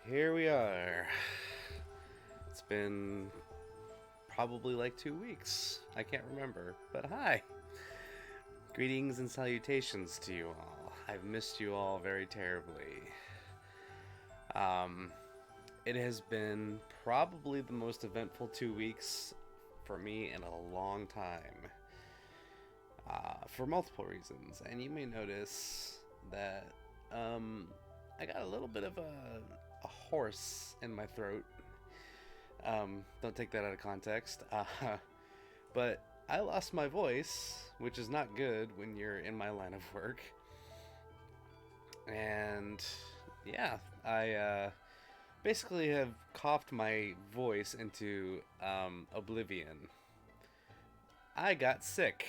Here we are. It's been probably like 2 weeks. I can't remember, but hi. Greetings and salutations to you all. I've missed you all very terribly. Um, it has been probably the most eventful 2 weeks for me in a long time. For multiple reasons, and you may notice that I got a little bit of a horse in my throat. Don't take that out of context. But I lost my voice, which is not good when you're in my line of work. And yeah, I basically have coughed my voice into oblivion. I got sick.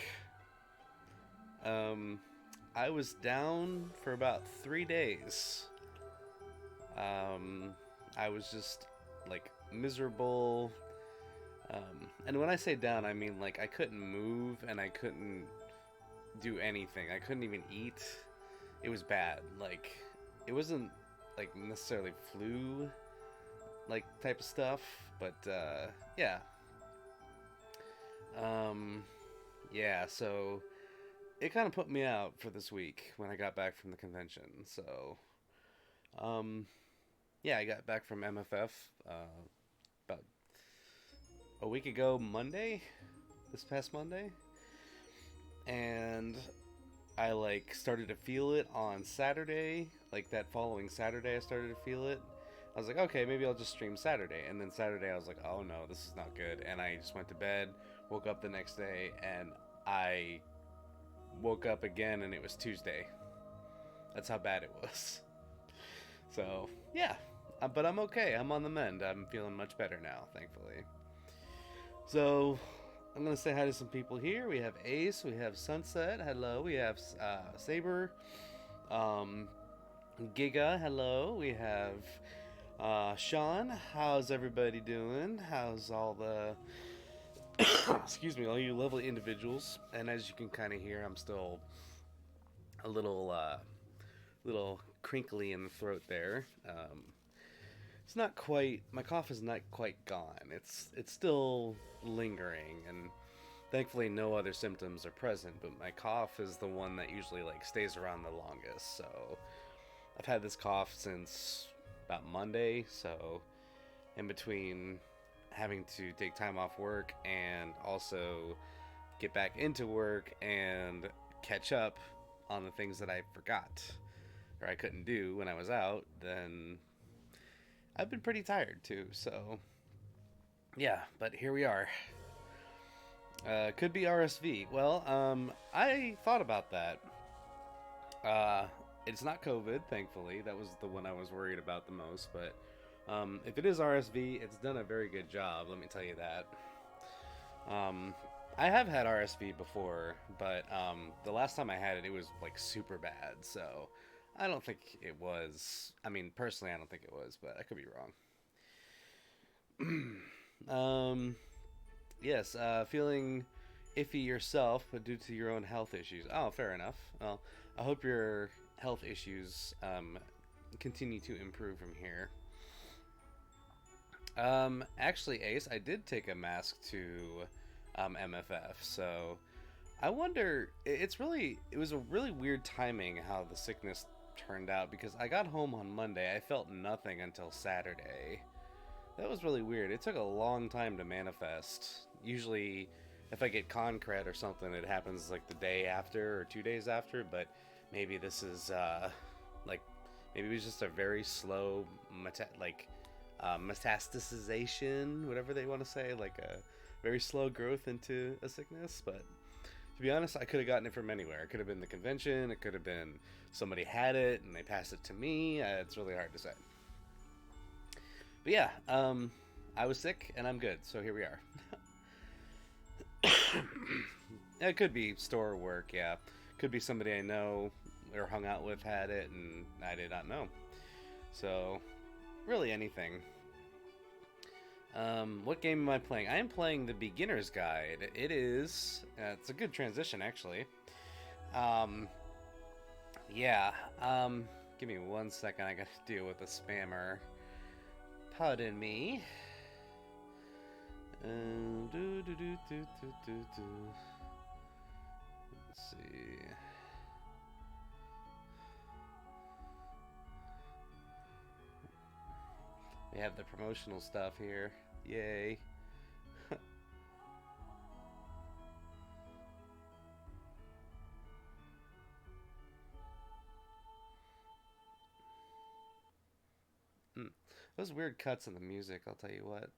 I was down for about 3 days. I was just like miserable. And when I say down, I mean like I couldn't move and I couldn't do anything. I couldn't even eat. It was bad. Like it wasn't like necessarily flu like type of stuff, but yeah. Yeah, so it kind of put me out for this week when I got back from the convention. So um yeah, I got back from MFF about a week ago Monday, this past Monday, and I like started to feel it on Saturday, like that following Saturday I started to feel it. I was like, okay, maybe I'll just stream Saturday. And then Saturday I was like, oh no, this is not good. And I just went to bed, woke up the next day, and I woke up again and it was Tuesday. That's how bad it was. So, yeah. But I'm okay. I'm on the mend. I'm feeling much better now, thankfully. So, I'm going to say hi to some people here. We have Ace, we have Sunset, hello. We have Saber, um, Giga, hello. We have Sean. How's everybody doing? How's all the excuse me, all you lovely individuals? And as you can kind of hear, I'm still a little crinkly in the throat there. It's not quite. My cough is not quite gone. It's still lingering, and thankfully no other symptoms are present. But my cough is the one that usually like stays around the longest. So I've had this cough since about Monday. So in between having to take time off work and also get back into work and catch up on the things that I forgot or I couldn't do when I was out, then I've been pretty tired too. So yeah, but here we are. Could be RSV. Well, I thought about that. Uh, it's not COVID, thankfully. That was the one I was worried about the most. But if it is RSV, it's done a very good job. Let me tell you that. I have had RSV before, but the last time I had it, it was like super bad. So I don't think it was. I mean, personally, I don't think it was, but I could be wrong. Yes, feeling iffy yourself, but due to your own health issues. Oh, fair enough. Well, I hope your health issues continue to improve from here. Actually, Ace, I did take a mask to MFF, so I wonder. It was a really weird timing how the sickness turned out because I got home on Monday. I felt nothing until Saturday. That was really weird. It took a long time to manifest. Usually, if I get concrete or something, it happens like the day after or 2 days after. But maybe this is like maybe it was just a very slow metastasization, whatever they want to say, like a very slow growth into a sickness. But to be honest, I could have gotten it from anywhere. It could have been the convention. It could have been somebody had it and they passed it to me. It's really hard to say. But yeah, I was sick and I'm good, so here we are. It could be store work, yeah. Could be somebody I know or hung out with had it and I did not know. So, really anything. What game am I playing? I am playing the Beginner's Guide. It is, it's a good transition actually. Yeah, give me 1 second, I gotta deal with a spammer. Pardon me. Do, do, do, do, do, do, do. Let's see. We have the promotional stuff here. Yay. Those weird cuts in the music, I'll tell you what.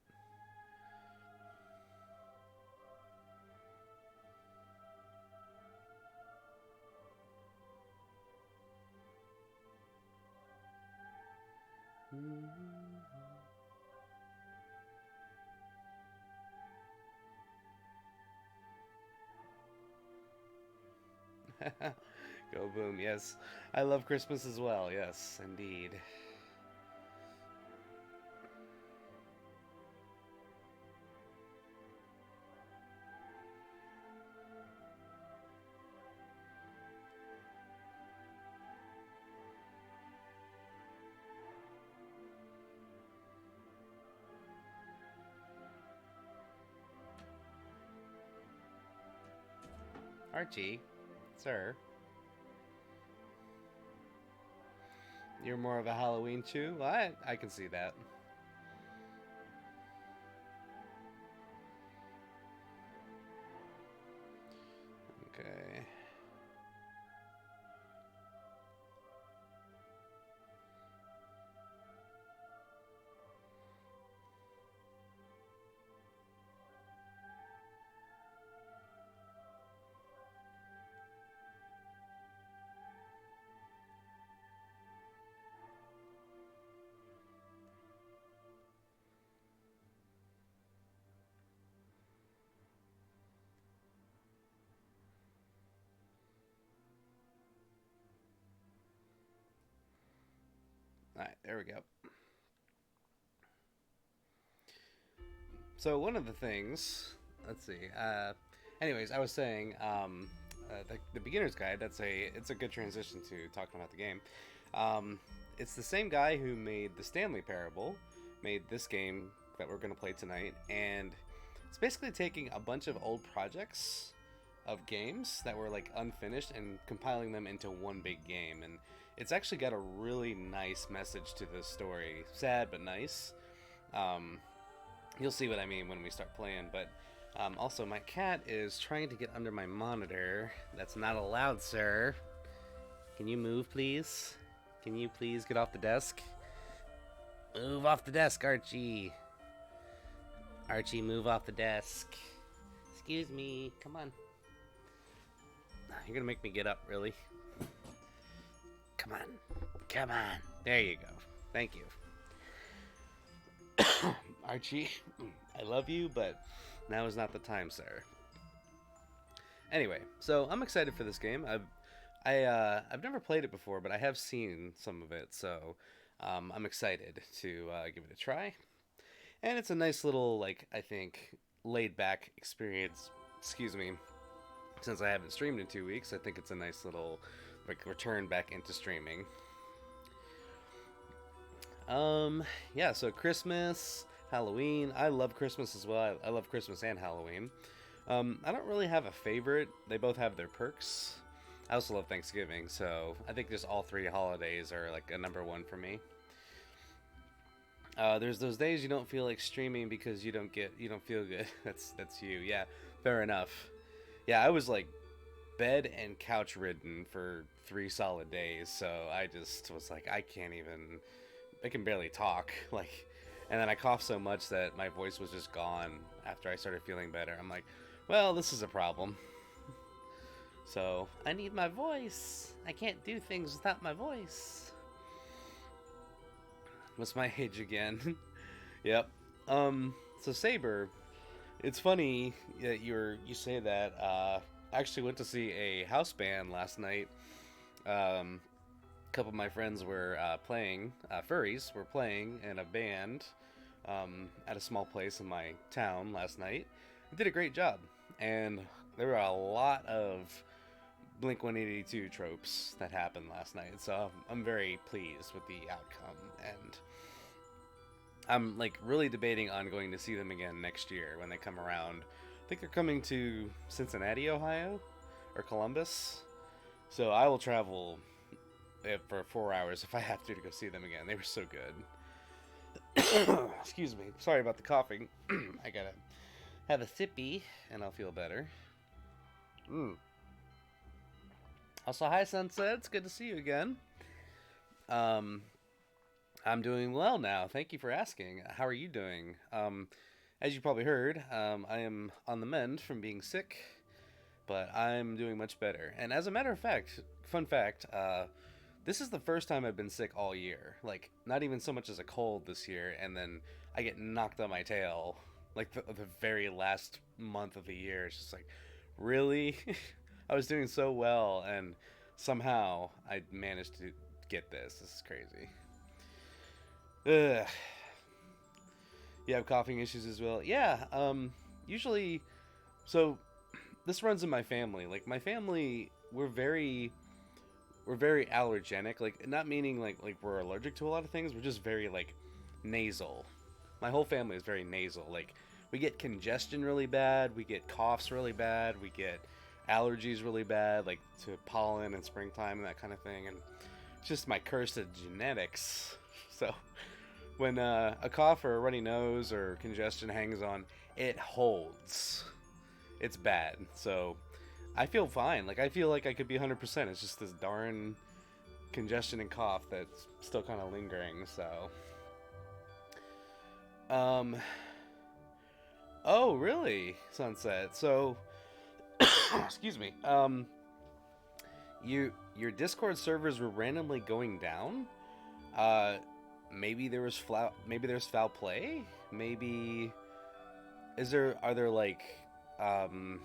Go boom, yes. I love Christmas as well, yes, indeed. Archie, sir. You're more of a Halloween chew? Well, I can see that. Okay. Alright, there we go. So one of the things, let's see. Anyways, I was saying, the beginner's guide. It's a good transition to talking about the game. It's the same guy who made the Stanley Parable, made this game that we're gonna play tonight, and it's basically taking a bunch of old projects of games that were like unfinished and compiling them into one big game. And it's actually got a really nice message to the story. Sad but nice. You'll see what I mean when we start playing. But also, my cat is trying to get under my monitor. That's not allowed, sir. Can you move, please? Can you please get off the desk? Move off the desk, Archie. Archie, move off the desk. Excuse me. Come on. You're gonna make me get up, really? Come on. Come on. There you go. Thank you. Archie, I love you, but now is not the time, sir. Anyway, so I'm excited for this game. I've never played it before, but I have seen some of it, so I'm excited to give it a try. And it's a nice little, like, I think, laid-back experience. Excuse me. Since I haven't streamed in 2 weeks, I think it's a nice little, like, return back into streaming. Yeah, so Christmas, Halloween. I love Christmas as well. I love Christmas and Halloween. I don't really have a favorite. They both have their perks. I also love Thanksgiving, so I think just all three holidays are like a number one for me. There's those days you don't feel like streaming because you don't feel good. That's you. Yeah, fair enough. Yeah, I was like bed and couch ridden for 3 solid days, so I just was like, I can barely talk. Like, and then I coughed so much that my voice was just gone after I started feeling better. I'm like, well, this is a problem. So I need my voice. I can't do things without my voice. What's my age again? Yep. So Saber, it's funny that you say that. I actually went to see a house band last night. A couple of my friends were playing. Furries were playing in a band at a small place in my town last night. They did a great job, and there were a lot of Blink-182 tropes that happened last night. So I'm very pleased with the outcome, and I'm like really debating on going to see them again next year when they come around. I think they're coming to Cincinnati, Ohio, or Columbus. So I will travel for 4 hours if I have to go see them again. They were so good. Excuse me. Sorry about the coughing. I gotta have a sippy, and I'll feel better. Mm. Also, hi Sunset. It's good to see you again. Um, I'm doing well now. Thank you for asking. How are you doing? As you probably heard, I am on the mend from being sick, but I'm doing much better. And as a matter of fact, fun fact, this is the first time I've been sick all year. Like, not even so much as a cold this year, and then I get knocked on my tail like the very last month of the year. It's just like, really? I was doing so well, and somehow I managed to get this. This is crazy. Ugh. You have coughing issues as well? Yeah, usually, so this runs in my family. Like, my family, we're very allergenic. Like, not meaning like we're allergic to a lot of things. We're just very like nasal. My whole family is very nasal. Like, we get congestion really bad. We get coughs really bad. We get allergies really bad, like to pollen and springtime and that kind of thing. And it's just my cursed genetics. So when a cough or a runny nose or congestion hangs on, it holds. It's bad. So I feel fine. Like, I feel like I could be 100%. It's just this darn congestion and cough that's still kind of lingering. So, um, oh really, Sunset? So, excuse me. Your Discord servers were randomly going down. Uh, maybe there was maybe there's foul play. Maybe are there um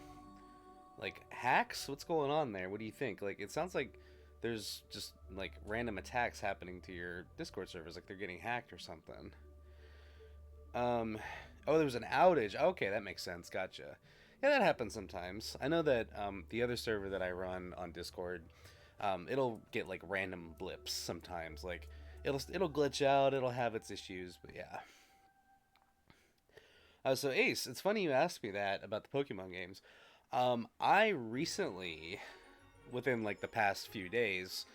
like hacks? What's going on there? What do you think? Like, it sounds like there's just like random attacks happening to your Discord servers, like they're getting hacked or something. Um, oh, there was an outage. Okay, that makes sense. Gotcha. Yeah, that happens sometimes. I know that the other server that I run on Discord, it'll get like random blips sometimes. Like, it'll glitch out. It'll have its issues, but yeah. So Ace, it's funny you asked me that about the Pokemon games. I recently, within like the past few days,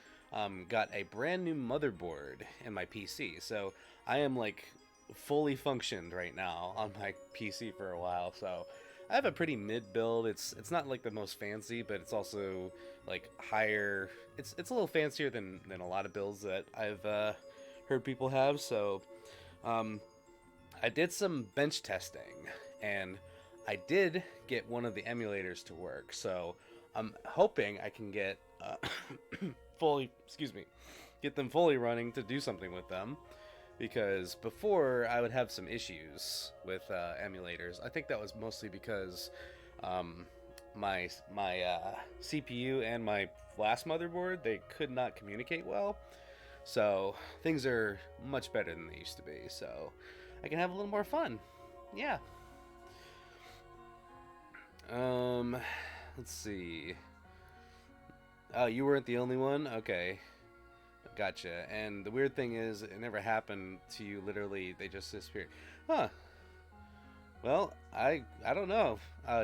got a brand new motherboard in my PC. So I am like fully functioned right now on my PC for a while. So I have a pretty mid build. It's not like the most fancy, but it's also like higher. It's a little fancier than a lot of builds that I've heard people have. So um, I did some bench testing, and I did get one of the emulators to work. So I'm hoping I can get fully, excuse me, get them fully running to do something with them. Because before I would have some issues with emulators. I think that was mostly because um, my CPU and my last motherboard, they could not communicate well. So things are much better than they used to be. So I can have a little more fun. Yeah. Um, let's see. Oh, you weren't the only one? Okay. Gotcha. And the weird thing is, it never happened to you. Literally, they just disappeared. Huh. Well, I don't know.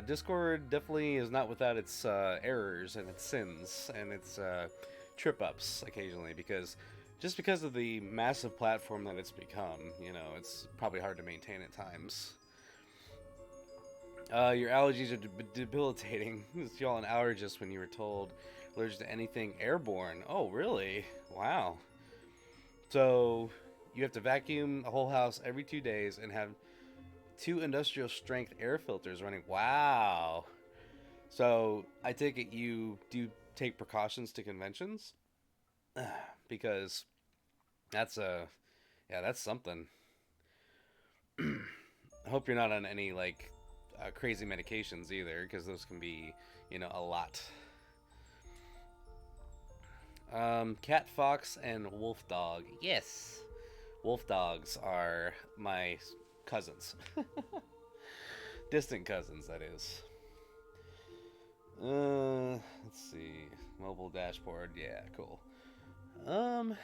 Discord definitely is not without its errors and its sins and its trip ups occasionally, because just because of the massive platform that it's become, it's probably hard to maintain at times. Your allergies are debilitating. Y'all an allergist when you were told allergic to anything airborne. Oh, really? Wow. So you have to vacuum a whole house every 2 days and have two industrial strength air filters running. Wow. So I take it you do take precautions to conventions? Because that's yeah, that's something. I hope you're not on any like crazy medications either, because those can be, a lot. Cat, fox, and wolf dog. Yes, wolf dogs are my cousins, distant cousins. That is. Let's see. Mobile dashboard. Yeah, cool. Um,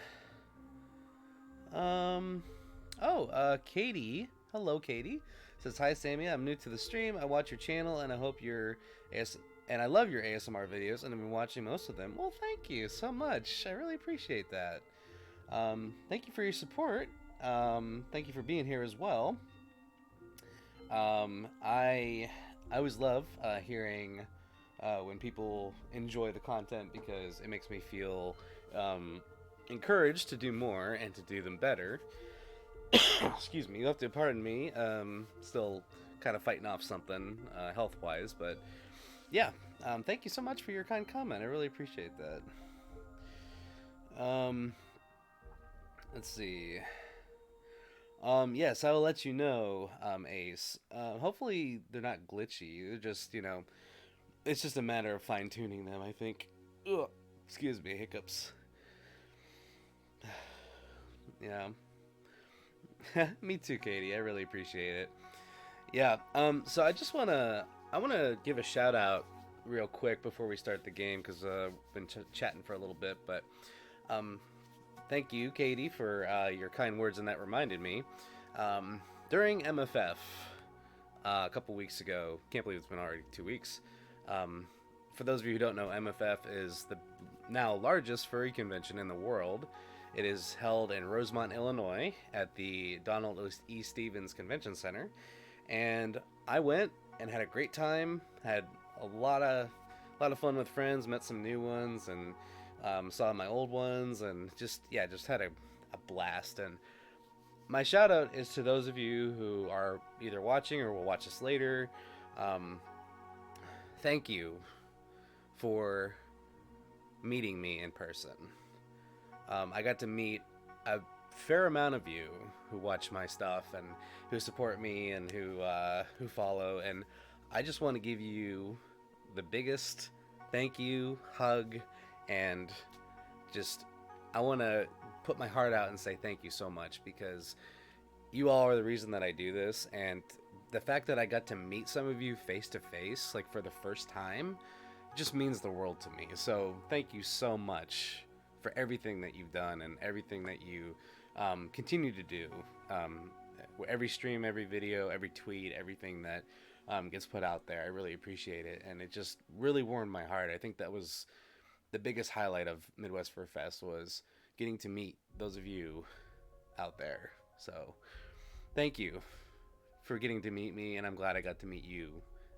um, Oh, Katie. Hello, Katie. Says hi, Sammy. I'm new to the stream. I watch your channel, and I hope your and I love your ASMR videos, and I've been watching most of them. Well, thank you so much. I really appreciate that. Thank you for your support. Thank you for being here as well. I always love hearing when people enjoy the content because it makes me feel encouraged to do more and to do them better. Excuse me, you'll have to pardon me. Still kind of fighting off something health wise, but yeah. Thank you so much for your kind comment. I really appreciate that. Let's see. Yes, I will let you know, Ace. Hopefully they're not glitchy. They're just, it's just a matter of fine tuning them, I think. Ugh, excuse me, hiccups. Yeah. Me too, Katie. I really appreciate it. Yeah. So I wanna give a shout out real quick before we start the game because I've been chatting for a little bit, but um, thank you, Katie, for your kind words, and that reminded me. During MFF a couple weeks ago, can't believe it's been already 2 weeks. For those of you who don't know, MFF is the now largest furry convention in the world. It is held in Rosemont, Illinois, at the Donald E. Stevens Convention Center, and I went and had a great time. Had a lot of fun with friends, met some new ones, and saw my old ones, and just had a blast. And my shout out is to those of you who are either watching or will watch this later. Thank you for meeting me in person. I got to meet a fair amount of you who watch my stuff and who support me and who follow, and I just want to give you the biggest thank you, hug, and just I want to put my heart out and say thank you so much because you all are the reason that I do this, and the fact that I got to meet some of you face to face, like for the first time, just means the world to me. So thank you so much for everything that you've done and everything that you continue to do. Every stream, every video, every tweet, everything that gets put out there, I really appreciate it, and it just really warmed my heart. I think that was the biggest highlight of Midwest Fur Fest was getting to meet those of you out there. So thank you for getting to meet me, and I'm glad I got to meet you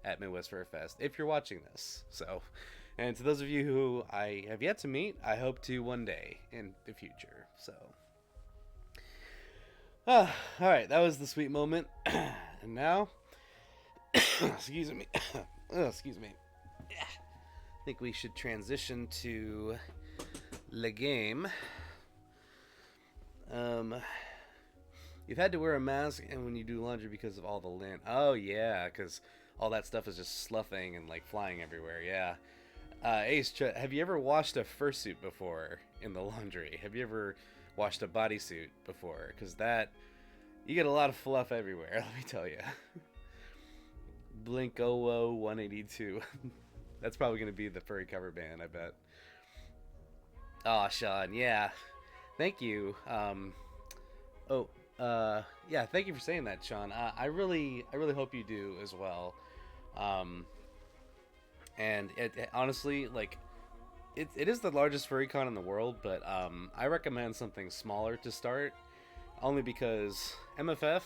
at Midwest Fur Fest if you're watching this. So, and to those of you who I have yet to meet, I hope to one day in the future. So, all right, that was the sweet moment. And now, excuse me, excuse me. I think we should transition to the game. You've had to wear a mask and when you do laundry because of all the lint. Oh yeah, because all that stuff is just sloughing and like flying everywhere. Yeah. Ace, have you ever washed a fursuit before in the laundry? Have you ever washed a bodysuit before? Because you get a lot of fluff everywhere, let me tell you. Blink 182. That's probably going to be the furry cover band, I bet. Aw, Sean, yeah. Thank you. Yeah, thank you for saying that, Sean. I really hope you do as well. And it honestly, like, it is the largest furry con in the world, but I recommend something smaller to start, only because MFF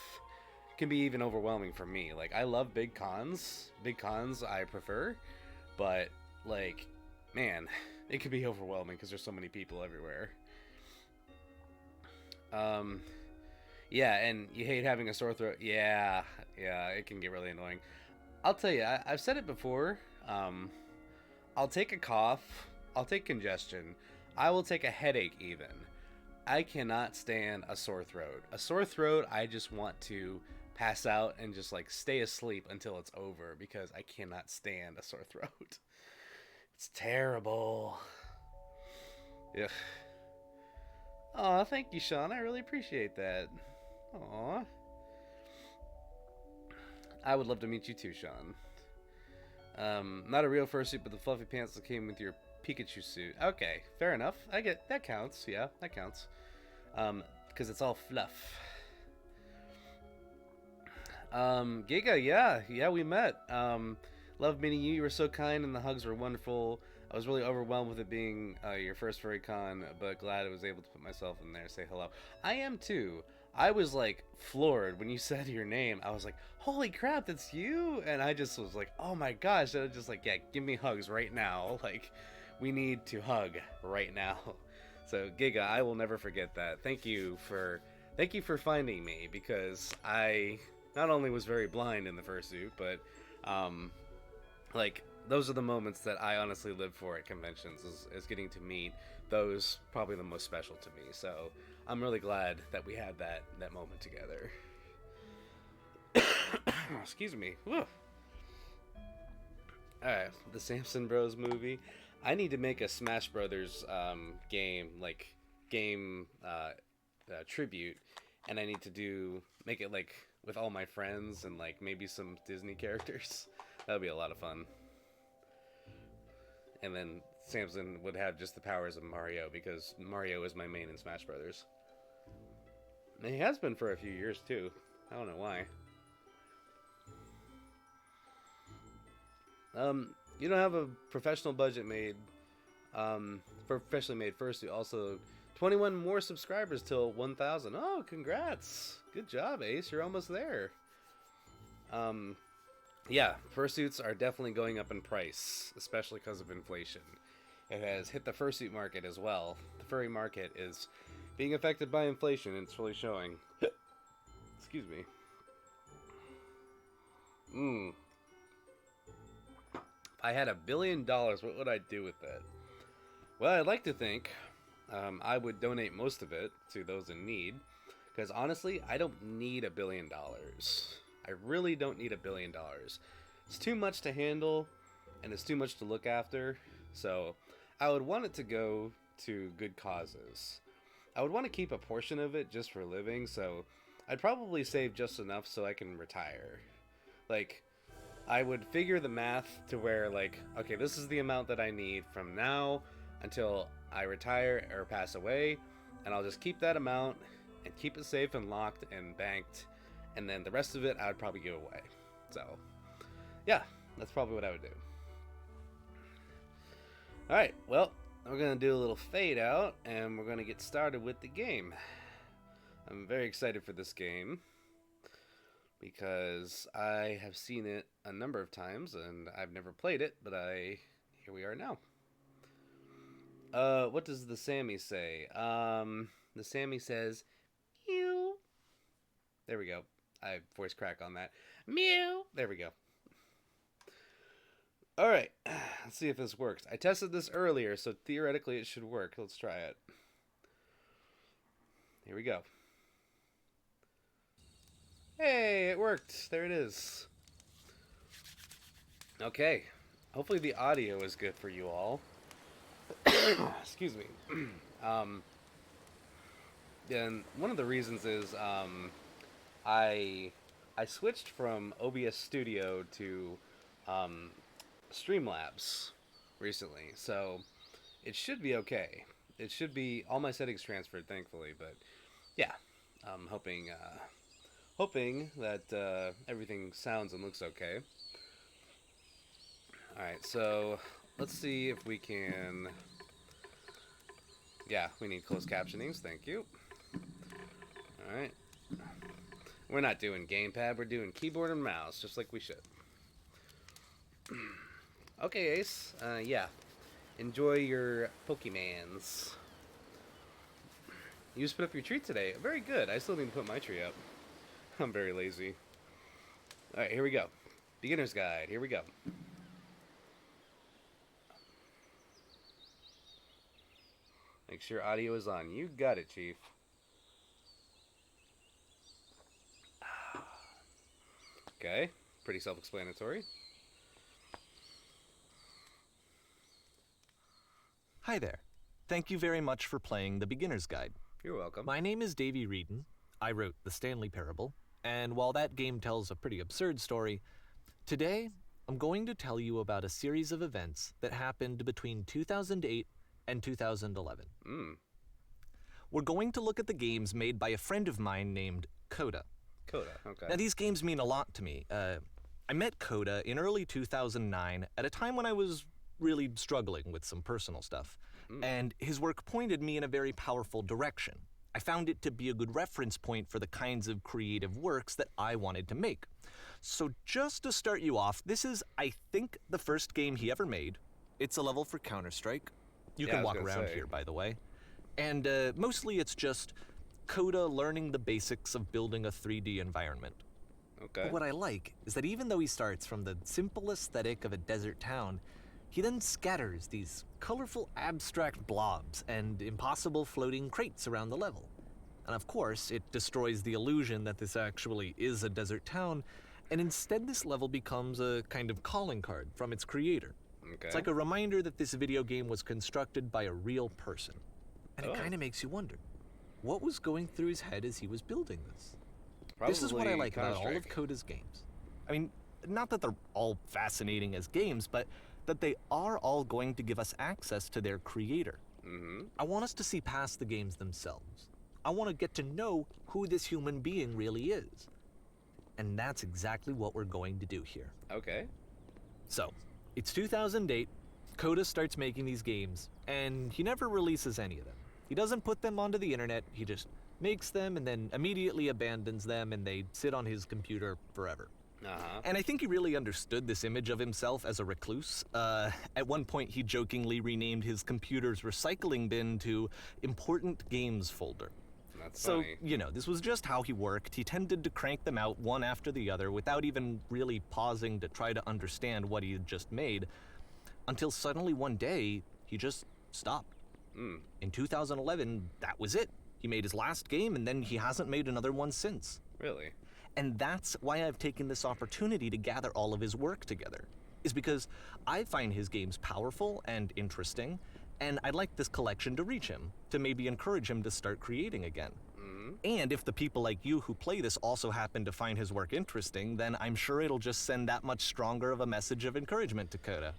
can be even overwhelming for me. Like, I love big cons. Big cons I prefer, but like, man, it can be overwhelming because there's so many people everywhere. Yeah, and you hate having a sore throat. Yeah, it can get really annoying. I'll tell you, I've said it before. I'll take a cough. I'll take congestion. I will take a headache even. I cannot stand a sore throat. A sore throat, I just want to pass out and just like stay asleep until it's over because I cannot stand a sore throat. It's terrible. Ugh. Aw, thank you, Sean. I really appreciate that. Aw. I would love to meet you too, Sean. Not a real fursuit, but the fluffy pants that came with your Pikachu suit. Okay, fair enough. I get that counts. Yeah, that counts. Because it's all fluff. Giga, yeah, we met. Love meeting you. You were so kind, and the hugs were wonderful. I was really overwhelmed with it being your first furry con, but glad I was able to put myself in there, say hello. I am too. I was like floored when you said your name. I was like, "Holy crap, that's you!" And I just was like, "Oh my gosh!" I was just like, "Yeah, give me hugs right now. Like, we need to hug right now." So, Giga, I will never forget that. Thank you for finding me because I not only was very blind in the fursuit, but um, like those are the moments that I honestly live for at conventions is getting to meet those probably the most special to me. So I'm really glad that we had that moment together. Excuse me. Whew. All right, the Samson Bros movie. I need to make a Smash Brothers game tribute, and I need to make it like with all my friends and like maybe some Disney characters. That would be a lot of fun. And then Samson would have just the powers of Mario because Mario is my main in Smash Brothers. And he has been for a few years too. I don't know why. You don't have a professional budget made, for professionally made fursuit. Also, 21 more subscribers till 1,000. Oh, congrats! Good job, Ace. You're almost there. Yeah, fursuits are definitely going up in price, especially because of inflation. It has hit the fursuit market as well. The furry market is being affected by inflation, and it's really showing. Excuse me. If I had $1 billion, what would I do with it? Well, I'd like to think I would donate most of it to those in need. Because honestly, I don't need $1 billion. I really don't need $1 billion. It's too much to handle, and it's too much to look after. So I would want it to go to good causes. I would want to keep a portion of it just for living, so I'd probably save just enough so I can retire. Like, I would figure the math to where, like, okay, this is the amount that I need from now until I retire or pass away, and I'll just keep that amount and keep it safe and locked and banked, and then the rest of it I would probably give away. So, yeah, that's probably what I would do. Alright, well, we're going to do a little fade out, and we're going to get started with the game. I'm very excited for this game because I have seen it a number of times, and I've never played it, but here we are now. What does the Sammy say? The Sammy says, mew. There we go. I voice crack on that. Mew. There we go. Alright, let's see if this works. I tested this earlier, so theoretically it should work. Let's try it. Here we go. Hey, it worked. There it is. Okay. Hopefully the audio is good for you all. Excuse me. And one of the reasons is I switched from OBS Studio to Streamlabs recently, so it should be okay. It should be all my settings transferred, thankfully. But yeah, I'm hoping that everything sounds and looks okay. All right, so let's see if we can. Yeah, we need closed captionings. Thank you. All right. We're not doing gamepad. We're doing keyboard and mouse, just like we should. Okay, Ace. Yeah. Enjoy your Pokemans. You just put up your tree today. Very good. I still need to put my tree up. I'm very lazy. Alright, here we go. Beginner's Guide. Here we go. Make sure audio is on. You got it, Chief. Okay. Pretty self-explanatory. Hi there. Thank you very much for playing the Beginner's Guide. You're welcome. My name is Davey Reedon. I wrote The Stanley Parable, and while that game tells a pretty absurd story, today I'm going to tell you about a series of events that happened between 2008 and 2011. We're going to look at the games made by a friend of mine named Coda. Coda, okay. Now, these games mean a lot to me. I met Coda in early 2009 at a time when I was really struggling with some personal stuff, and his work pointed me in a very powerful direction. I found it to be a good reference point for the kinds of creative works that I wanted to make. So just to start you off, this is, I think, the first game he ever made. It's a level for Counter-Strike. You Yeah, can I was walk gonna around say. here, by the way. And mostly it's just Coda learning the basics of building a 3D environment. Okay. But what I like is that even though he starts from the simple aesthetic of a desert town, he then scatters these colorful abstract blobs and impossible floating crates around the level. And of course, it destroys the illusion that this actually is a desert town, and instead this level becomes a kind of calling card from its creator. Okay. It's like a reminder that this video game was constructed by a real person. And it kind of makes you wonder, what was going through his head as he was building this? This is what I Probably like about all of Counter-Strike. Coda's games. I mean, not that they're all fascinating as games, but that they are all going to give us access to their creator. I want us to see past the games themselves. I want to get to know who this human being really is. And that's exactly what we're going to do here. Okay. So, it's 2008, Coda starts making these games, and he never releases any of them. He doesn't put them onto the internet, he just makes them and then immediately abandons them, and they sit on his computer forever. And I think he really understood this image of himself as a recluse. At one point, he jokingly renamed his computer's recycling bin to Important Games Folder. That's So, funny. you know, this was just how he worked. He tended to crank them out one after the other without even really pausing to try to understand what he had just made, until suddenly one day, he just stopped. In 2011, that was it. He made his last game, and then he hasn't made another one since. Really? And that's why I've taken this opportunity to gather all of his work together, is because I find his games powerful and interesting, and I'd like this collection to reach him, to maybe encourage him to start creating again. And if the people like you who play this also happen to find his work interesting, then I'm sure it'll just send that much stronger of a message of encouragement to Coda.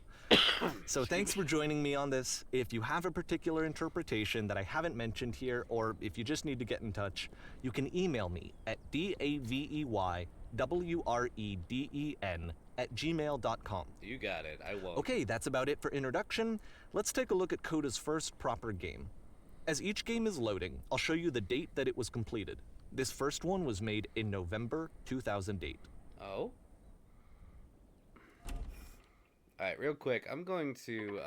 So thanks for joining me on this. If you have a particular interpretation that I haven't mentioned here, or if you just need to get in touch, you can email me at daveywreden@gmail.com. You got it. I won't. Okay, that's about it for introduction. Let's take a look at Coda's first proper game. As each game is loading, I'll show you the date that it was completed. This first one was made in November 2008. Oh? Alright, real quick, I'm going to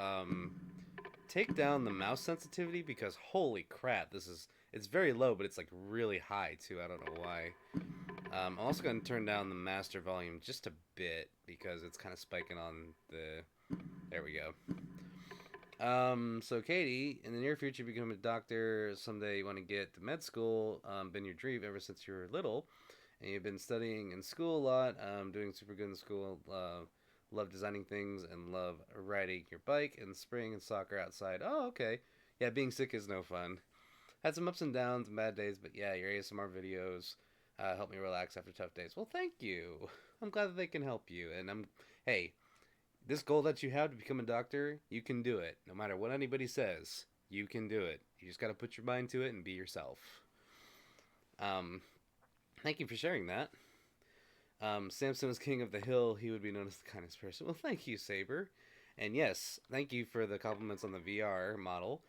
take down the mouse sensitivity because holy crap, it's very low, but it's like really high too. I don't know why. I'm also going to turn down the master volume just a bit because it's kind of spiking on the... There we go. So Katie, in the near future, become a doctor. Someday you want to get to med school. Been your dream ever since you were little, and you've been studying in school a lot. Doing super good in school. Love designing things and love riding your bike and spraying and soccer outside. Oh, okay. Yeah, being sick is no fun. Had some ups and downs and bad days, but yeah, your ASMR videos help me relax after tough days. Well, thank you. I'm glad that they can help you, and hey. This goal that you have to become a doctor, you can do it. No matter what anybody says, you can do it. You just got to put your mind to it and be yourself. Thank you for sharing that. Samson was king of the hill. He would be known as the kindest person. Well, thank you, Saber. And yes, thank you for the compliments on the VR model.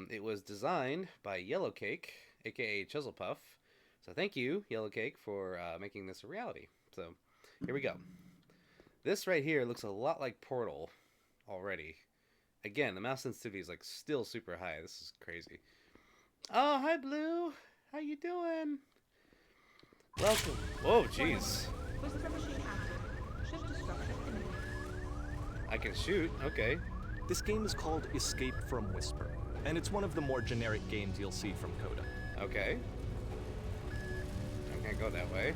It was designed by Yellowcake, aka Chiselpuff. So thank you, Yellowcake, for making this a reality. So here we go. This right here looks a lot like Portal already. Again, the mouse sensitivity is like still super high. This is crazy. Oh, hi Blue. How you doing? Welcome. Whoa, jeez. I can shoot. Okay. This game is called Escape from Whisper, and it's one of the more generic games you'll see from Coda. Okay. I can't go that way.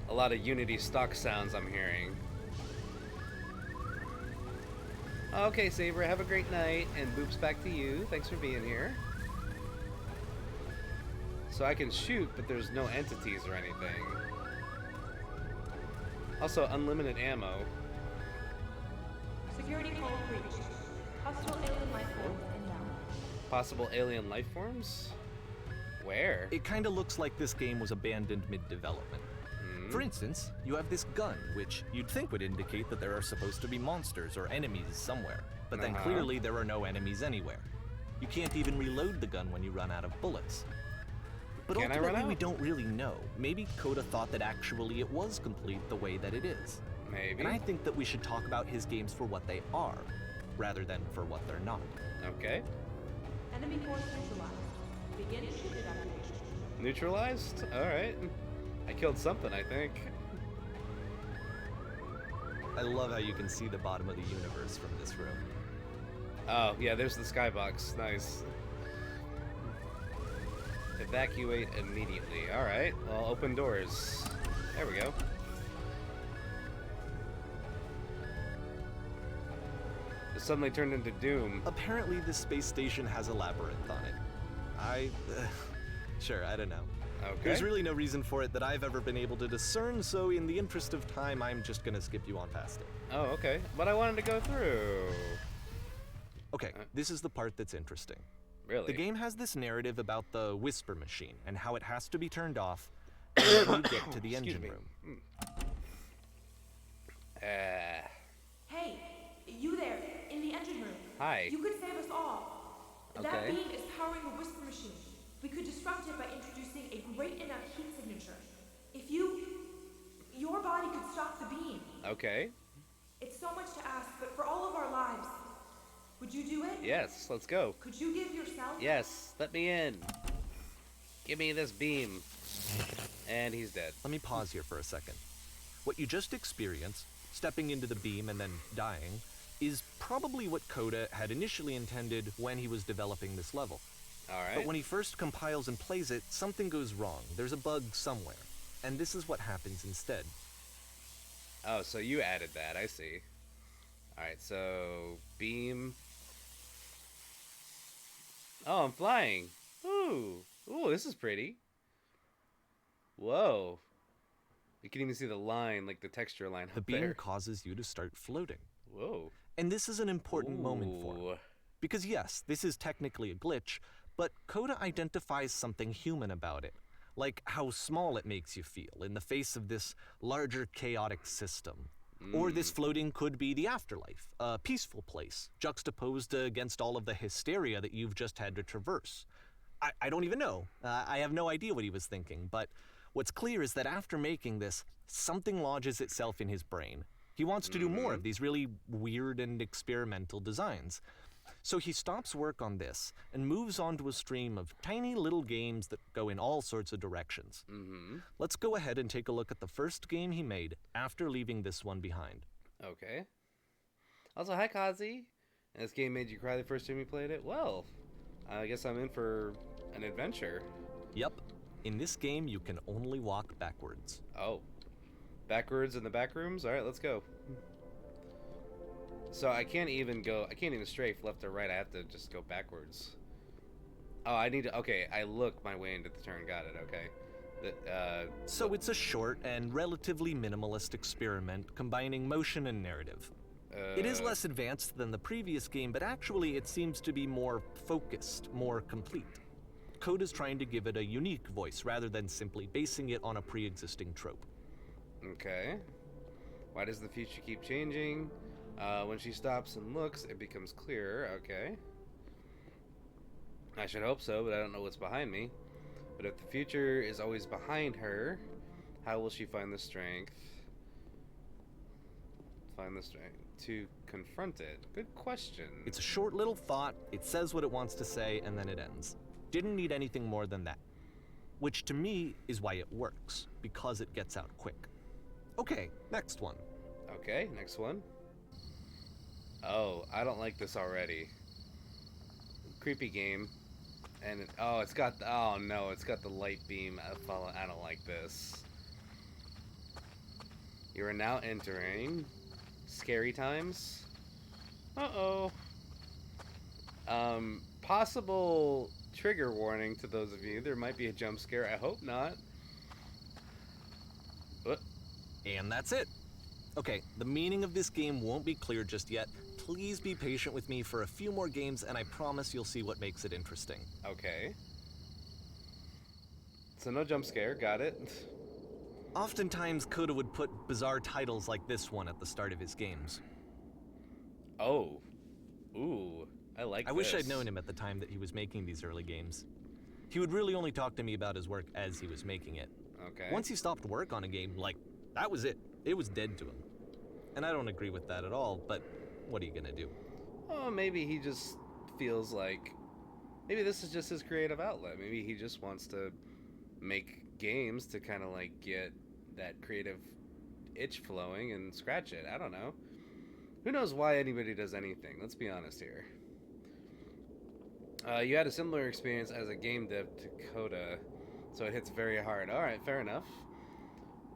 A lot of Unity stock sounds I'm hearing. Okay, Saber, have a great night, and boops back to you. Thanks for being here. So I can shoot, but there's no entities or anything. Also, unlimited ammo. Security call breached. Hostile alien life forms inbound. Possible alien life forms? Where? It kinda looks like this game was abandoned mid-development. For instance, you have this gun, which you'd think would indicate that there are supposed to be monsters or enemies somewhere, but then clearly there are no enemies anywhere. You can't even reload the gun when you run out of bullets. But Can I run ultimately, out? we don't really know. Maybe Coda thought that actually it was complete the way that it is. Maybe. And I think that we should talk about his games for what they are, rather than for what they're not. Okay. Enemy force neutralized. Begin ship evacuation. Neutralized? Alright. I killed something, I think. I love how you can see the bottom of the universe from this room. Oh, yeah, there's the skybox. Nice. Evacuate immediately. Alright, well, open doors. There we go. It suddenly turned into Doom. Apparently, this space station has a labyrinth on it. Sure, I don't know. Okay. There's really no reason for it that I've ever been able to discern, so in the interest of time, I'm just gonna skip you on past it. Oh, okay. But I wanted to go through. Okay, this is the part that's interesting. Really? The game has this narrative about the whisper machine and how it has to be turned off when you get to the engine room. Hey, you there, in the engine room. Hi. You could save us all. That Okay. beam is powering the whisper machine. We could disrupt it by introducing a great enough heat signature. If your body could stop the beam. Okay. It's so much to ask, but for all of our lives, would you do it? Yes, let's go. Could you give yourself? Yes, let me in. Give me this beam. And he's dead. Let me pause here for a second. What you just experienced, stepping into the beam and then dying, is probably what Coda had initially intended when he was developing this level. Alright. But when he first compiles and plays it, something goes wrong. There's a bug somewhere. And this is what happens instead. Oh, so you added that, I see. Alright, so beam. Oh, I'm flying. Ooh. Ooh, this is pretty. Whoa. You can even see the line, like the texture line The up beam there. causes you to start floating. Whoa. And this is an important moment for Ooh. him. Because yes, this is technically a glitch, but Coda identifies something human about it. Like how small it makes you feel in the face of this larger chaotic system. Or this floating could be the afterlife, a peaceful place, juxtaposed against all of the hysteria that you've just had to traverse. I don't even know. I have no idea what he was thinking, but what's clear is that after making this, something lodges itself in his brain. He wants to do more of these really weird and experimental designs. So he stops work on this and moves on to a stream of tiny little games that go in all sorts of directions. Let's go ahead and take a look at the first game he made after leaving this one behind. Okay. Also, hi, Kazi. This game made you cry the first time you played it? Well, I guess I'm in for an adventure. Yep, in this game you can only walk backwards. Oh. Backwards in the back rooms? Alright, let's go. So I can't even strafe left or right. I have to just go backwards. Oh, I need to, okay, I look my way into the turn. Got it, okay. So it's a short and relatively minimalist experiment combining motion and narrative. It is less advanced than the previous game, but actually it seems to be more focused, more complete. Coda's trying to give it a unique voice rather than simply basing it on a pre-existing trope. Okay. Why does the future keep changing? When she stops and looks, it becomes clearer. Okay. I should hope so, but I don't know what's behind me. But if the future is always behind her, how will she find the strength? To confront it? Good question. It's a short little thought, it says what it wants to say, and then it ends. Didn't need anything more than that. Which to me is why it works, because it gets out quick. Okay, next one. Okay, next one. Oh, I don't like this already. Creepy game. And it's got the light beam. I don't like this. You are now entering scary times. Uh-oh. Possible trigger warning to those of you. There might be a jump scare. I hope not. What? And that's it. Okay, the meaning of this game won't be clear just yet. Please be patient with me for a few more games, and I promise you'll see what makes it interesting. Okay. So no jump scare, got it. Oftentimes, Coda would put bizarre titles like this one at the start of his games. Oh. Ooh, I like I this. wish I'd known him at the time that he was making these early games. He would really only talk to me about his work as he was making it. Okay. Once he stopped work on a game, like, that was it. It was dead to him. And I don't agree with that at all, but what are you gonna do? Oh, maybe he just feels like... Maybe this is just his creative outlet. Maybe he just wants to make games to kind of like get that creative itch flowing and scratch it. I don't know. Who knows why anybody does anything? Let's be honest here. You had a similar experience as a game dev to Coda, so it hits very hard. Alright, fair enough.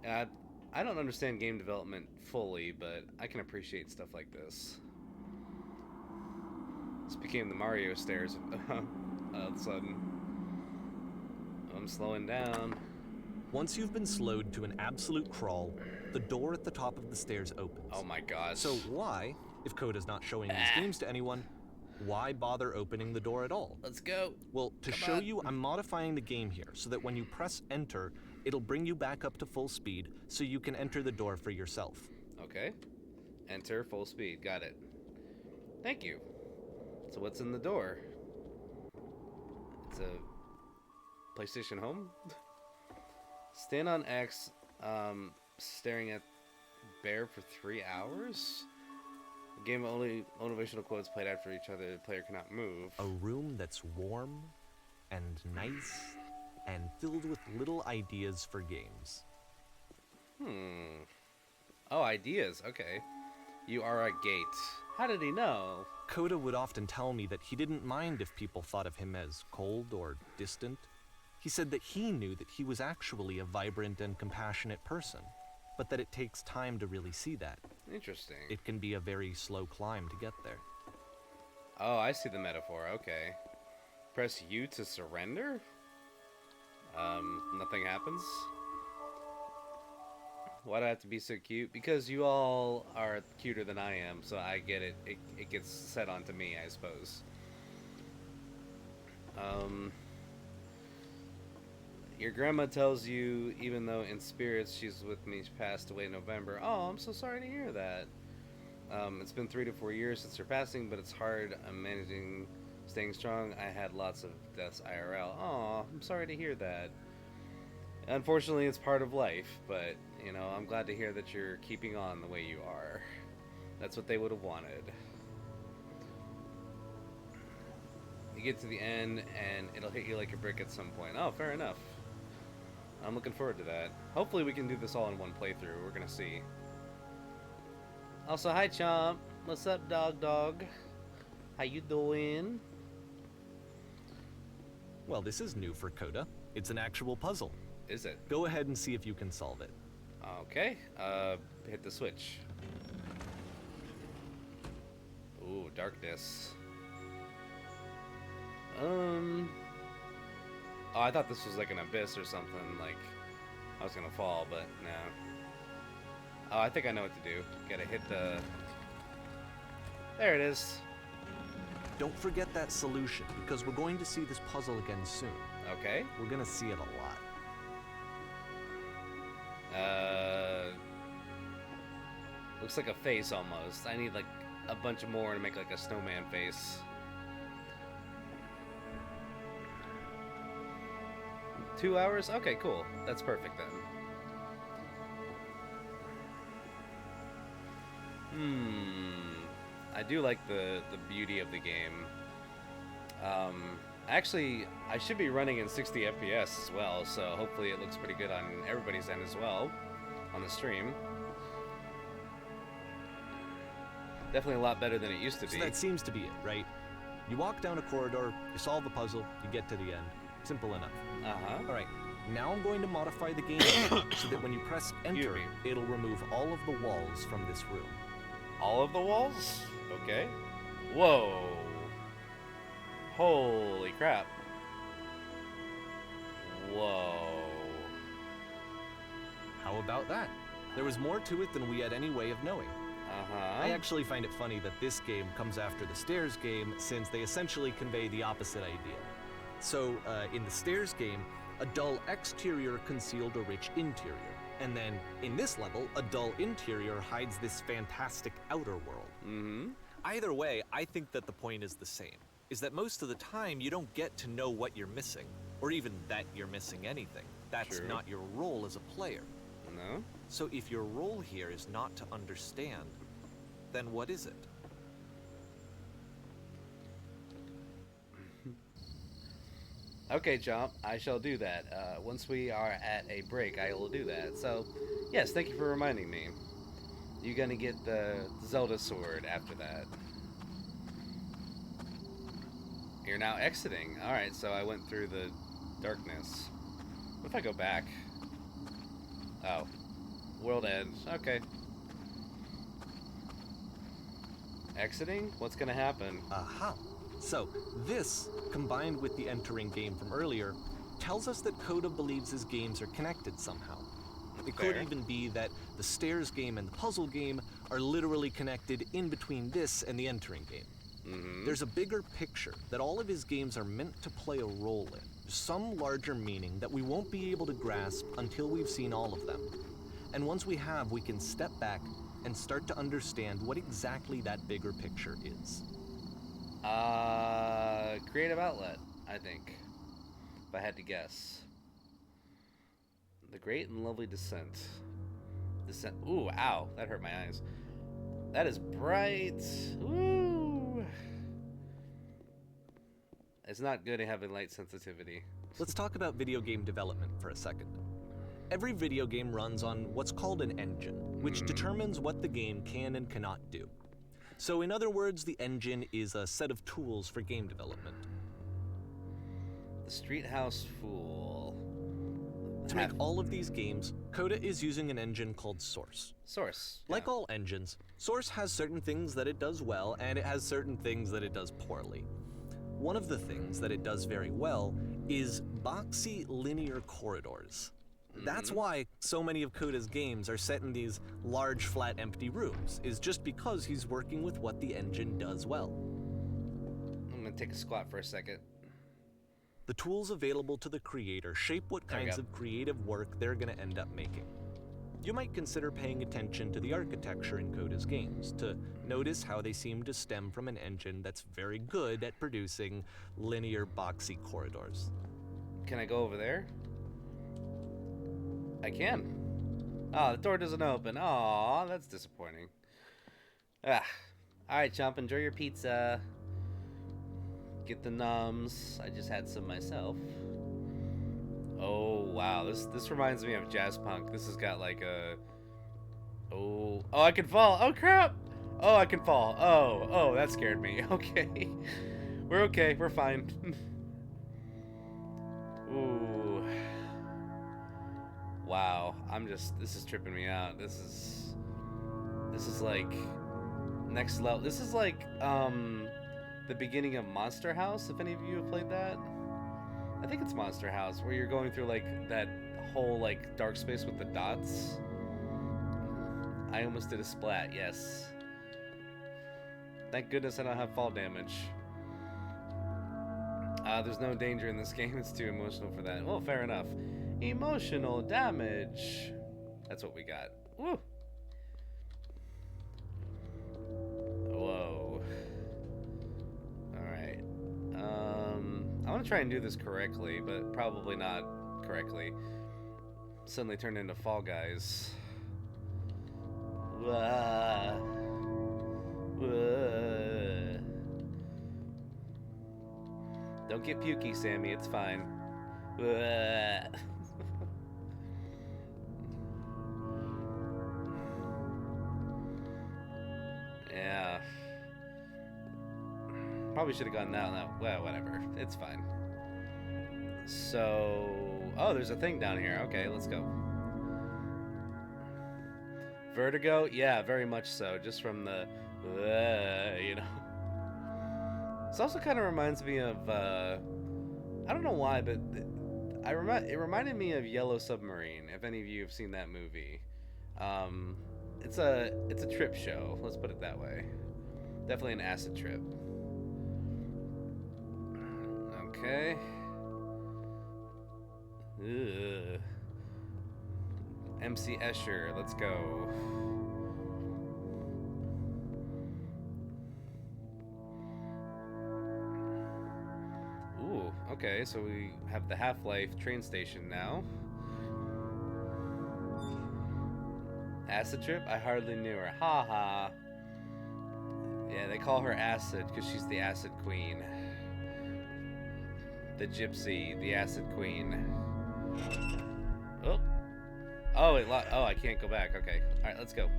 I don't understand game development fully, but I can appreciate stuff like this. This became the Mario stairs all of a sudden. I'm slowing down. Once you've been slowed to an absolute crawl, the door at the top of the stairs opens. Oh my gosh. So why, if Coda's not showing these games to anyone, why bother opening the door at all? Let's go. Well, to Come show on. you, I'm modifying the game here so that when you press enter, it'll bring you back up to full speed so you can enter the door for yourself. Okay. Enter full speed. Got it. Thank you. So what's in the door? It's a PlayStation Home? Stand on X, staring at bear for 3 hours? The game only motivational quotes played after each other. The player cannot move. A room that's warm and nice and filled with little ideas for games. Oh, ideas. Okay. You are a gate. How did he know? Coda would often tell me that he didn't mind if people thought of him as cold or distant. He said that he knew that he was actually a vibrant and compassionate person, but that it takes time to really see that. Interesting. It can be a very slow climb to get there. Oh, I see the metaphor. Okay. Press U to surrender? Nothing happens? Why do I have to be so cute? Because you all are cuter than I am, so I get it. It gets set onto me, I suppose. Your grandma tells you, even though in spirits she's with me, she passed away in November. Oh, I'm so sorry to hear that. It's been 3 to 4 years since her passing, but it's hard. I'm managing, staying strong. I had lots of deaths IRL. Oh, I'm sorry to hear that. Unfortunately, it's part of life, but, you know, I'm glad to hear that you're keeping on the way you are. That's what they would have wanted. You get to the end, and it'll hit you like a brick at some point. Oh, fair enough. I'm looking forward to that. Hopefully we can do this all in one playthrough. We're gonna see. Also, hi, Chomp. What's up, dog? How you doing? Well, this is new for Coda. It's an actual puzzle. Is it? Go ahead and see if you can solve it. Okay. Hit the switch. Ooh, darkness. Oh, I thought this was like an abyss or something, like I was gonna fall, but no. Oh, I think I know what to do. Gotta hit the... There it is. Don't forget that solution, because we're going to see this puzzle again soon. Okay. We're gonna see it a lot. Looks like a face almost. I need like a bunch more to make like a snowman face. 2 hours? Okay, cool. That's perfect then. I do like the beauty of the game. Actually, I should be running in 60 FPS as well, so hopefully it looks pretty good on everybody's end as well, on the stream. Definitely a lot better than it used to be. So that seems to be it, right? You walk down a corridor, you solve the puzzle, you get to the end. Simple enough. Uh-huh. Alright, now I'm going to modify the game so that when you press enter, it'll remove all of the walls from this room. All of the walls? Okay. Whoa. Holy crap. Whoa. How about that? There was more to it than we had any way of knowing. Uh-huh. I actually find it funny that this game comes after the Stairs game, since they essentially convey the opposite idea. So, in the Stairs game, A dull exterior concealed a rich interior. And then, in this level, a dull interior hides this fantastic outer world. Mm-hmm. Either way, I think that the point is the same, is that most of the time you don't get to know what you're missing, or even that you're missing anything. That's True. not your role as a player. No? So if your role here is not to understand, then what is it? Okay, Jump, I shall do that. Once we are at a break, I will do that. So, yes, thank you for reminding me. You're gonna get the Zelda sword after that. You're now exiting. Alright, so I went through the darkness. What if I go back? Oh. World ends. Okay. Exiting? What's gonna happen? Aha. So, this, combined with the entering game from earlier, tells us that Coda believes his games are connected somehow. It could Fair. even be that the stairs game and the puzzle game are literally connected in between this and the entering game. Mm-hmm. There's a bigger picture that all of his games are meant to play a role in, some larger meaning that we won't be able to grasp until we've seen all of them. And once we have, we can step back and start to understand what exactly that bigger picture is. Creative outlet, I think. If I had to guess. The Great and Lovely Descent. Descent. Ooh, ow. That hurt my eyes. That is bright. Ooh. It's not good at having light sensitivity. Let's talk about video game development for a second. Every video game runs on what's called an engine, which determines what the game can and cannot do. So in other words, the engine is a set of tools for game development. The Street House Fool. To make all of these games, Coda is using an engine called Source. Source. Like yeah. all engines, Source has certain things that it does well, and it has certain things that it does poorly. One of the things that it does very well is boxy linear corridors. That's why so many of Coda's games are set in these large, flat, empty rooms, is just because he's working with what the engine does well. I'm gonna take a squat for a second. The tools available to the creator shape what There we kinds go. of creative work they're going to end up making. You might consider paying attention to the architecture in Coda's games, to notice how they seem to stem from an engine that's very good at producing linear, boxy corridors. Can I go over there? I can. Oh, the door doesn't open. Aw, that's disappointing. Ah. Alright, Chomp, enjoy your pizza. Get the nums. I just had some myself. Oh, wow. This reminds me of Jazz Punk. This has got like a... Oh, I can fall. Oh, crap. Oh, I can fall. Oh, that scared me. Okay. We're okay. We're fine. Ooh. Wow. This is tripping me out. This is like next level. This is like, the beginning of Monster House, if any of you have played that. I think it's Monster House, where you're going through like that whole like dark space with the dots. I almost did a splat, yes. Thank goodness I don't have fall damage. There's no danger in this game, it's too emotional for that. Well, fair enough. Emotional damage. That's what we got. Woo! Whoa. Alright. I want to try and do this correctly, but probably not correctly. Suddenly turned into Fall Guys. Wah. Wah. Don't get pukey, Sammy. It's fine. Wah. Yeah. Probably should have gone now. Well, whatever. It's fine. So... Oh, there's a thing down here. Okay, let's go. Vertigo? Yeah, very much so. Just from the... you know. This also kind of reminds me of... I don't know why, but... It reminded me of Yellow Submarine, if any of you have seen that movie. It's a trip show, let's put it that way. Definitely an acid trip. Okay. Ugh. MC Escher, let's go. Ooh, okay, so we have the Half-Life train station now. Acid Trip? I hardly knew her. Ha ha. Yeah, they call her Acid because she's the Acid Queen. The Gypsy, the Acid Queen. Oh. Oh, I can't go back. Okay. Alright, let's go.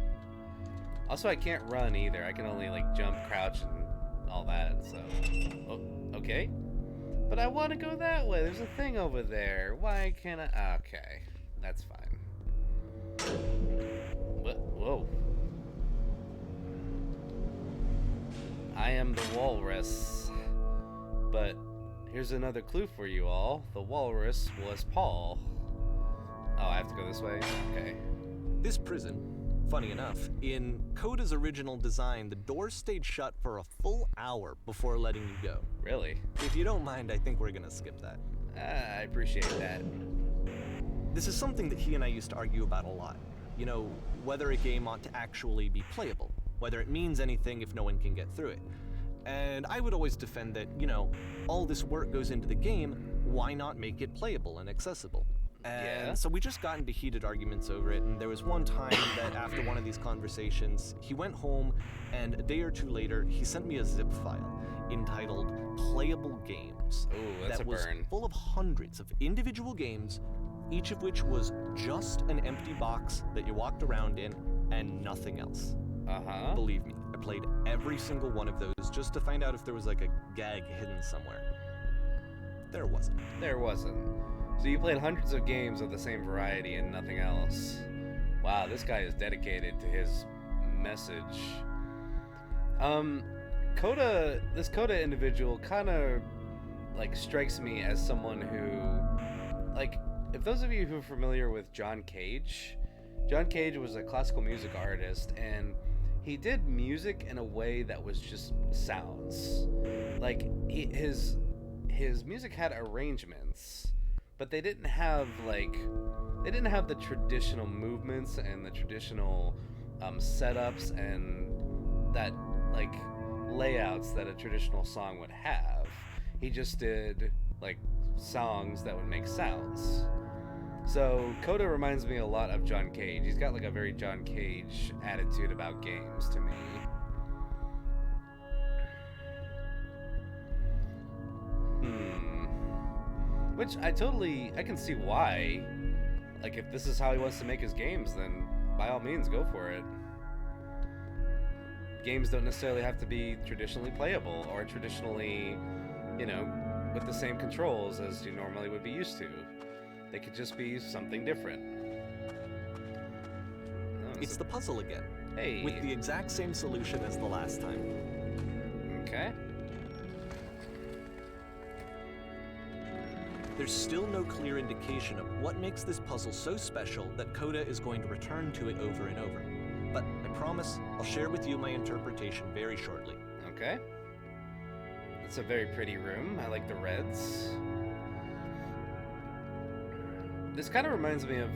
Also, I can't run either. I can only, like, jump, crouch, and all that, so... Oh, okay. But I want to go that way. There's a thing over there. Why can't I... Okay. That's fine. What? Whoa. I am the walrus. But here's another clue for you all. The walrus was Paul. Oh, I have to go this way? Okay. This prison, funny enough, in Coda's original design, the doors stayed shut for a full hour before letting you go. Really? If you don't mind, I think we're gonna skip that. I appreciate that. This is something that he and I used to argue about a lot. You know, whether a game ought to actually be playable, whether it means anything if no one can get through it. And I would always defend that, you know, all this work goes into the game, why not make it playable and accessible? And so we just got into heated arguments over it, and there was one time that after one of these conversations, he went home, and a day or two later, he sent me a zip file entitled Playable Games. Ooh, that's that a was burn. full of hundreds of individual games, each of which was just an empty box that you walked around in, and nothing else. Uh-huh. Believe me, I played every single one of those just to find out if there was like a gag hidden somewhere. There wasn't. There wasn't. So you played hundreds of games of the same variety and nothing else. Wow, this guy is dedicated to his message. This Coda individual kind of like strikes me as someone who, like, if those of you who are familiar with John Cage was a classical music artist, and he did music in a way that was just sounds. Like his music had arrangements, but they didn't have the traditional movements and the traditional setups and that like layouts that a traditional song would have. He just did like songs that would make sounds. So Coda reminds me a lot of John Cage. He's got like a very John Cage attitude about games to me. Which I can see why. Like, if this is how he wants to make his games, then by all means, go for it. Games don't necessarily have to be traditionally playable or traditionally, you know, with the same controls as you normally would be used to. They could just be something different. Oh, It's the puzzle again. Hey. With the exact same solution as the last time. Okay. There's still no clear indication of what makes this puzzle so special that Coda is going to return to it over and over. But I promise I'll share with you my interpretation very shortly. Okay. It's a very pretty room. I like the reds. This kind of reminds me of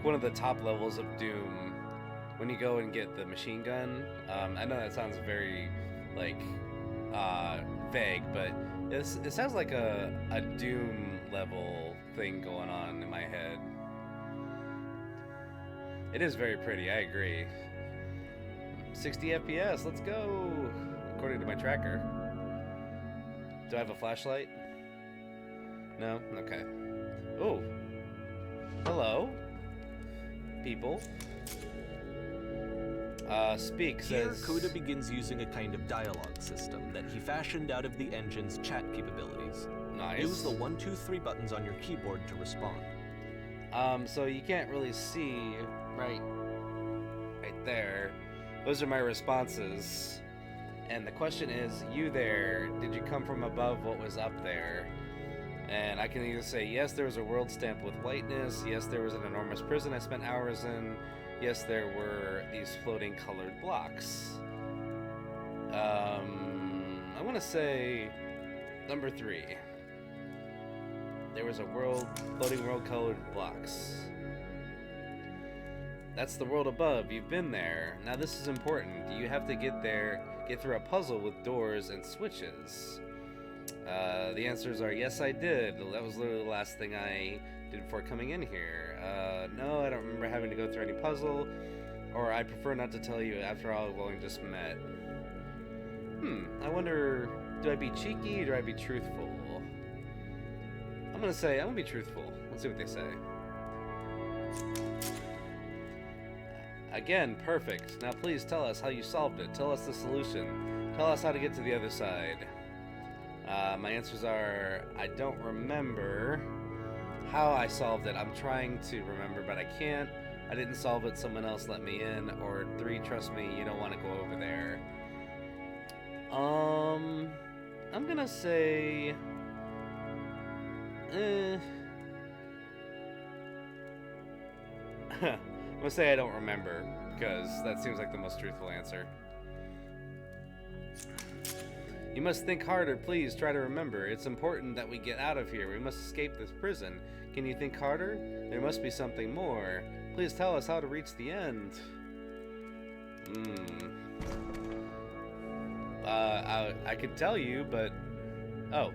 one of the top levels of Doom, when you go and get the machine gun. I know that sounds very, like, vague, but it sounds like a Doom level thing going on in my head. It is very pretty, I agree. 60 FPS, let's go! According to my tracker. Do I have a flashlight? No? Okay. Oh. Hello. People. Speak Here, says... Coda begins using a kind of dialogue system that he fashioned out of the engine's chat capabilities. Nice. Use the 1, 2, 3 buttons on your keyboard to respond. So you can't really see right there. Those are my responses. And the question is, you there, did you come from above what was up there? And I can either say, yes, there was a world stamped with whiteness. Yes, there was an enormous prison I spent hours in. Yes, there were these floating colored blocks. I'm gonna say number 3. There was a floating world colored blocks. That's the world above. You've been there. Now this is important. You have to get through a puzzle with doors and switches. The answers are yes, I did. That was literally the last thing I did before coming in here. No, I don't remember having to go through any puzzle, or I prefer not to tell you. After all, we've only just met. I wonder, do I be cheeky or do I be truthful? I'm gonna be truthful. Let's see what they say. Again, perfect. Now please tell us how you solved it. Tell us the solution. Tell us how to get to the other side. My answers are, I don't remember how I solved it. I'm trying to remember, but I can't. I didn't solve it, someone else let me in. Or 3, trust me, you don't want to go over there. I'm gonna say... I'm gonna say I don't remember, because that seems like the most truthful answer. You must think harder, please try to remember. It's important that we get out of here. We must escape this prison. Can you think harder? There must be something more. Please tell us how to reach the end. I could tell you, but... Oh.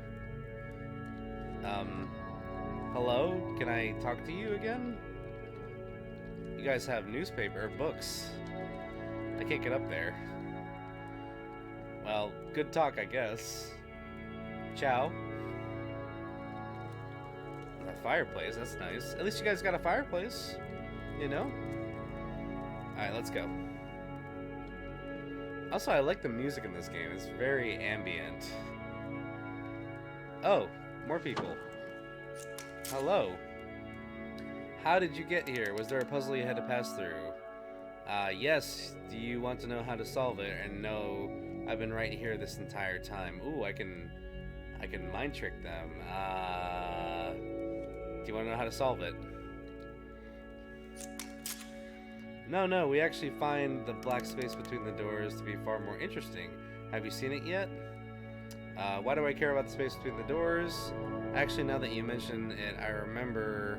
Hello? Can I talk to you again? You guys have newspaper, books. I can't get up there. Well, good talk, I guess. Ciao. A fireplace, that's nice. At least you guys got a fireplace, you know? Alright, let's go. Also, I like the music in this game. It's very ambient. Oh, more people. Hello. How did you get here? Was there a puzzle you had to pass through? Yes. Do you want to know how to solve it? And no, I've been right here this entire time. Ooh, I can mind trick them. Do you want to know how to solve it? No, we actually find the black space between the doors to be far more interesting. Have you seen it yet? Why do I care about the space between the doors? Actually, now that you mention it, I remember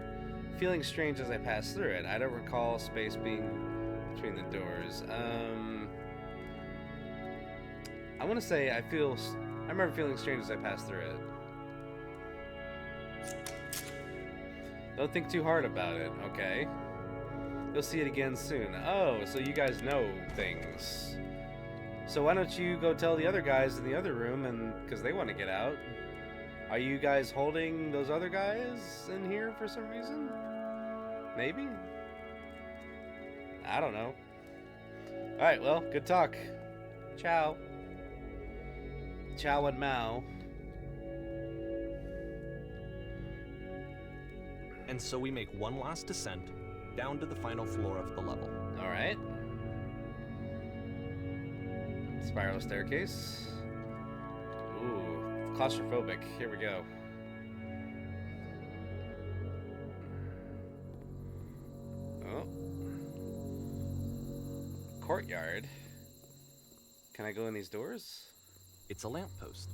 feeling strange as I passed through it. I don't recall space being between the doors. I want to say I remember feeling strange as I passed through it. Don't think too hard about it, okay? You'll see it again soon. Oh, so you guys know things. So why don't you go tell the other guys in the other room, and because they want to get out. Are you guys holding those other guys in here for some reason? Maybe? I don't know. Alright, well, good talk. Ciao. Ciao and Mao. And so we make one last descent down to the final floor of the level. Alright. Spiral staircase. Ooh, claustrophobic. Here we go. Oh. Courtyard. Can I go in these doors? It's a lamppost.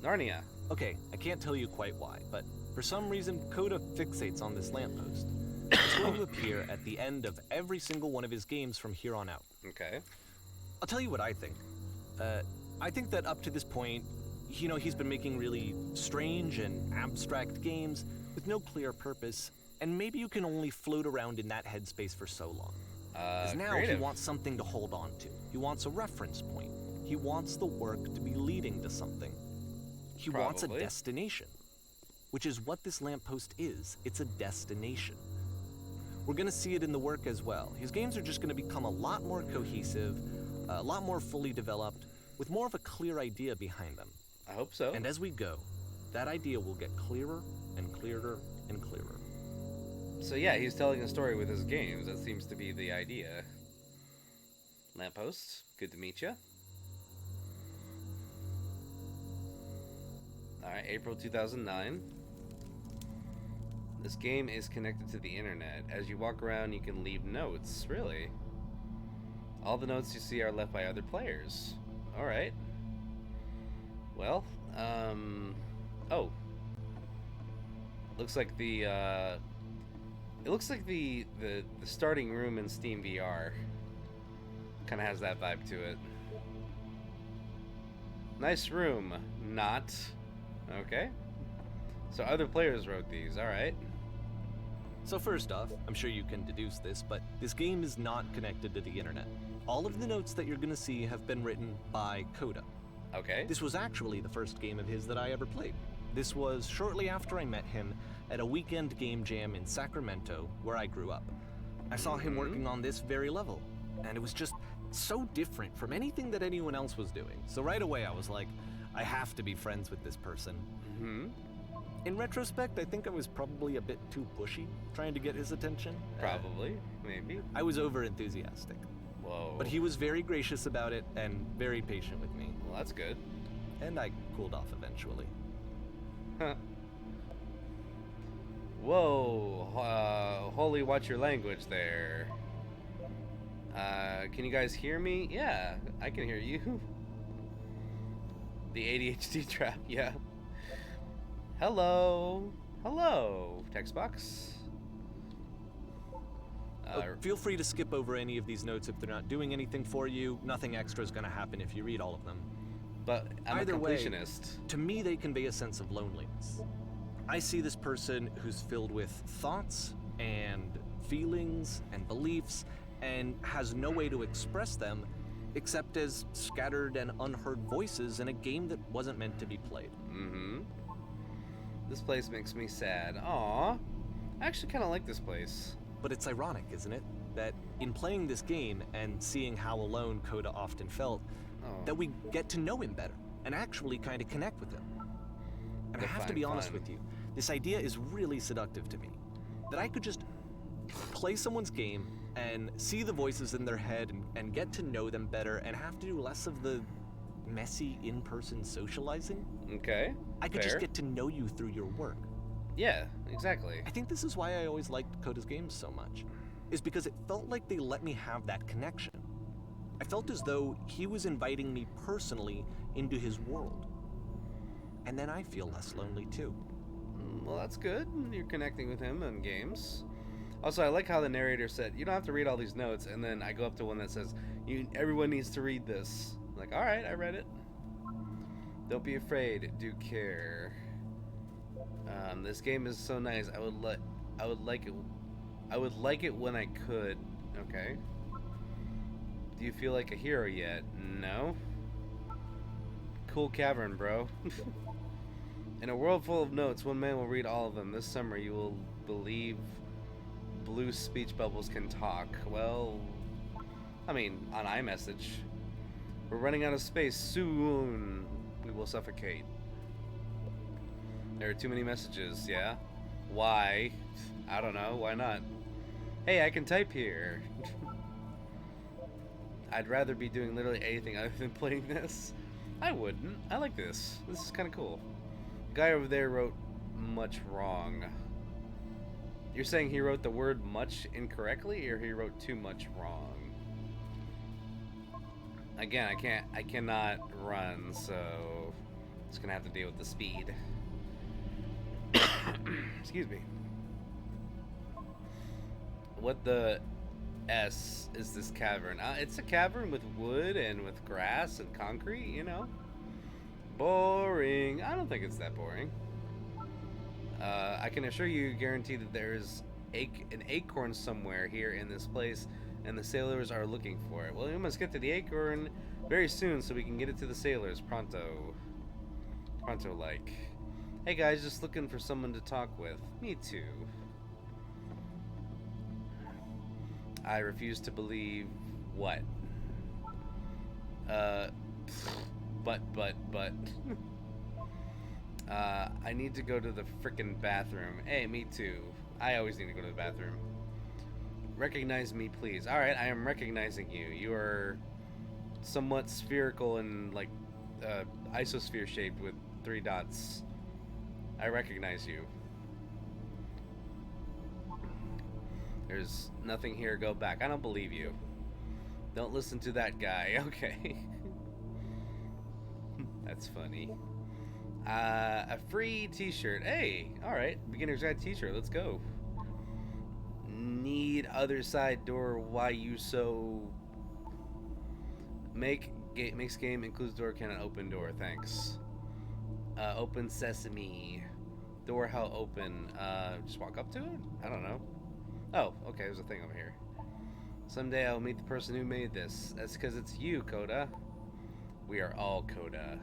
Narnia. Okay, I can't tell you quite why, but for some reason, Coda fixates on this lamppost. It's going to appear at the end of every single one of his games from here on out. Okay. I'll tell you what I think. I think that up to this point, you know, he's been making really strange and abstract games with no clear purpose, and maybe you can only float around in that headspace for so long. Because now creative. he wants something to hold on to. He wants a reference point. He wants the work to be leading to something. He wants a Probably. destination, which is what this lamppost is. It's a destination. We're going to see it in the work as well. His games are just going to become a lot more cohesive, a lot more fully developed, with more of a clear idea behind them. I hope so. And as we go, that idea will get clearer and clearer and clearer. So yeah, he's telling a story with his games. That seems to be the idea. Lamppost, good to meet you. Alright, April 2009. This game is connected to the internet. As you walk around, you can leave notes. Really? All the notes you see are left by other players. Alright. Well, oh. Looks like the it looks like the starting room in Steam VR. Kind of has that vibe to it. Nice room. Not. Okay. So other players wrote these. All right. So first off, I'm sure you can deduce this, but this game is not connected to the internet. All of the notes that you're gonna see have been written by Coda. Okay. This was actually the first game of his that I ever played. This was shortly after I met him at a weekend game jam in Sacramento, where I grew up. I saw him working on this very level, and it was just so different from anything that anyone else was doing. So right away I was like, I have to be friends with this person. In retrospect, I think I was probably a bit too pushy, trying to get his attention. Probably. Maybe. I was over enthusiastic. Whoa. But he was very gracious about it and very patient with me. Well, that's good. And I cooled off eventually. Huh. Whoa. Holy, watch your language there. Can you guys hear me? Yeah, I can hear you. The ADHD trap, yeah. Hello. Hello, text box. Feel free to skip over any of these notes if they're not doing anything for you. Nothing extra is going to happen if you read all of them. But I'm Either a way, completionist. to me, they convey a sense of loneliness. I see this person who's filled with thoughts and feelings and beliefs and has no way to express them except as scattered and unheard voices in a game that wasn't meant to be played. This place makes me sad. Aw. I actually kind of like this place. But it's ironic, isn't it? That in playing this game and seeing how alone Coda often felt, that we get to know him better and actually kind of connect with him. And I have to be honest with you, this idea is really seductive to me. That I could just play someone's game and see the voices in their head and get to know them better and have to do less of the messy in-person socializing. Okay. I could fair. just get to know you through your work. Yeah, exactly. I think this is why I always liked Coda's games so much, is because it felt like they let me have that connection. I felt as though he was inviting me personally into his world. And then I feel less lonely too. Well, that's good. You're connecting with him in games. Also, I like how the narrator said, you don't have to read all these notes, and then I go up to one that says, everyone needs to read this. I'm like, alright, I read it. Don't be afraid, do care. This game is so nice. I would like it when I could. Okay. Do you feel like a hero yet? No. Cool cavern, bro. In a world full of notes, one man will read all of them. This summer you will believe blue speech bubbles can talk. Well, I mean, on iMessage. We're running out of space. Soon we will suffocate. There are too many messages, yeah? Why? I don't know, why not? Hey, I can type here. I'd rather be doing literally anything other than playing this. I wouldn't. I like this. This is kind of cool. The guy over there wrote much wrong. You're saying he wrote the word much incorrectly, or he wrote too much wrong? Again, I cannot run, so just gonna have to deal with the speed. Excuse me. What the S is this cavern? It's a cavern with wood and with grass and concrete, you know? Boring. I don't think it's that boring. I can assure you, guarantee that there's an acorn somewhere here in this place, and the sailors are looking for it. Well, we must get to the acorn very soon so we can get it to the sailors pronto. Pronto-like. Hey guys, just looking for someone to talk with. Me too. I refuse to believe what? But. I need to go to the frickin' bathroom. Hey, me too. I always need to go to the bathroom. Recognize me, please. Alright, I am recognizing you. You are somewhat spherical and, like, isosphere shaped with 3 dots. I recognize you. There's nothing here. Go back. I don't believe you. Don't listen to that guy. Okay. That's funny. A free t-shirt. Hey, alright. Beginner's Guide t-shirt. Let's go. Need other side door. Why you so... Makes game includes door cannot open door. Thanks. Open sesame. Door how open. Just walk up to it? I don't know. Oh, okay. There's a thing over here. Someday I'll meet the person who made this. That's because it's you, Coda. We are all Coda.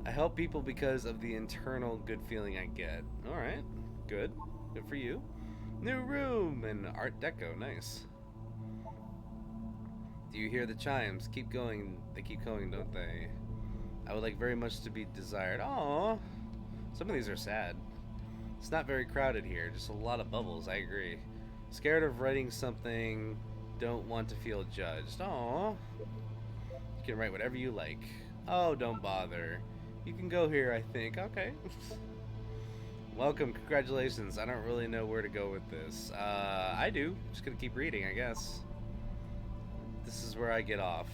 I help people because of the internal good feeling I get. Alright. Good. Good for you. New room and Art Deco. Nice. Do you hear the chimes? Keep going. They keep going, don't they? I would like very much to be desired. Aww. Some of these are sad. It's not very crowded here. Just a lot of bubbles. I agree. Scared of writing something. Don't want to feel judged. Aww. You can write whatever you like. Oh, don't bother. You can go here, I think. Okay. Welcome. Congratulations. I don't really know where to go with this. I do. Just gonna keep reading, I guess. This is where I get off.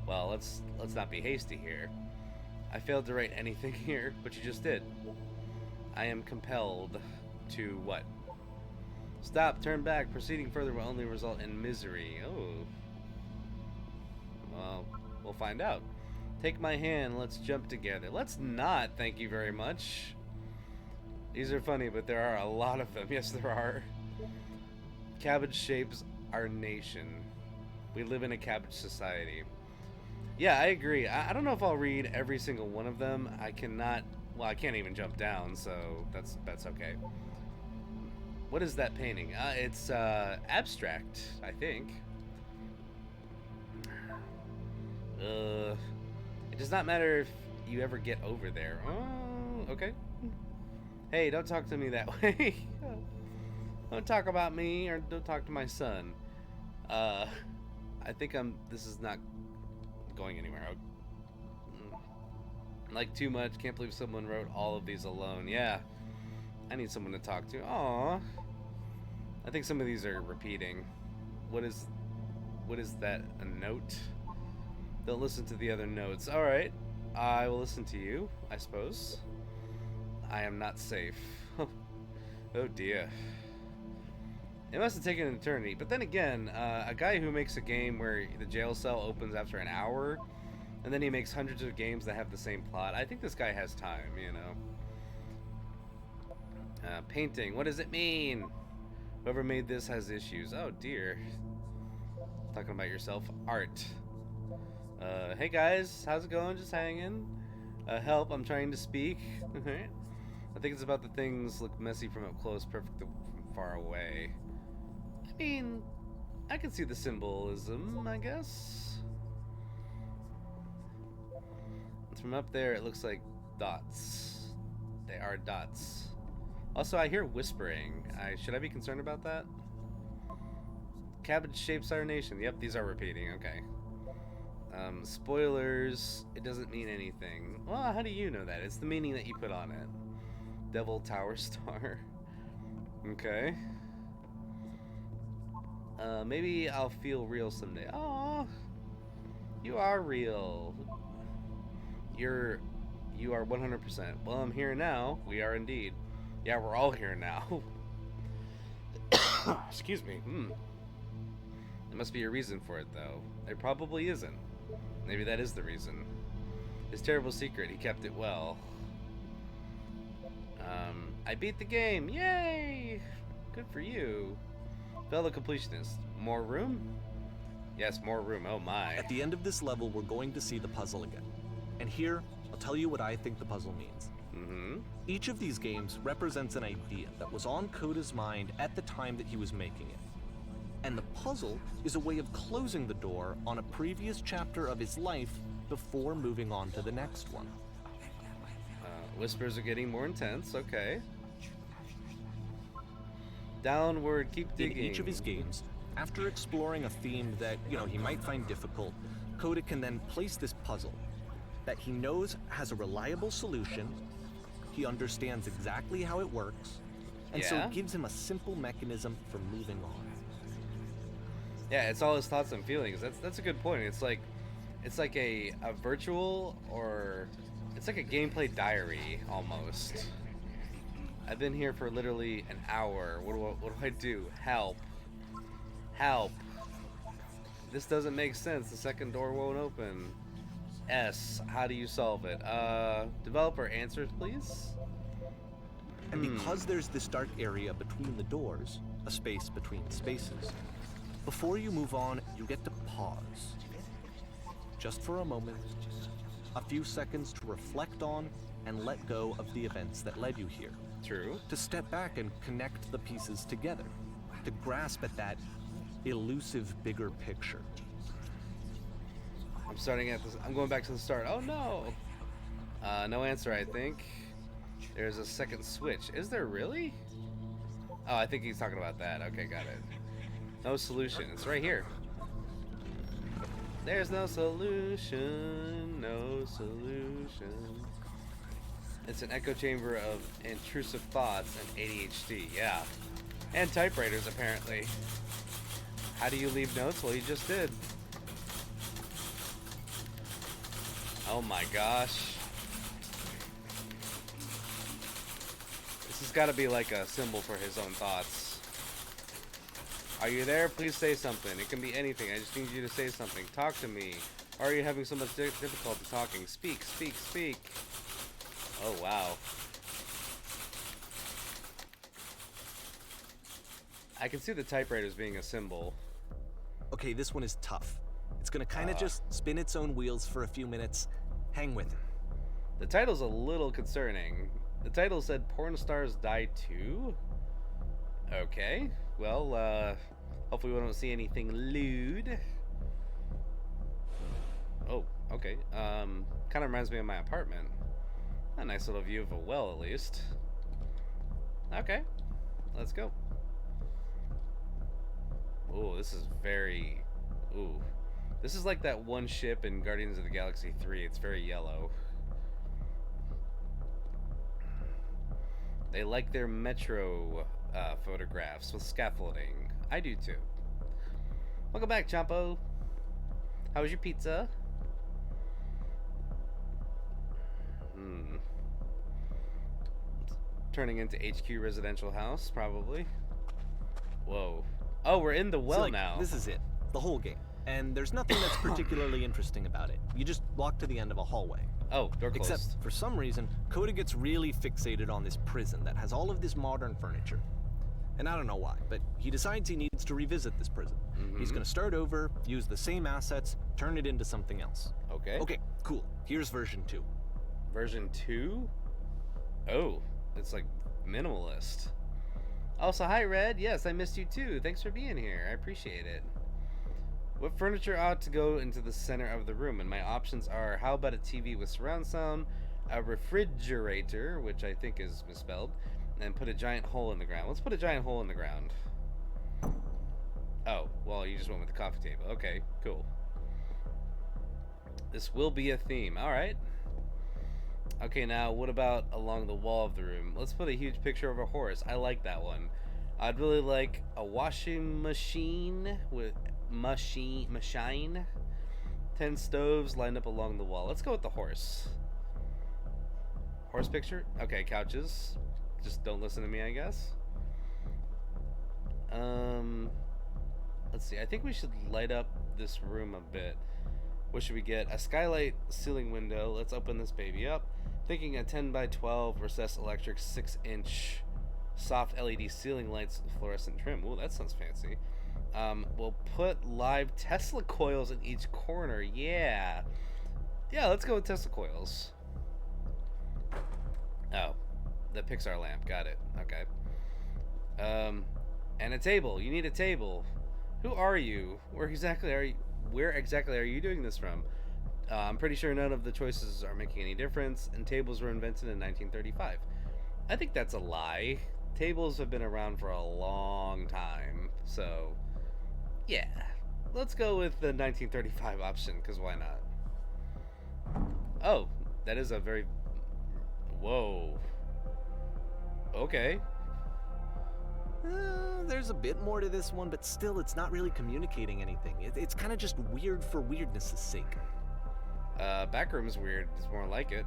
Well, let's not be hasty here. I failed to write anything here, but you just did. I am compelled to what? Stop, turn back. Proceeding further will only result in misery. Oh. Well, we'll find out. Take my hand, let's jump together. Let's not, thank you very much. These are funny, but there are a lot of them. Yes, there are. Cabbage shapes our nation. We live in a cabbage society. Yeah, I agree. I don't know if I'll read every single one of them. I cannot, well, I can't even jump down, so that's okay. What is that painting? It's abstract, I think. It does not matter if you ever get over there. Oh, okay. Hey, don't talk to me that way. Don't talk about me, or don't talk to my son. I think this is not going anywhere. Like too much. Can't believe someone wrote all of these alone. Yeah. I need someone to talk to. Aww. I think some of these are repeating. What is that? A note? Don't listen to the other notes. Alright. I will listen to you, I suppose. I am not safe. Oh dear. It must have taken an eternity. But then again, a guy who makes a game where the jail cell opens after an hour, and then he makes hundreds of games that have the same plot, I think this guy has time, you know. Painting. What does it mean? Whoever made this has issues. Oh dear. Talking about yourself. Art. Hey guys, how's it going? Just hanging. Help, I'm trying to speak. I think it's about the things look messy from up close, perfect from far away. I mean, I can see the symbolism, I guess. From up there, it looks like dots. They are dots. Also, I hear whispering. Should I be concerned about that? Cabbage shapes our nation. Yep, these are repeating. Okay. Spoilers. It doesn't mean anything. Well, how do you know that? It's the meaning that you put on it. Devil Tower Star. Okay. Maybe I'll feel real someday. Aw. You are real. You are 100%. Well, I'm here now. We are indeed. Yeah, we're all here now. Excuse me. There must be a reason for it, though. There probably isn't. Maybe that is the reason. His terrible secret, he kept it well. I beat the game. Yay! Good for you. Fellow completionist. More room? Yes, more room. Oh my. At the end of this level, we're going to see the puzzle again. And here, I'll tell you what I think the puzzle means. Each of these games represents an idea that was on Coda's mind at the time that he was making it. And the puzzle is a way of closing the door on a previous chapter of his life before moving on to the next one. Whispers are getting more intense. Okay. Downward, keep digging. In each of his games, after exploring a theme that, he might find difficult, Coda can then place this puzzle that he knows has a reliable solution, he understands exactly how it works, and so it gives him a simple mechanism for moving on. Yeah, it's all his thoughts and feelings. That's a good point. It's like a virtual, or It's like a gameplay diary, almost. I've been here for literally an hour. What do I do? Help. Help. This doesn't make sense. The second door won't open. S. How do you solve it? Developer, answers, please? And because there's this dark area between the doors, a space between spaces, before you move on, you get to pause. Just for a moment, a few seconds to reflect on and let go of the events that led you here. True. To step back and connect the pieces together. To grasp at that elusive bigger picture. I'm going back to the start. Oh no! No answer, I think. There's a second switch. Is there really? Oh, I think he's talking about that. Okay, got it. No solution. It's right here. There's no solution. No solution. It's an echo chamber of intrusive thoughts and ADHD. Yeah. And typewriters, apparently. How do you leave notes? Well, you just did. Oh my gosh. This has got to be like a symbol for his own thoughts. Are you there? Please say something. It can be anything. I just need you to say something. Talk to me. Are you having so much difficulty talking? Speak, speak, speak. Oh, wow. I can see the typewriters being a symbol. Okay, this one is tough. It's gonna kind of just spin its own wheels for a few minutes. Hang with it. The title's a little concerning. The title said Porn Stars Die Too? Okay. Well, hopefully we don't see anything lewd. Oh, okay. Kind of reminds me of my apartment. A nice little view of a well, at least. Okay. Let's go. Ooh, this is very... Ooh. This is like that one ship in Guardians of the Galaxy 3. It's very yellow. They like their metro photographs with scaffolding. I do too. Welcome back, Champo. How was your pizza? Turning into HQ residential house, probably. Whoa. Oh, we're in the well now. This is it. The whole game. And there's nothing that's particularly interesting about it. You just walk to the end of a hallway. Oh, door closed. Except, for some reason, Coda gets really fixated on this prison that has all of this modern furniture. And I don't know why, but he decides he needs to revisit this prison. He's gonna start over, use the same assets, turn it into something else. Okay. Okay, cool. Here's version 2. Version 2? Oh, it's like minimalist. Also, hi, Red. Yes, I missed you too. Thanks for being here. I appreciate it. What furniture ought to go into the center of the room? And my options are, how about a TV with surround sound, a refrigerator, which I think is misspelled, and put a giant hole in the ground. Let's put a giant hole in the ground. Oh, well, you just went with the coffee table. Okay, cool. This will be a theme. All right. Okay, now what about along the wall of the room? Let's put a huge picture of a horse. I like that one. I'd really like a washing machine with machine. 10 stoves lined up along the wall. Let's go with the horse. Horse picture? Okay, couches. Just don't listen to me, I guess. Let's see. I think we should light up this room a bit. What should we get? A skylight ceiling window. Let's open this baby up. Thinking a 10 by 12 recessed electric 6-inch soft LED ceiling lights with fluorescent trim. Ooh, that sounds fancy. We'll put live Tesla coils in each corner. Yeah. Yeah, let's go with Tesla coils. Oh, the Pixar lamp. Got it. Okay. And a table. You need a table. Who are you? Where exactly are you doing this from? I'm pretty sure none of the choices are making any difference, and tables were invented in 1935. I think that's a lie. Tables have been around for a long time, so yeah. Let's go with the 1935 option, because why not? Oh, that is a very... Whoa. Okay. There's a bit more to this one, but still, it's not really communicating anything. It's kind of just weird for weirdness' sake. Backroom's weird. It's more like it.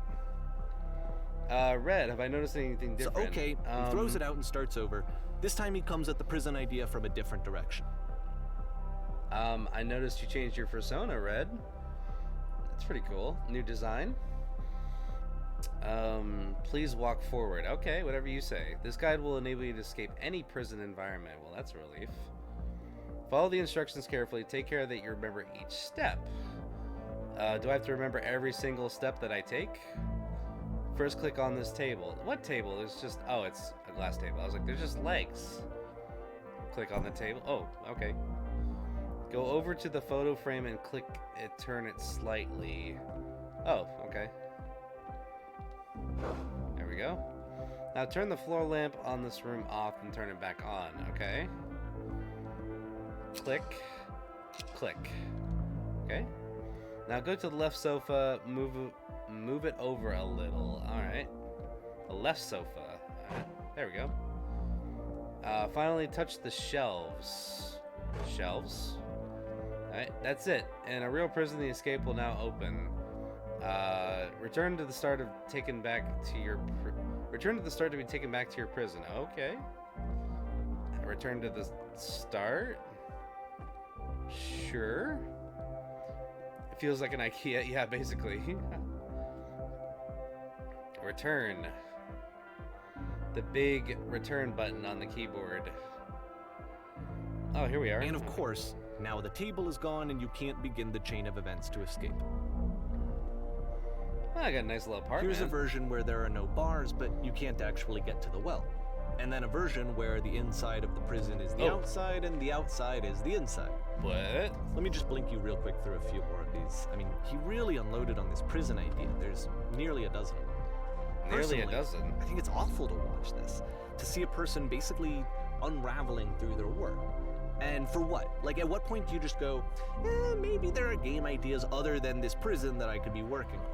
Red, have I noticed anything So, different? okay, he throws it out and starts over. This time he comes at the prison idea from a different direction. I noticed you changed your persona, Red. That's pretty cool. New design. Please walk forward. Okay, whatever you say. This guide will enable you to escape any prison environment. Well, that's a relief. Follow the instructions carefully. Take care that you remember each step. Do I have to remember every single step that I take? First, click on this table. What table? It's just... Oh, it's a glass table. I was like, there's just legs. Click on the table. Oh, okay. Go over to the photo frame and click it, turn it slightly. Oh, okay. There we go. Now turn the floor lamp on this room off and turn it back on, okay? Click. Click. Okay. Now go to the left sofa, move it over a little. Alright. The left sofa. Alright. There we go. Finally touch the shelves. Shelves. Alright, that's it. In a real prison, the escape will now open. Return to the start to be taken back to your prison. Okay. Return to the start. Sure. It feels like an IKEA, yeah, basically. Return. The big return button on the keyboard. Oh, here we are. And of course, now the table is gone and you can't begin the chain of events to escape. I got a nice little apartment. Here's a version where there are no bars, but you can't actually get to the well. And then a version where the inside of the prison is the outside and the outside is the inside. What? Let me just blink you real quick through a few more of these. I mean, he really unloaded on this prison idea. There's nearly a dozen of them. Nearly a Personally, dozen. I think it's awful to watch this, to see a person basically unraveling through their work. And for what? Like, at what point do you just go, maybe there are game ideas other than this prison that I could be working on?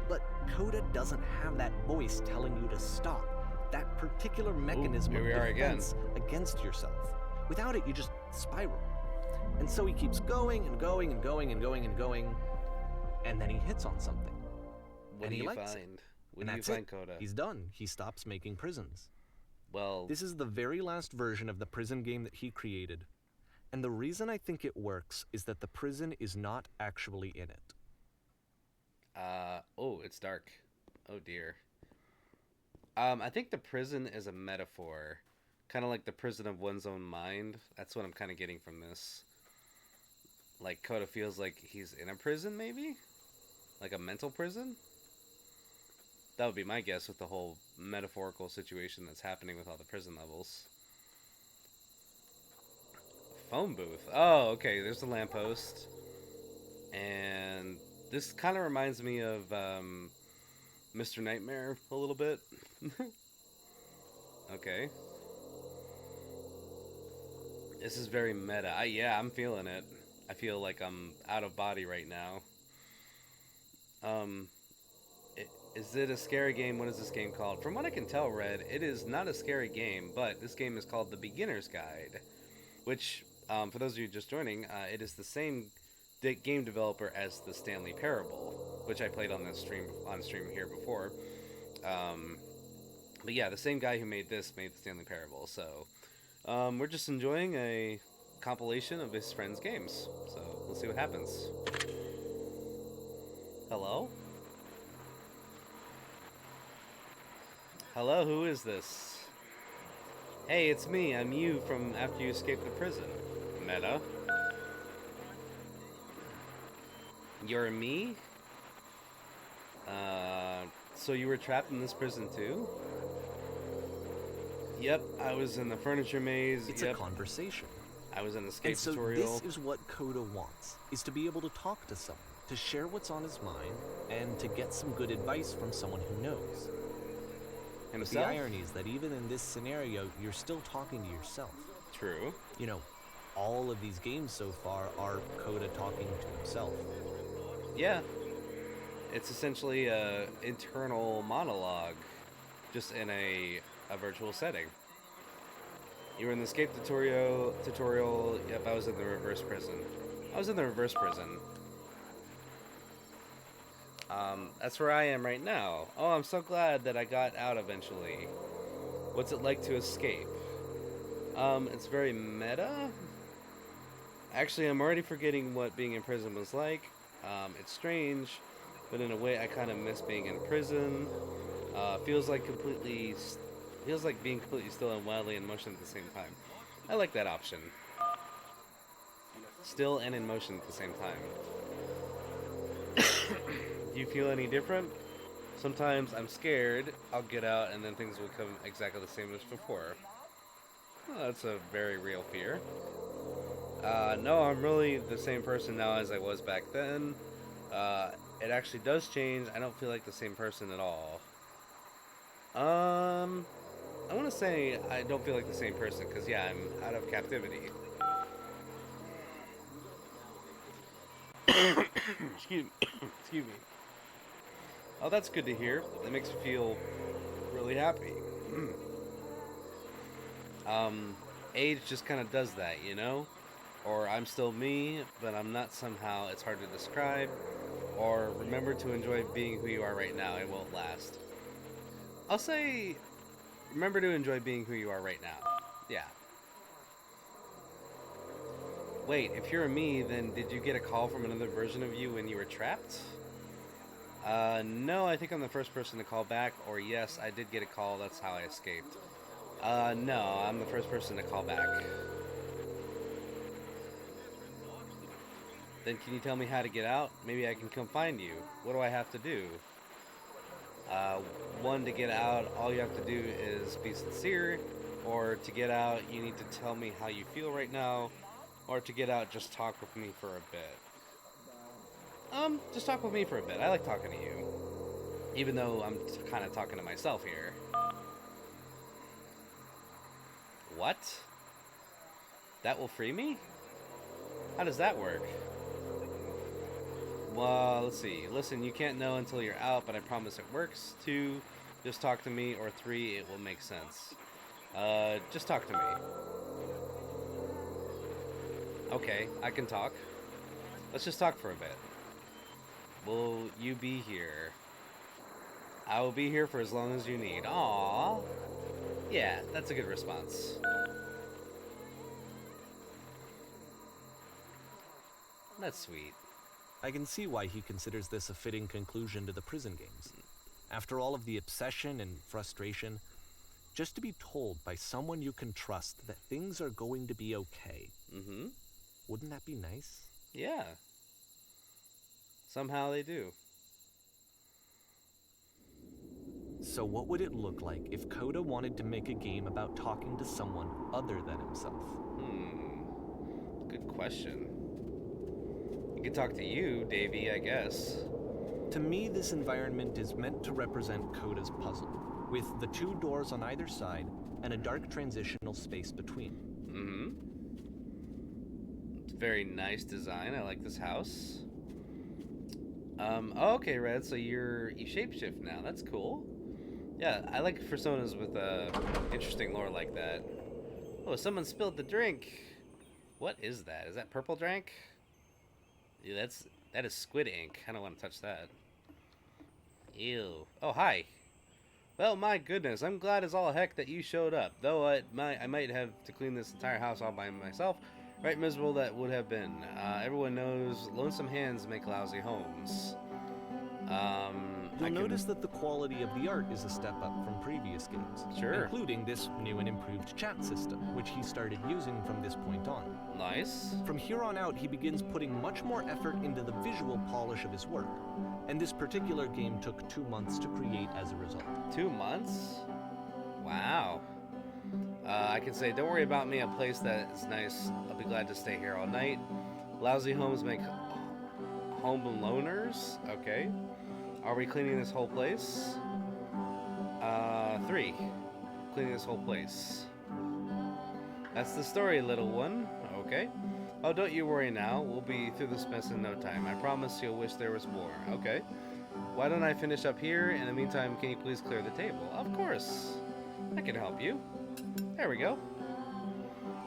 But Coda doesn't have that voice telling you to stop. That particular mechanism of defense against yourself. Without it, you just spiral. And so he keeps going and going and going and going and going, and then he hits on something. What do you find? What do you find, Coda? He's done. He stops making prisons. Well, this is the very last version of the prison game that he created. And the reason I think it works is that the prison is not actually in it. Oh, it's dark. Oh dear. I think the prison is a metaphor. Kind of like the prison of one's own mind. That's what I'm kind of getting from this. Like, Coda feels like he's in a prison, maybe? Like a mental prison? That would be my guess with the whole metaphorical situation that's happening with all the prison levels. Phone booth. Oh, okay, there's the lamppost. And this kind of reminds me of Mr. Nightmare a little bit. Okay. This is very meta. Yeah, I'm feeling it. I feel like I'm out of body right now. Is it a scary game? What is this game called? From what I can tell, Red, it is not a scary game, but this game is called The Beginner's Guide, which, for those of you just joining, it is the same game developer as the Stanley Parable, which I played on this stream here before. But yeah, the same guy who made this made the Stanley Parable, so we're just enjoying a compilation of his friends' games. So we'll see what happens. Hello? Hello, who is this? Hey, it's me. I'm you from after you escaped the prison. Meta. You're me? So you were trapped in this prison too? Yep, I was in the furniture maze. It's a conversation. I was in the escape tutorial. This is what Coda wants, is to be able to talk to someone, to share what's on his mind, and to get some good advice from someone who knows. Himself? But the irony is that even in this scenario, you're still talking to yourself. True. You know, all of these games so far are Coda talking to himself. Yeah. It's essentially a internal monologue, just in a virtual setting. You were in the escape tutorial. Yep, I was in the reverse prison. That's where I am right now. Oh, I'm so glad that I got out eventually. What's it like to escape? It's very meta. Actually, I'm already forgetting what being in prison was like. It's strange, but in a way, I kind of miss being in prison. Feels like being completely still and wildly in motion at the same time. I like that option. Still and in motion at the same time. Do you feel any different? Sometimes I'm scared, I'll get out, and then things will become exactly the same as before. Well, that's a very real fear. No, I'm really the same person now as I was back then. It actually does change. I don't feel like the same person at all. I want to say I don't feel like the same person, because, yeah, I'm out of captivity. Excuse me. Excuse me. Oh, that's good to hear. That makes me feel really happy. Age just kind of does that, you know? Or I'm still me, but I'm not somehow. It's hard to describe. Or remember to enjoy being who you are right now. It won't last. I'll say, remember to enjoy being who you are right now. Yeah. Wait, if you're a me, then did you get a call from another version of you when you were trapped? No, I think I'm the first person to call back, or yes, I did get a call, that's how I escaped. No, I'm the first person to call back. Then can you tell me how to get out? Maybe I can come find you. What do I have to do? One, to get out, all you have to do is be sincere, or to get out, you need to tell me how you feel right now, or to get out, just talk with me for a bit. Just talk with me for a bit. I like talking to you. Even though I'm kind of talking to myself here. What? That will free me? How does that work? Well, let's see. Listen, you can't know until you're out, but I promise it works. 2, just talk to me. Or 3, it will make sense. Just talk to me. Okay, I can talk. Let's just talk for a bit. Will you be here? I will be here for as long as you need. Aww. Yeah, that's a good response. That's sweet. I can see why he considers this a fitting conclusion to the prison games. After all of the obsession and frustration, just to be told by someone you can trust that things are going to be okay. Mm-hmm. Wouldn't that be nice? Yeah. Somehow they do. So what would it look like if Coda wanted to make a game about talking to someone other than himself? Good question. He could talk to you, Davey, I guess. To me, this environment is meant to represent Coda's puzzle, with the 2 doors on either side and a dark transitional space between. Mm-hmm. It's a very nice design. I like this house. Okay, Red, so you shapeshift now. That's cool. Yeah, I like personas with interesting lore like that. Oh, someone spilled the drink. What is that? Is that purple drink? Yeah, that is squid ink. I don't want to touch that. Ew. Oh, hi. Well, my goodness, I'm glad as all heck that you showed up. Though I might have to clean this entire house all by myself. Right miserable that would have been. Everyone knows lonesome hands make lousy homes. You'll notice that the quality of the art is a step up from previous games. Sure. Including this new and improved chat system, which he started using from this point on. Nice. From here on out, he begins putting much more effort into the visual polish of his work. And this particular game took 2 months to create as a result. 2 months? Wow. I can say, don't worry about me, a place that is nice. I'll be glad to stay here all night. Lousy homes make home loners? Okay. Are we cleaning this whole place? 3. Cleaning this whole place. That's the story, little one. Okay. Oh, don't you worry now. We'll be through this mess in no time. I promise you'll wish there was more. Okay. Why don't I finish up here? In the meantime, can you please clear the table? Of course. I can help you. There we go.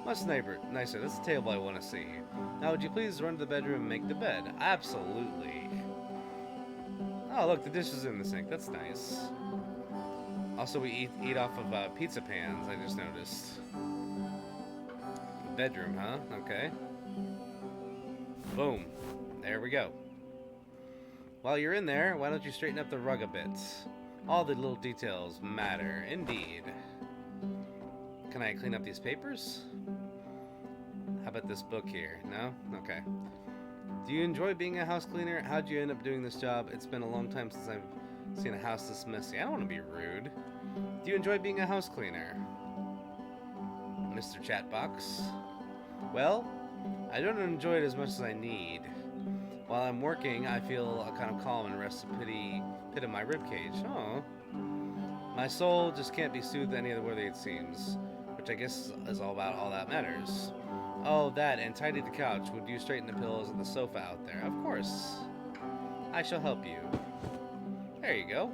Much nicer. That's the table I want to see. Now, would you please run to the bedroom and make the bed? Absolutely. Oh, look, the dish is in the sink. That's nice. Also, we eat off of pizza pans, I just noticed. Bedroom, huh? Okay. Boom. There we go. While you're in there, why don't you straighten up the rug a bit? All the little details matter, indeed. Can I clean up these papers? How about this book here? No? Okay. Do you enjoy being a house cleaner? How'd you end up doing this job? It's been a long time since I've seen a house this messy. I don't want to be rude. Do you enjoy being a house cleaner? Mr. Chatbox? Well, I don't enjoy it as much as I need. While I'm working, I feel a kind of calm and rest the pit of my ribcage. Oh. My soul just can't be soothed any other way it seems, which I guess is all that matters. Oh, that, and tidy the couch. Would you straighten the pillows and the sofa out there? Of course. I shall help you. There you go.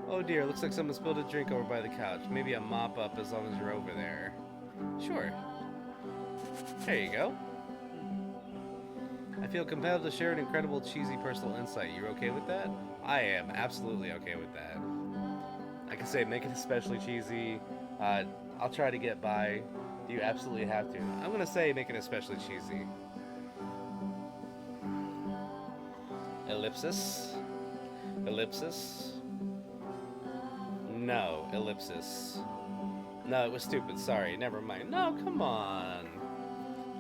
Oh dear, looks like someone spilled a drink over by the couch. Maybe a mop up as long as you're over there. Sure. There you go. I feel compelled to share an incredible cheesy personal insight. You okay with that? I am absolutely okay with that. I can say make it especially cheesy. I'll try to get by. You absolutely have to. I'm gonna say make it especially cheesy. Ellipsis. Ellipsis. No, ellipsis. No, it was stupid. Sorry, never mind. No, come on.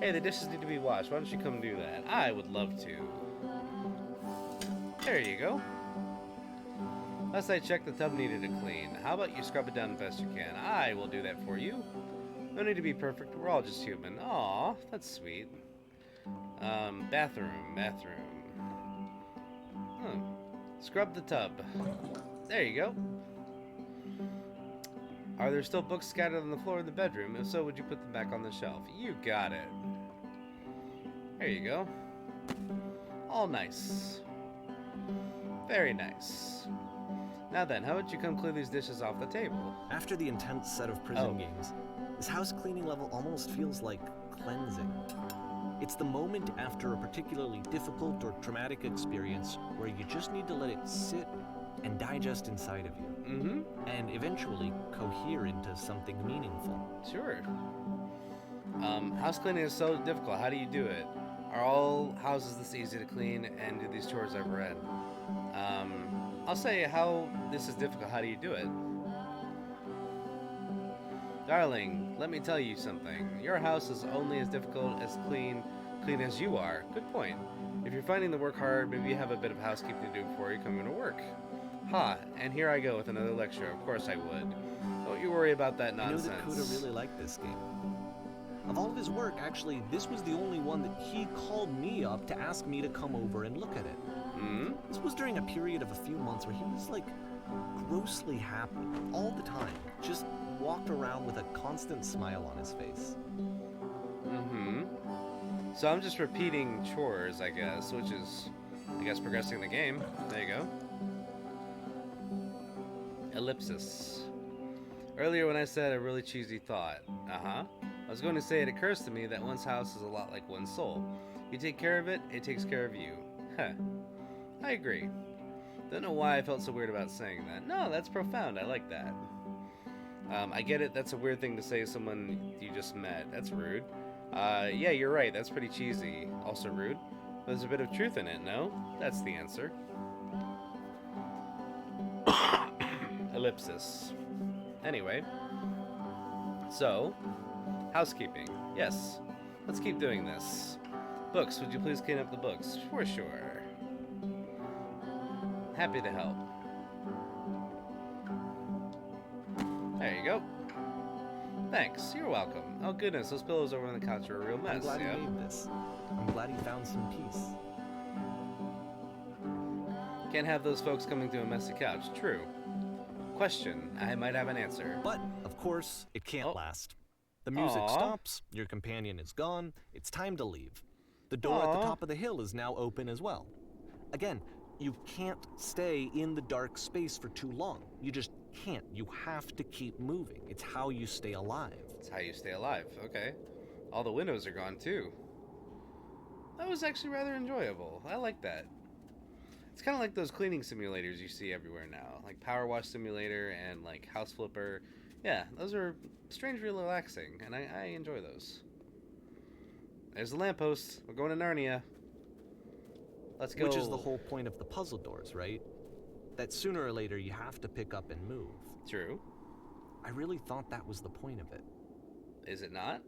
Hey, the dishes need to be washed. Why don't you come do that? I would love to. There you go. Last I checked, the tub needed a clean. How about you scrub it down the best you can? I will do that for you. No need to be perfect. We're all just human. Aw, that's sweet. Bathroom. Scrub the tub. There you go. Are there still books scattered on the floor in the bedroom? If so, would you put them back on the shelf? You got it. There you go. All nice. Very nice. Now then, how about you come clear these dishes off the table? After the intense set of prison games, this house cleaning level almost feels like cleansing. It's the moment after a particularly difficult or traumatic experience where you just need to let it sit and digest inside of you. And eventually cohere into something meaningful. Sure. House cleaning is so difficult. How do you do it? Are all houses this easy to clean and do these chores ever end? I'll say how this is difficult. How do you do it? Darling, let me tell you something. Your house is only as difficult as clean as you are. Good point. If you're finding the work hard, maybe you have a bit of housekeeping to do before you come into work. Ha, and here I go with another lecture. Of course I would. Don't you worry about that nonsense. I know that Coda really liked this game. Of all of his work, actually, this was the only one that he called me up to ask me to come over and look at it. This was during a period of a few months where he was, like, grossly happy all the time. Just walked around with a constant smile on his face. So I'm just repeating chores, I guess, which is, progressing the game. There you go. Ellipsis. Earlier when I said a really cheesy thought, I was going to say it occurs to me that one's house is a lot like one's soul. You take care of it, it takes care of you. I agree. Don't know why I felt so weird about saying that. No, that's profound. I like that. I get it. That's a weird thing to say to someone you just met. That's rude. Yeah, you're right. That's pretty cheesy. Also rude. But there's a bit of truth in it, no? That's the answer. Ellipsis. Anyway. So, housekeeping. Yes. Let's keep doing this. Books. Would you please clean up the books? For sure. Happy to help. There you go. Thanks. You're welcome. Oh goodness, those pillows over on the couch are a real mess. I'm glad he made this. I'm glad he found some peace. Can't have those folks coming to a messy couch. True. Question. I might have an answer. But, of course, it can't last. The music stops, your companion is gone, it's time to leave. The door at the top of the hill is now open as well. Again, you can't stay in the dark space for too long. You just can't. You have to keep moving. It's how you stay alive. It's how you stay alive. Okay. All the windows are gone, too. That was actually rather enjoyable. I like that. It's kind of like those cleaning simulators you see everywhere now, like Power Wash Simulator and like House Flipper. Yeah, those are strangely relaxing, and I enjoy those. There's the lamppost. We're going to Narnia. Let's go. Which is the whole point of the puzzle doors, right? That sooner or later you have to pick up and move. True. I really thought that was the point of it. Is it not?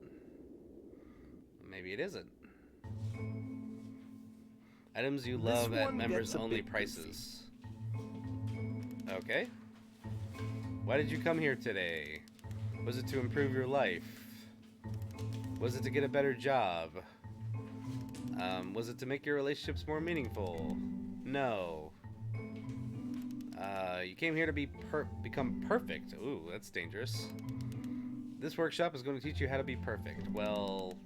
Maybe it isn't. Items you love at members only prices. Okay. Why did you come here today? Was it to improve your life? Was it to get a better job? Was it to make your relationships more meaningful? No. You came here to become perfect. Ooh, that's dangerous. This workshop is going to teach you how to be perfect. Well,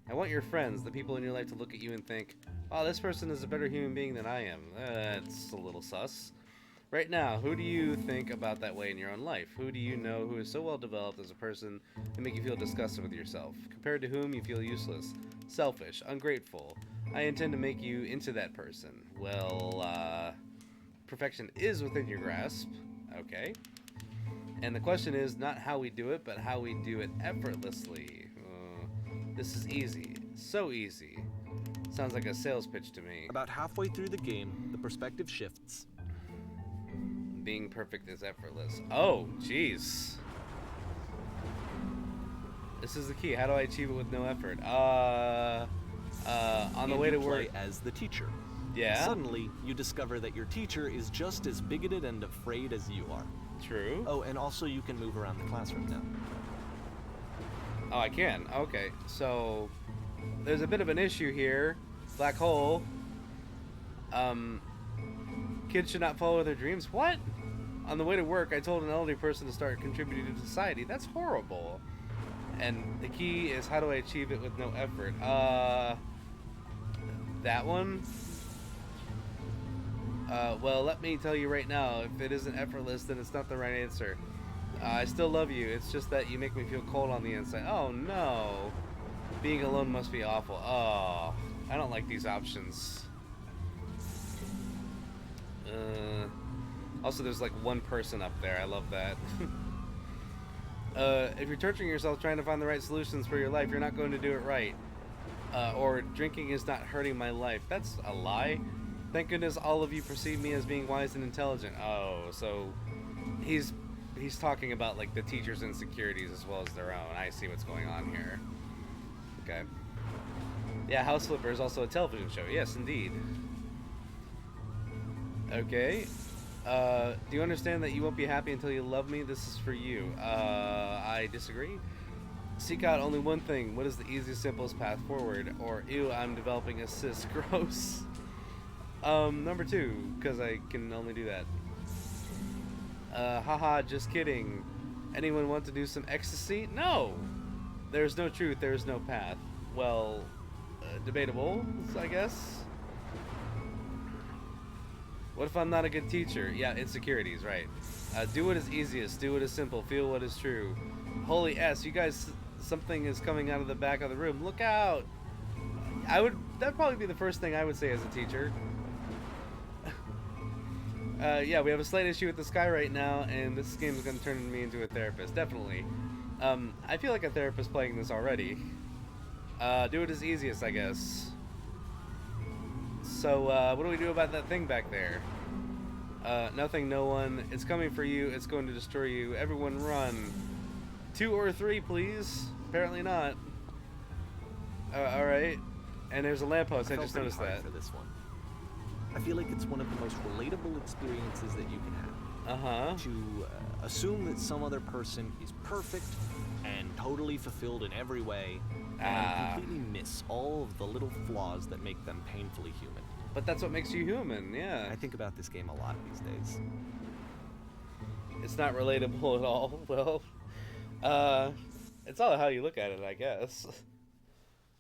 I want your friends, the people in your life, to look at you and think, oh, this person is a better human being than I am. That's a little sus. Right now, who do you think about that way in your own life? Who do you know who is so well developed as a person to make you feel disgusted with yourself? Compared to whom you feel useless, selfish, ungrateful. I intend to make you into that person. Well, perfection is within your grasp. Okay. And the question is not how we do it, but how we do it effortlessly. This is easy. So easy. Sounds like a sales pitch to me. About halfway through the game, the perspective shifts. Being perfect is effortless. Oh, jeez. This is the key. How do I achieve it with no effort? On the way to work. As the teacher. Yeah. Suddenly, you discover that your teacher is just as bigoted and afraid as you are. True. Oh, and also you can move around the classroom now. Oh, I can. Okay, so there's a bit of an issue here. Black hole. Kids should not follow their dreams. What? On the way to work, I told an elderly person to start contributing to society. That's horrible. And the key is, how do I achieve it with no effort? That one? Well, let me tell you right now, if it isn't effortless, then it's not the right answer. I still love you. It's just that you make me feel cold on the inside. Oh, no. Being alone must be awful. Oh, I don't like these options. Also, there's like one person up there. I love that. If you're torturing yourself trying to find the right solutions for your life, you're not going to do it right. Or drinking is not hurting my life. That's a lie. Thank goodness all of you perceive me as being wise and intelligent. Oh, so he's talking about like the teachers' insecurities as well as their own. I see what's going on here. Okay. Yeah, House Flipper is also a television show. Yes, indeed. Okay. Do you understand that you won't be happy until you love me? This is for you. I disagree. Seek out only one thing. What is the easiest, simplest path forward? Or, ew, I'm developing a cyst. Gross. Number 2, because I can only do that. Haha, just kidding. Anyone want to do some ecstasy? No! There's no truth, there's no path. Well, debatable, I guess. What if I'm not a good teacher? Yeah, insecurities, right. Do what is easiest, do what is simple, feel what is true. Holy S, you guys, something is coming out of the back of the room. Look out! That'd probably be the first thing I would say as a teacher. Yeah, we have a slight issue with the sky right now, and this game is going to turn me into a therapist, definitely. I feel like a therapist playing this already. Do it as easiest, I guess. So, what do we do about that thing back there? Nothing, no one. It's coming for you, it's going to destroy you. Everyone run. 2 or 3, please. Apparently not. Alright. And there's a lamppost, I just noticed that. For this one. I feel like it's one of the most relatable experiences that you can have. Uh-huh. To assume that some other person is perfect and totally fulfilled in every way, and completely miss all of the little flaws that make them painfully human. But that's what makes you human, yeah. I think about this game a lot these days. It's not relatable at all. Well, it's all how you look at it, I guess.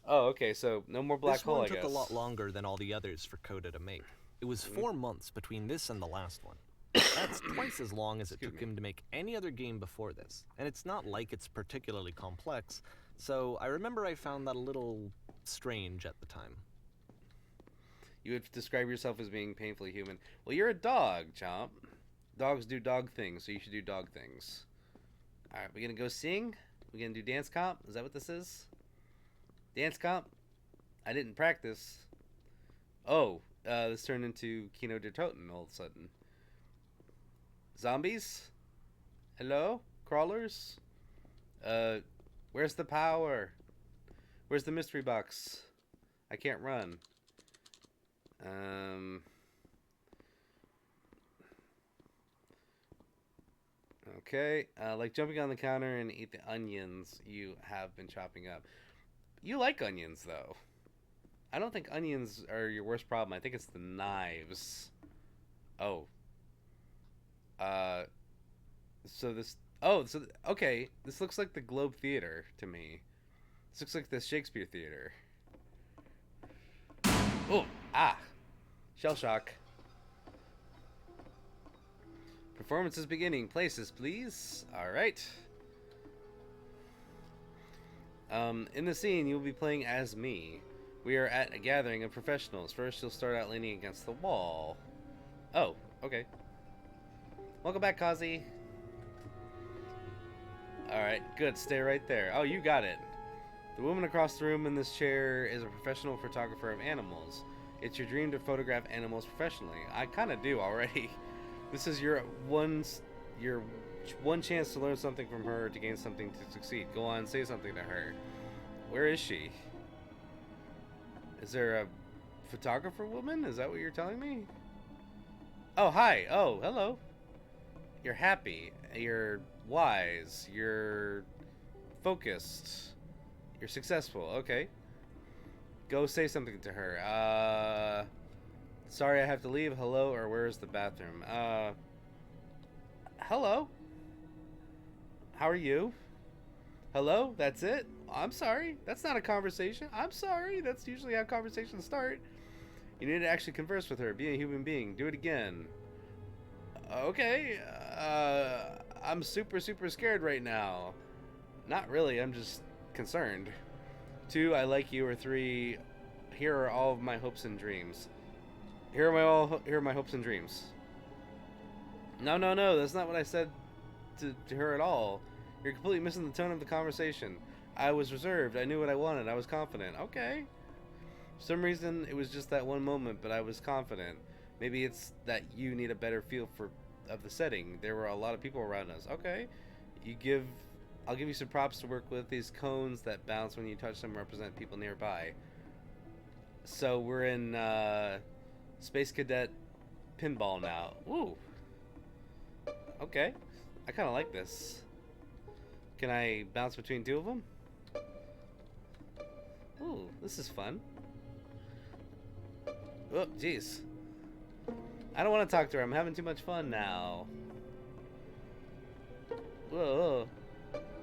Oh, okay, so no more black hole, I guess. This one took a lot longer than all the others for Coda to make. It was 4 months between this and the last one. That's twice as long as it took him to make any other game before this. And it's not like it's particularly complex, so I remember I found that a little strange at the time. You would describe yourself as being painfully human. Well, you're a dog, Chomp. Dogs do dog things, so you should do dog things. Alright, we gonna go sing? We gonna do dance comp? Is that what this is? Dance comp? I didn't practice. Oh, this turned into Kino der Toten all of a sudden. Zombies? Hello? Crawlers? Where's the power? Where's the mystery box? I can't run. Okay. Like jumping on the counter and eat the onions you have been chopping up. You like onions, though. I don't think onions are your worst problem. I think it's the knives. Oh. So this... Oh, so... Okay. This looks like the Globe Theater to me. This looks like the Shakespeare Theater. Oh! Ah! Shell shock. Performance is beginning. Places, please. Alright. In the scene, you'll be playing as me. We are at a gathering of professionals. First, you'll start out leaning against the wall. Oh, okay. Welcome back, Kazi. Alright, good. Stay right there. Oh, you got it. The woman across the room in this chair is a professional photographer of animals. It's your dream to photograph animals professionally. I kind of do already. This is your one chance to learn something from her, to gain something, to succeed. Go on, say something to her. Where is she? Is there a photographer woman? Is that what you're telling me? Oh, hi. Oh, hello. You're happy. You're wise. You're focused. You're successful. Okay. Go say something to her. Sorry I have to leave. Hello, or where's the bathroom? Hello? How are you? Hello? That's it? I'm sorry. That's not a conversation. I'm sorry. That's usually how conversations start. You need to actually converse with her. Be a human being. Do it again. Okay. I'm super scared right now. Not really. I'm just concerned. 2, I like you. Or 3, here are all of my hopes and dreams. Here are my hopes and dreams. No. That's not what I said to her at all. You're completely missing the tone of the conversation. I was reserved. I knew what I wanted. I was confident. Okay. For some reason, it was just that one moment, but I was confident. Maybe it's that you need a better feel of the setting. There were a lot of people around us. Okay. I'll give you some props to work with. These cones that bounce when you touch them represent people nearby. So we're in Space Cadet pinball now. Ooh. Okay. I kind of like this. Can I bounce between 2 of them? Ooh, this is fun. Oh, jeez. I don't want to talk to her. I'm having too much fun now. Whoa.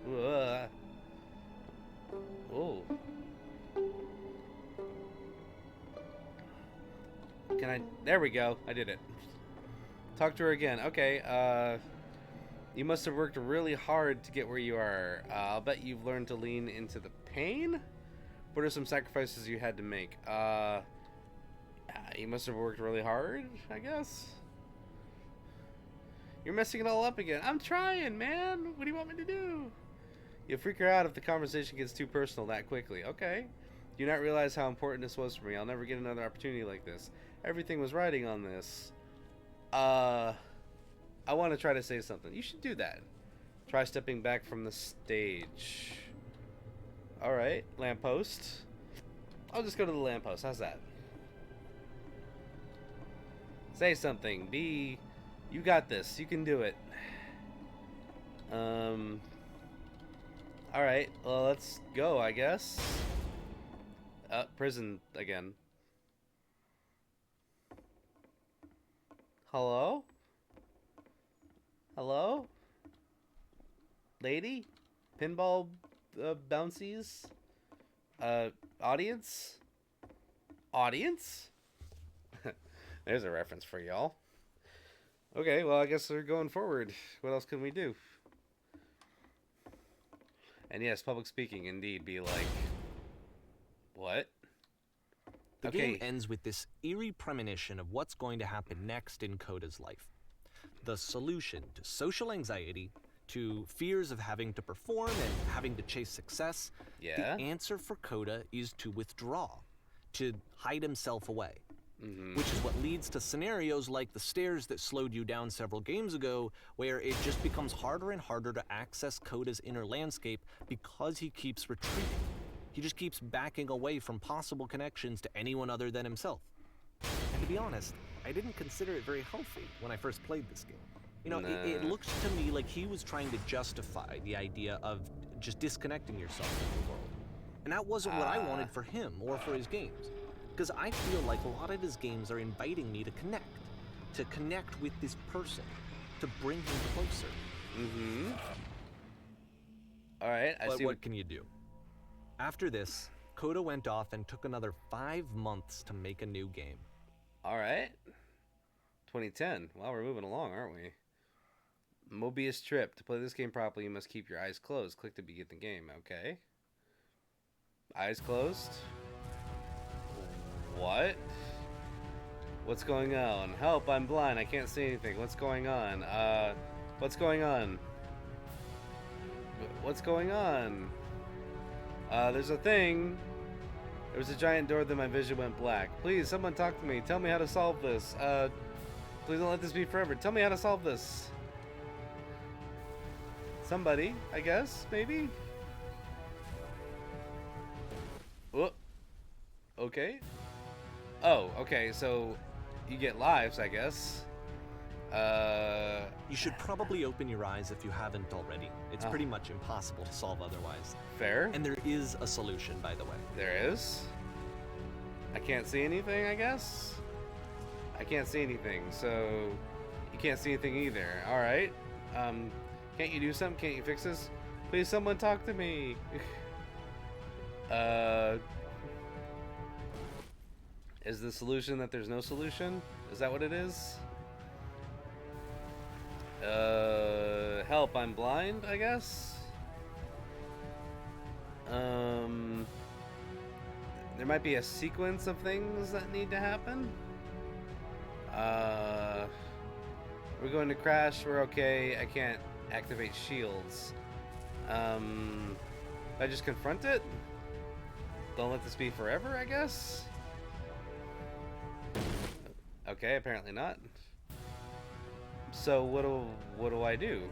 Whoa. Oh. Can I... There we go. I did it. Talk to her again. Okay, you must have worked really hard to get where you are. I'll bet you've learned to lean into the pain? What are some sacrifices you had to make? You must have worked really hard, I guess? You're messing it all up again. I'm trying, man. What do you want me to do? You'll freak her out if the conversation gets too personal that quickly. Okay. Do you not realize how important this was for me? I'll never get another opportunity like this. Everything was riding on this. I want to try to say something. You should do that. Try stepping back from the stage. Alright, lamppost. I'll just go to the lamppost. How's that? Say something. You got this. You can do it. Alright, well, let's go, I guess. Prison again. Hello? Hello? Lady? Pinball bouncies? Audience? Audience? There's a reference for y'all. Okay, well, I guess we're going forward. What else can we do? And yes, public speaking, indeed, be like... What? The Okay. game ends with this eerie premonition of what's going to happen next in Coda's life. The solution to social anxiety, to fears of having to perform and having to chase success, Yeah. the answer for Coda is to withdraw, to hide himself away. Which is what leads to scenarios like the stairs that slowed you down several games ago, where it just becomes harder and harder to access Coda's inner landscape because he keeps retreating. He just keeps backing away from possible connections to anyone other than himself. And to be honest, I didn't consider it very healthy when I first played this game. You know, it looked to me like he was trying to justify the idea of just disconnecting yourself from the world. And that wasn't what I wanted for him or for his games. Because I feel like a lot of his games are inviting me to connect with this person, to bring him closer. All right, I But see. what can you do? After this, Coda went off and took another 5 months to make a new game. All right. 2010. Wow, we're moving along, aren't we? Mobius Trip. To play this game properly, you must keep your eyes closed. Click to begin the game. Okay. Eyes closed. What? What's going on? Help, I'm blind. I can't see anything. What's going on? What's going on? What's going on? There's a thing. There was a giant door, then my vision went black. Please, someone talk to me. Tell me how to solve this. Please don't let this be forever. Tell me how to solve this. Somebody, I guess, maybe? Whoop. Okay. Oh, okay, so you get lives, I guess. You should probably open your eyes if you haven't already. It's pretty much impossible to solve otherwise. Fair. And there is a solution, by the way. There is. I can't see anything, I guess? I can't see anything, so you can't see anything either. Alright. Can't you do something? Can't you fix this? Please, someone talk to me. Is the solution that there's no solution? Is that what it is? Help, I'm blind, I guess? There might be a sequence of things that need to happen. We're going to crash, we're okay, I can't activate shields. I just confront it? Don't let this be forever, I guess? Okay, apparently not. So what do I do?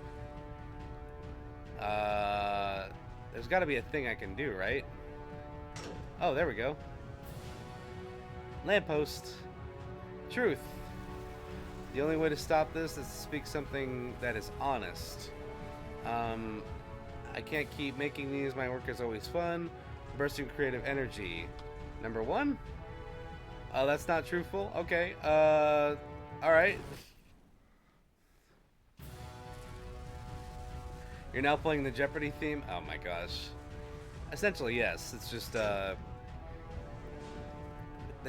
There's got to be a thing I can do, right? Oh, there we go. Lamppost. Truth. The only way to stop this is to speak something that is honest. I can't keep making these. My work is always fun. Bursting creative energy. Number 1? Oh, that's not truthful? Okay. Alright. You're now playing the Jeopardy theme? Oh my gosh. Essentially, yes. It's just, the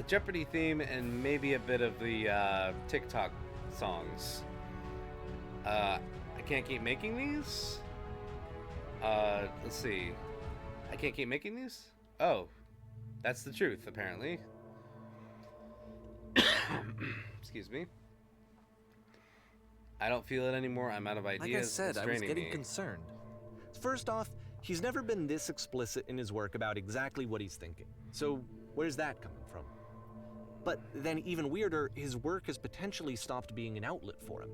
Jeopardy theme and maybe a bit of the, TikTok songs. I can't keep making these? Let's see. I can't keep making these? Oh. That's the truth, apparently. Excuse me. I don't feel it anymore. I'm out of ideas. Like I said, It's I was draining getting me. concerned. First off, he's never been this explicit in his work about exactly what he's thinking. So where's that coming from? But then even weirder, his work has potentially stopped being an outlet for him.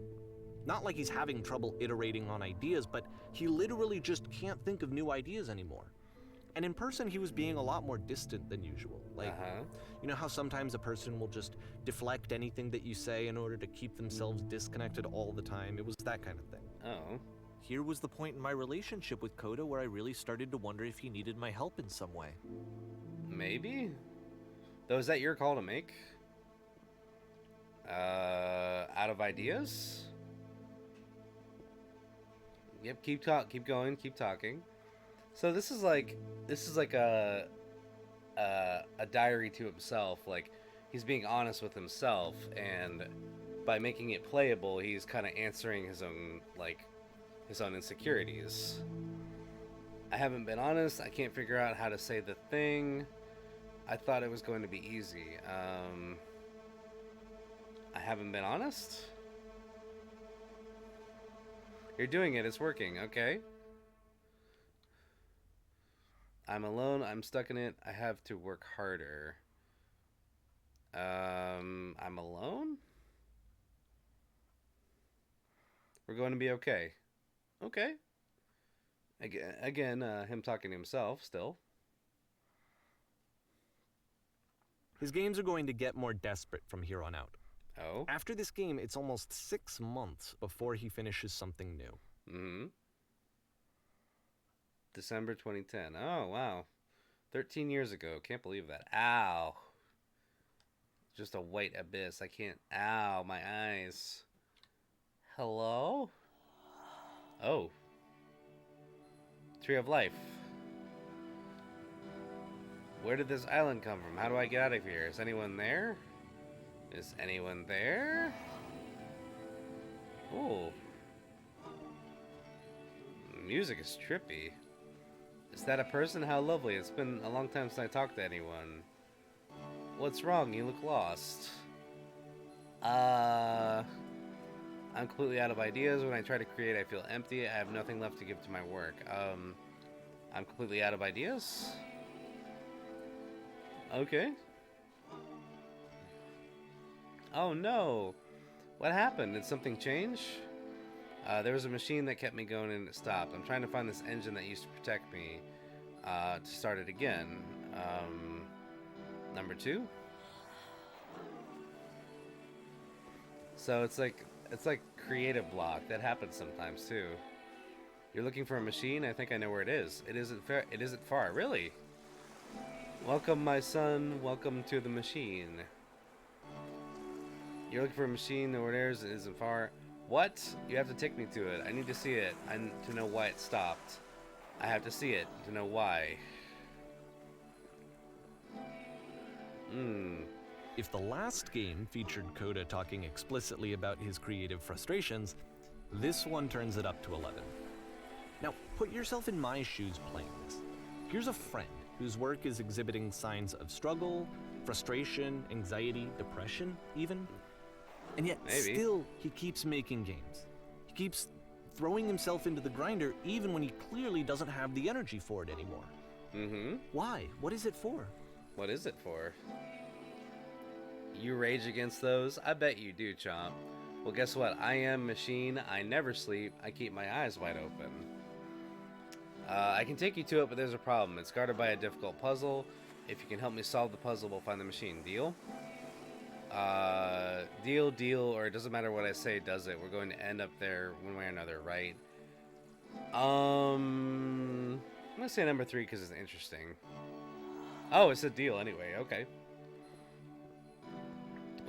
Not like he's having trouble iterating on ideas, but he literally just can't think of new ideas anymore. And in person, he was being a lot more distant than usual. Like, you know how sometimes a person will just deflect anything that you say in order to keep themselves disconnected all the time? It was that kind of thing. Oh. Here was the point in my relationship with Coda where I really started to wonder if he needed my help in some way. Maybe? Though, is that your call to make? Out of ideas? Yep, keep going, keep talking. So this is like a diary to himself. Like, he's being honest with himself, and by making it playable, he's kind of answering his own insecurities. I haven't been honest. I can't figure out how to say the thing. I thought it was going to be easy. I haven't been honest. You're doing it. It's working. Okay. I'm alone. I'm stuck in it. I have to work harder. I'm alone? We're going to be okay. Okay. Again, him talking to himself still. His games are going to get more desperate from here on out. Oh. After this game, it's almost 6 months before he finishes something new. Mm-hmm. December 2010. Oh, wow. 13 years ago. Can't believe that. Ow. Just a white abyss. I can't. Ow, my eyes. Hello? Oh. Tree of Life. Where did this island come from? How do I get out of here? Is anyone there? Is anyone there? Ooh. Music is trippy. Is that a person? How lovely. It's been a long time since I talked to anyone. What's wrong? You look lost. I'm completely out of ideas. When I try to create, I feel empty. I have nothing left to give to my work. I'm completely out of ideas? Okay. Oh no. What happened? Did something change? There was a machine that kept me going and it stopped. I'm trying to find this engine that used to protect me to start it again. Number 2? So it's like creative block. That happens sometimes too. You're looking for a machine? I think I know where it is. It isn't far. Really? Welcome, my son. Welcome to the machine. You're looking for a machine? Know where it is? It isn't far. What? You have to take me to it. I need to see it. To know why it stopped. I have to see it to know why. If the last game featured Coda talking explicitly about his creative frustrations, this one turns it up to 11. Now, put yourself in my shoes playing this. Here's a friend whose work is exhibiting signs of struggle, frustration, anxiety, depression, even. And yet, still, he keeps making games. He keeps throwing himself into the grinder even when he clearly doesn't have the energy for it anymore. Mm-hmm. Why? What is it for? What is it for? You rage against those? I bet you do, Chomp. Well, guess what? I am machine. I never sleep. I keep my eyes wide open. I can take you to it, but there's a problem. It's guarded by a difficult puzzle. If you can help me solve the puzzle, we'll find the machine. Deal? Deal, or it doesn't matter what I say, does it? We're going to end up there one way or another, right? I'm gonna say number 3 because it's interesting. Oh, it's a deal anyway. Okay.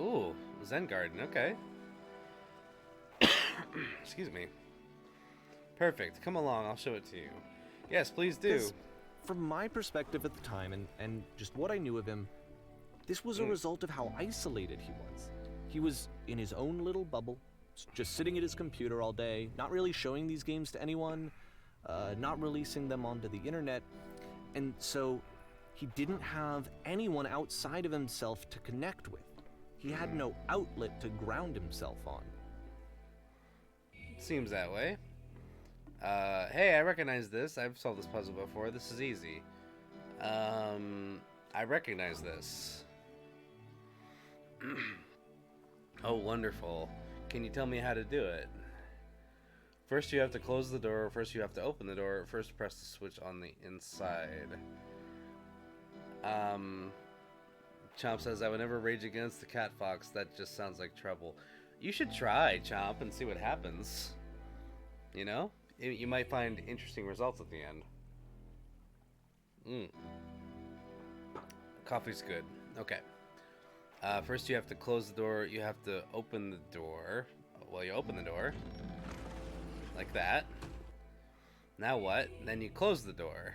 Ooh, Zen Garden. Okay. Excuse me. Perfect. Come along. I'll show it to you. Yes, please do. From my perspective at the time, and just what I knew of him, this was a result of how isolated he was. He was in his own little bubble, just sitting at his computer all day, not really showing these games to anyone, not releasing them onto the internet, and so he didn't have anyone outside of himself to connect with. He had no outlet to ground himself on. Seems that way. Hey, I recognize this. I've solved this puzzle before. This is easy. I recognize this. Oh, wonderful. Can you tell me how to do it? First you have to close the door, first you have to open the door, first press the switch on the inside. Chomp says, I would never rage against the cat fox, that just sounds like trouble. You should try, Chomp, and see what happens. You know? You might find interesting results at the end. Coffee's good. Okay. First you have to close the door, you have to open the door. Well, you open the door. Like that. Now what? Then you close the door.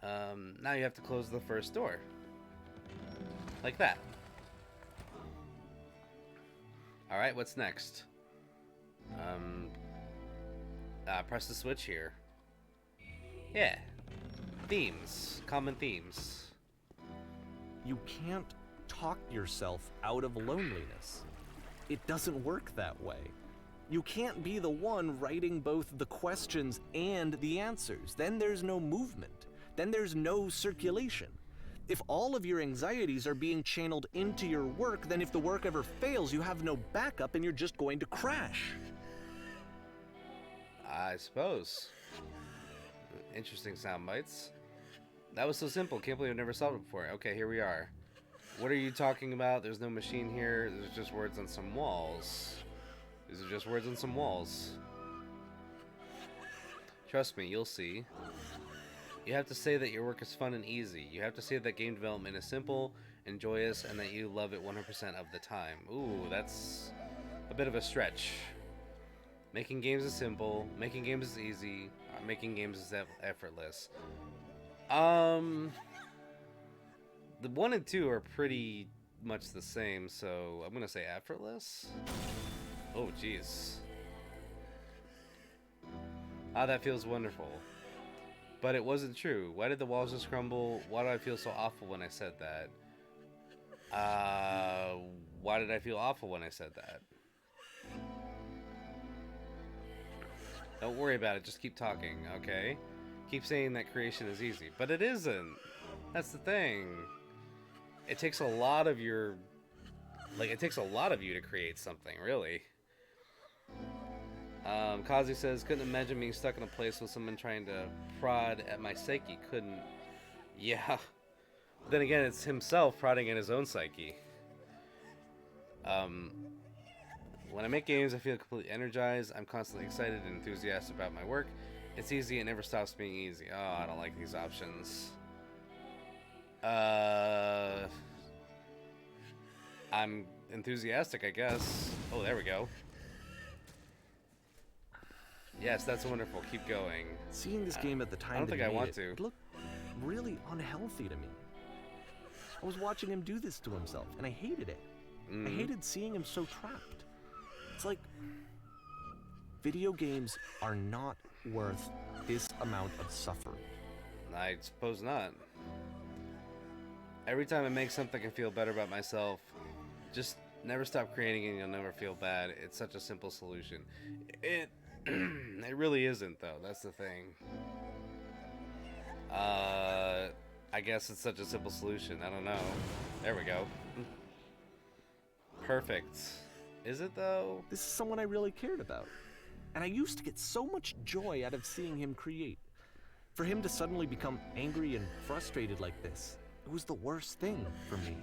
Now you have to close the first door. Like that. Alright, what's next? Press the switch here. Yeah. Themes. Common themes. You can't talk yourself out of loneliness. It doesn't work that way. You can't be the one writing both the questions and the answers. Then there's no movement. Then there's no circulation. If all of your anxieties are being channeled into your work, then if the work ever fails, you have no backup and you're just going to crash. I suppose. Interesting sound bites. That was so simple. Can't believe I've never solved it before. Okay, here we are. What are you talking about? There's no machine here. There's just words on some walls. These are just words on some walls. Trust me, you'll see. You have to say that your work is fun and easy. You have to say that game development is simple and joyous and that you love it 100% of the time. Ooh, that's a bit of a stretch. Making games is simple. Making games is easy. Making games is effortless. The 1 and 2 are pretty much the same, so I'm gonna say effortless. Oh, jeez. Ah, that feels wonderful. But it wasn't true. Why did the walls just crumble? Why do I feel so awful when I said that? Why did I feel awful when I said that? Don't worry about it. Just keep talking, okay? Keep saying that creation is easy. But it isn't. That's the thing. It takes a lot of your... Like, it takes a lot of you to create something, really. Kazi says, couldn't imagine being stuck in a place with someone trying to prod at my psyche. Couldn't. Yeah. Then again, it's himself prodding at his own psyche. When I make games, I feel completely energized. I'm constantly excited and enthusiastic about my work. It's easy. It never stops being easy. Oh, I don't like these options. I'm enthusiastic, I guess. Oh, there we go. Yes, that's wonderful. Keep going. Seeing this game at the time I don't think I want to. It looked really unhealthy to me. I was watching him do this to himself, and I hated it. I hated seeing him so trapped. It's like, video games are not worth this amount of suffering. I suppose not. Every time I make something, I feel better about myself. Just never stop creating and you'll never feel bad. It's such a simple solution. It really isn't, though. That's the thing. I guess it's such a simple solution. I don't know. There we go. Perfect. Is it, though? This is someone I really cared about. And I used to get so much joy out of seeing him create. For him to suddenly become angry and frustrated like this, it was the worst thing for me.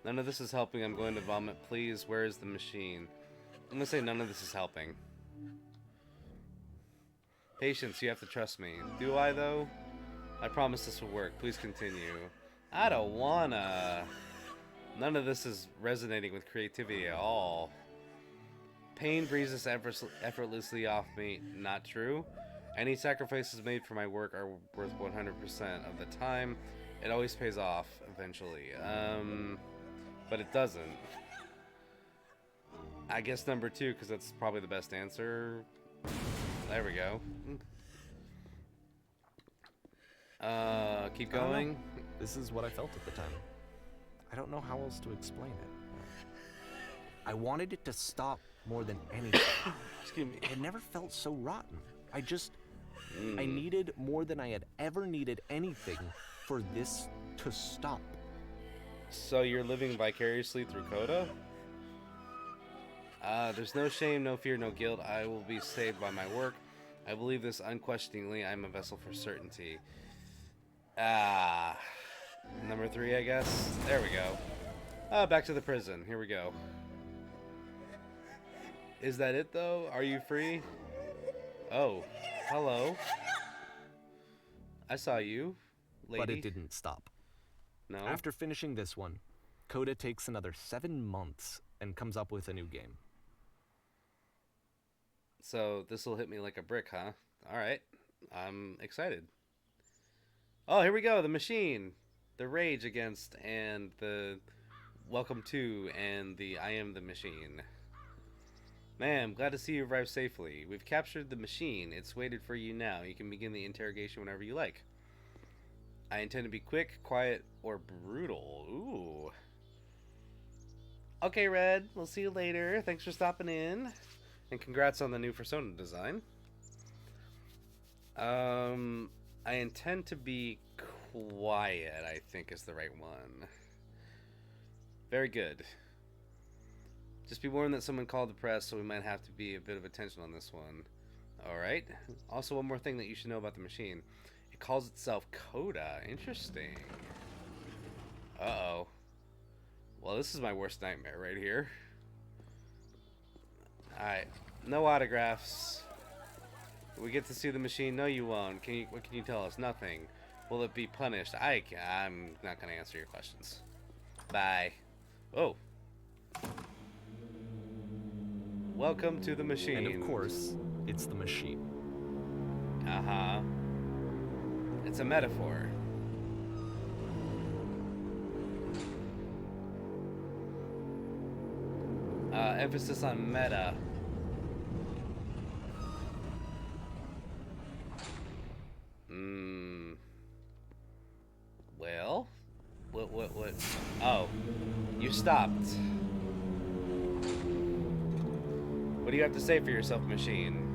None of this is helping. I'm going to vomit. Please, where is the machine? I'm going to say none of this is helping. Patience, you have to trust me. Do I, though? I promise this will work. Please continue. I don't wanna. None of this is resonating with creativity at all. Pain breezes effortlessly off me. Not true. Any sacrifices made for my work are worth 100% of the time. It always pays off eventually. But it doesn't. I guess number 2, because that's probably the best answer. There we go. Keep going. This is what I felt at the time. I don't know how else to explain it. I wanted it to stop more than anything. Excuse me. It never felt so rotten. I needed more than I had ever needed anything for this to stop. So you're living vicariously through Coda? There's no shame, no fear, no guilt. I will be saved by my work. I believe this unquestioningly. I'm a vessel for certainty. Number 3, I guess. There we go. Back to the prison. Here we go. Is that it, though? Are you free? Oh, hello. I saw you, lady. But it didn't stop. No? After finishing this one, Coda takes another 7 months and comes up with a new game. So this will hit me like a brick, huh? Alright. I'm excited. Oh, here we go. The machine. The rage against and the welcome to and the I am the machine. Ma'am, glad to see you arrived safely. We've captured the machine. It's waited for you now. You can begin the interrogation whenever you like. I intend to be quick, quiet, or brutal. Ooh. Okay, Red. We'll see you later. Thanks for stopping in. And congrats on the new Persona design. I intend to be quiet, I think is the right one. Very good. Just be warned that someone called the press, so we might have to be a bit of attention on this one. Alright. Also, one more thing that you should know about the machine. It calls itself Coda. Interesting. Uh-oh. Well, this is my worst nightmare right here. Alright. No autographs. We get to see the machine. No, you won't. What can you tell us? Nothing. Will it be punished? I'm not going to answer your questions. Bye. Oh. Welcome to the machine. And of course, it's the machine. Uh-huh. It's a metaphor. Emphasis on meta. Well? What? Oh. You stopped. What do you have to say for yourself, machine?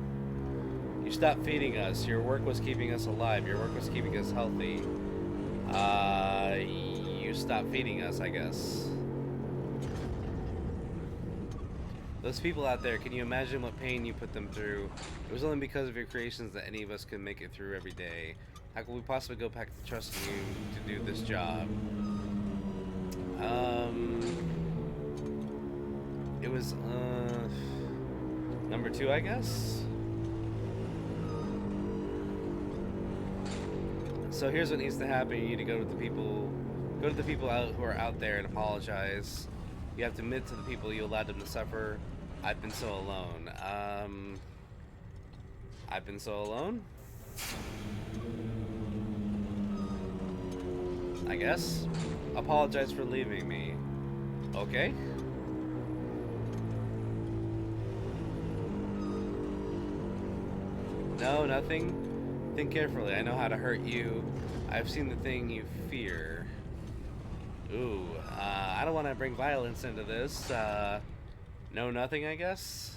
You stopped feeding us. Your work was keeping us alive. Your work was keeping us healthy. You stopped feeding us, I guess. Those people out there, can you imagine what pain you put them through? It was only because of your creations that any of us could make it through every day. How could we possibly go back to trusting you to do this job? It was, number 2, I guess? So here's what needs to happen. You need to go to the people who are out there and apologize. You have to admit to the people you allowed them to suffer. I've been so alone. I've been so alone? I guess. Apologize for leaving me. Okay. No, nothing. Think carefully. I know how to hurt you. I've seen the thing you fear. Ooh, I don't want to bring violence into this. No, nothing, I guess.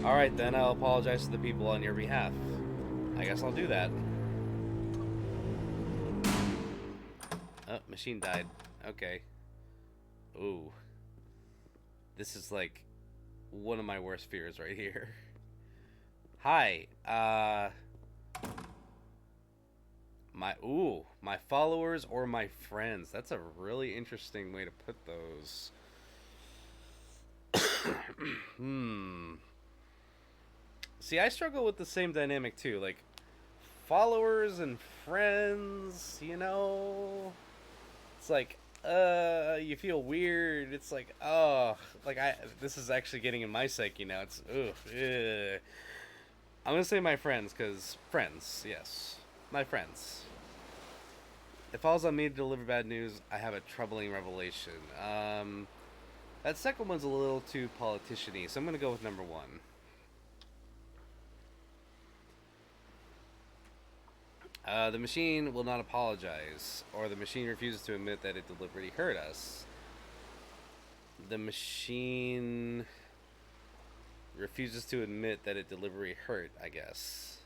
Alright then, I'll apologize to the people on your behalf. I guess I'll do that. Oh, machine died. Okay. Ooh. This is like one of my worst fears right here. Hi, my followers or my friends. That's a really interesting way to put those. See, I struggle with the same dynamic too. Like, followers and friends, you know? It's like, you feel weird. It's like, oh, like this is actually getting in my psyche now. It's, ugh. I'm gonna say my friends, because friends, yes. My friends. It falls on me to deliver bad news. I have a troubling revelation. That second one's a little too politician-y, so I'm gonna go with number 1. The machine will not apologize, or the machine refuses to admit that it deliberately hurt us. The machine refuses to admit that it deliberately hurt, I guess.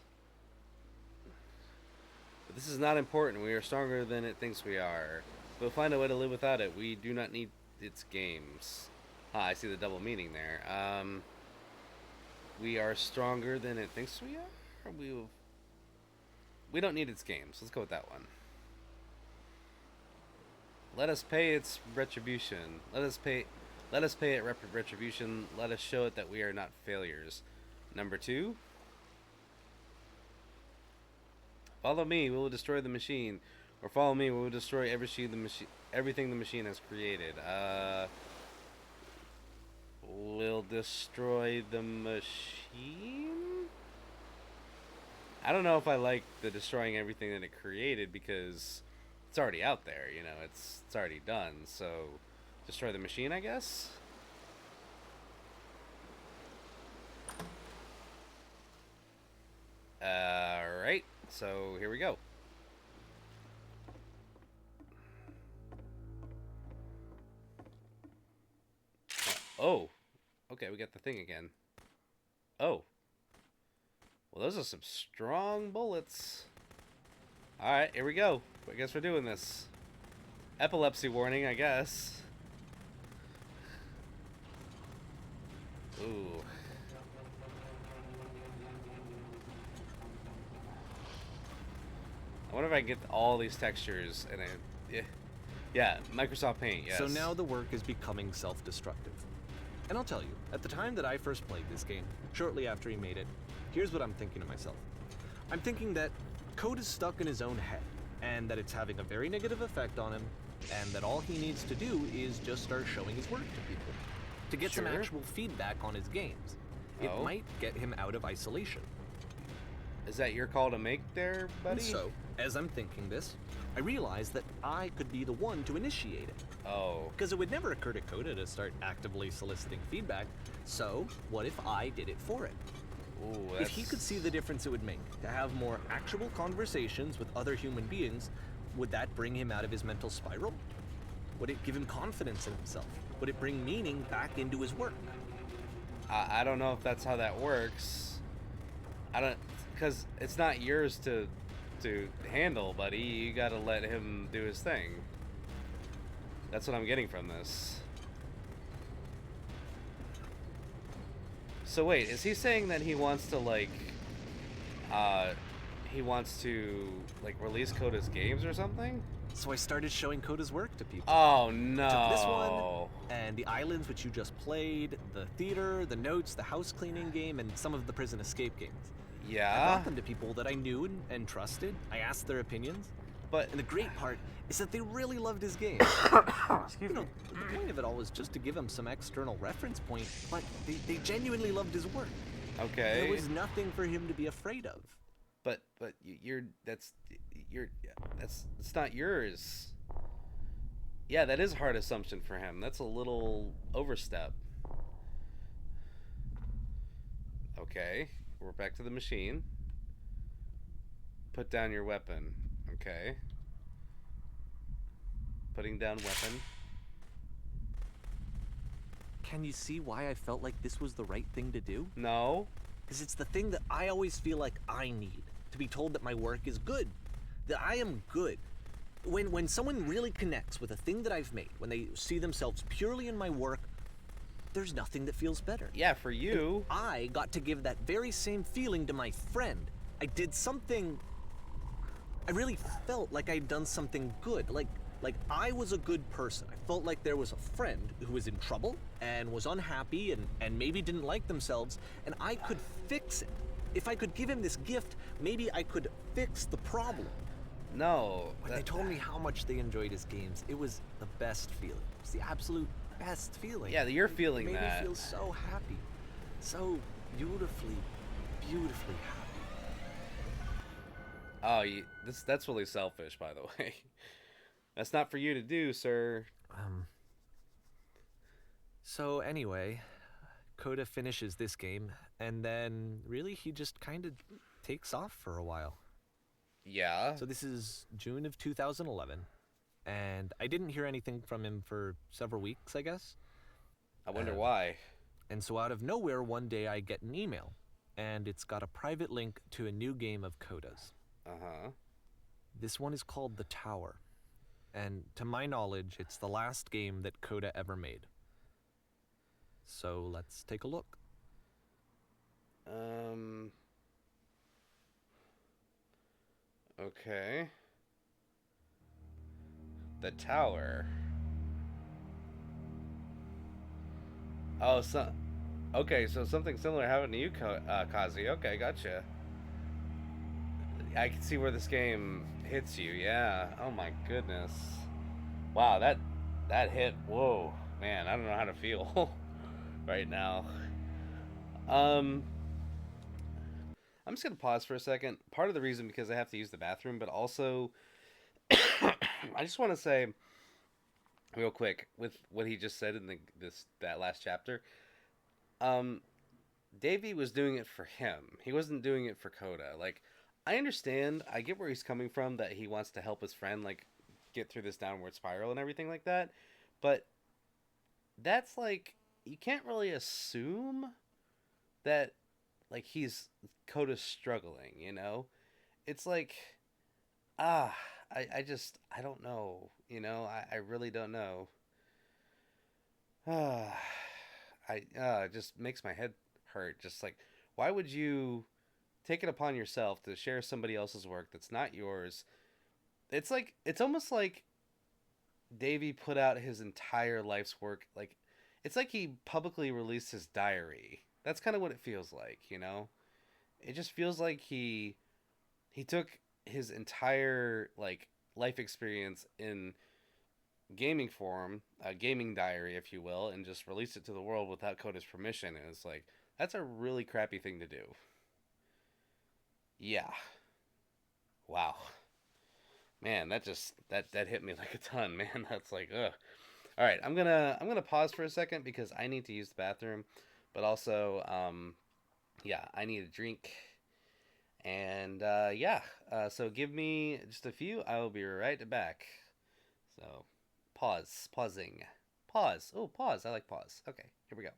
But this is not important. We are stronger than it thinks we are. We'll find a way to live without it. We do not need its games. I see the double meaning there. We are stronger than it thinks we are? We don't need its games. Let's go with that one. Let us pay its retribution. Let us pay it retribution. Let us show it that we are not failures. Number 2. Follow me, we will destroy the machine. Or follow me, we will destroy everything the machine has created. We'll destroy the machine? I don't know if I like the destroying everything that it created, because it's already out there, you know, it's already done, so destroy the machine, I guess? So here we go. Oh, okay, we got the thing again. Oh, well, those are some strong bullets. All right, here we go. I guess we're doing this. Epilepsy warning, I guess. Ooh. I wonder if I can get all these textures and yeah, Microsoft Paint, yes. So now the work is becoming self-destructive. And I'll tell you, at the time that I first played this game, shortly after he made it, here's what I'm thinking to myself. I'm thinking that code is stuck in his own head, and that it's having a very negative effect on him, and that all he needs to do is just start showing his work to people, to get some Sure. actual feedback on his games. It Oh. might get him out of isolation. Is that your call to make there, buddy? And so, as I'm thinking this, I realize that I could be the one to initiate it. Oh. Because it would never occur to Coda to start actively soliciting feedback, so what if I did it for it? Ooh, If he could see the difference it would make to have more actual conversations with other human beings, would that bring him out of his mental spiral? Would it give him confidence in himself? Would it bring meaning back into his work? I don't know if that's how that works. I don't, because it's not yours to handle, buddy. You gotta let him do his thing. That's what I'm getting from this. So wait, is he saying that he wants to like, release Coda's games or something? So I started showing Coda's work to people. Oh no! Took this one, and the islands which you just played, the theater, the notes, the house cleaning game, and some of the prison escape games. I Yeah, brought them to people that I knew and trusted. I asked their opinions. but And the great part is that they really loved his game. excuse You know, me. the point of it all was just to give him some external reference point, but they genuinely loved his work. Okay. There was nothing for him to be afraid of. But it's not yours. Yeah, that is a hard assumption for him. That's a little overstep. Okay, we're back to the machine. Put down your weapon. Okay. Putting down weapon. Can you see why I felt like this was the right thing to do? No. Because it's the thing that I always feel like I need, to be told that my work is good, that I am good. When someone really connects with a thing that I've made, when they see themselves purely in my work, there's nothing that feels better. Yeah, for you. I got to give that very same feeling to my friend. I did something. I really felt like I'd done something good. Like I was a good person. I felt like there was a friend who was in trouble and was unhappy and maybe didn't like themselves, and I could fix it. If I could give him this gift, maybe I could fix the problem. No. When they told me how much they enjoyed his games, it was the best feeling. It was the absolute best feeling. Yeah, you're feeling it made that. me feel so happy. So beautifully, beautifully happy. Oh, that's really selfish, by the way. That's not for you to do, sir. So anyway, Coda finishes this game, and then really he just kind of takes off for a while. Yeah. So this is June of 2011, and I didn't hear anything from him for several weeks, I guess. I wonder why. And so out of nowhere, one day I get an email, and it's got a private link to a new game of Coda's. Uh-huh. This one is called The Tower, and to my knowledge, it's the last game that Coda ever made. So let's take a look. Okay. The tower. Oh, okay, so something similar happened to you, Kazi. Okay, gotcha. I can see where this game hits you. Yeah. Oh my goodness. Wow, that hit. Whoa, man. I don't know how to feel right now. I'm just gonna pause for a second. Part of the reason because I have to use the bathroom, but also I just want to say real quick with what he just said in that last chapter. Davey was doing it for him. He wasn't doing it for Coda. Like, I understand. I get where he's coming from, that he wants to help his friend like get through this downward spiral and everything like that. But that's like, you can't really assume that like he's Coda's struggling, you know? It's like, ah, I just I don't know, you know? I really don't know. Ah, it just makes my head hurt. Just like, why would you take it upon yourself to share somebody else's work that's not yours? It's like, it's almost like Davey put out his entire life's work. Like, it's like he publicly released his diary. That's kind of what it feels like, you know? It just feels like he took his entire like life experience in gaming form, a gaming diary, if you will, and just released it to the world without Coda's permission. And it's like, that's a really crappy thing to do. Yeah. Wow. Man, that hit me like a ton, man. That's like, ugh. All right, I'm gonna pause for a second because I need to use the bathroom, but also, yeah, I need a drink, and yeah, so give me just a few. I will be right back. So, pausing, pause. Oh, pause. I like pause. Okay, here we go.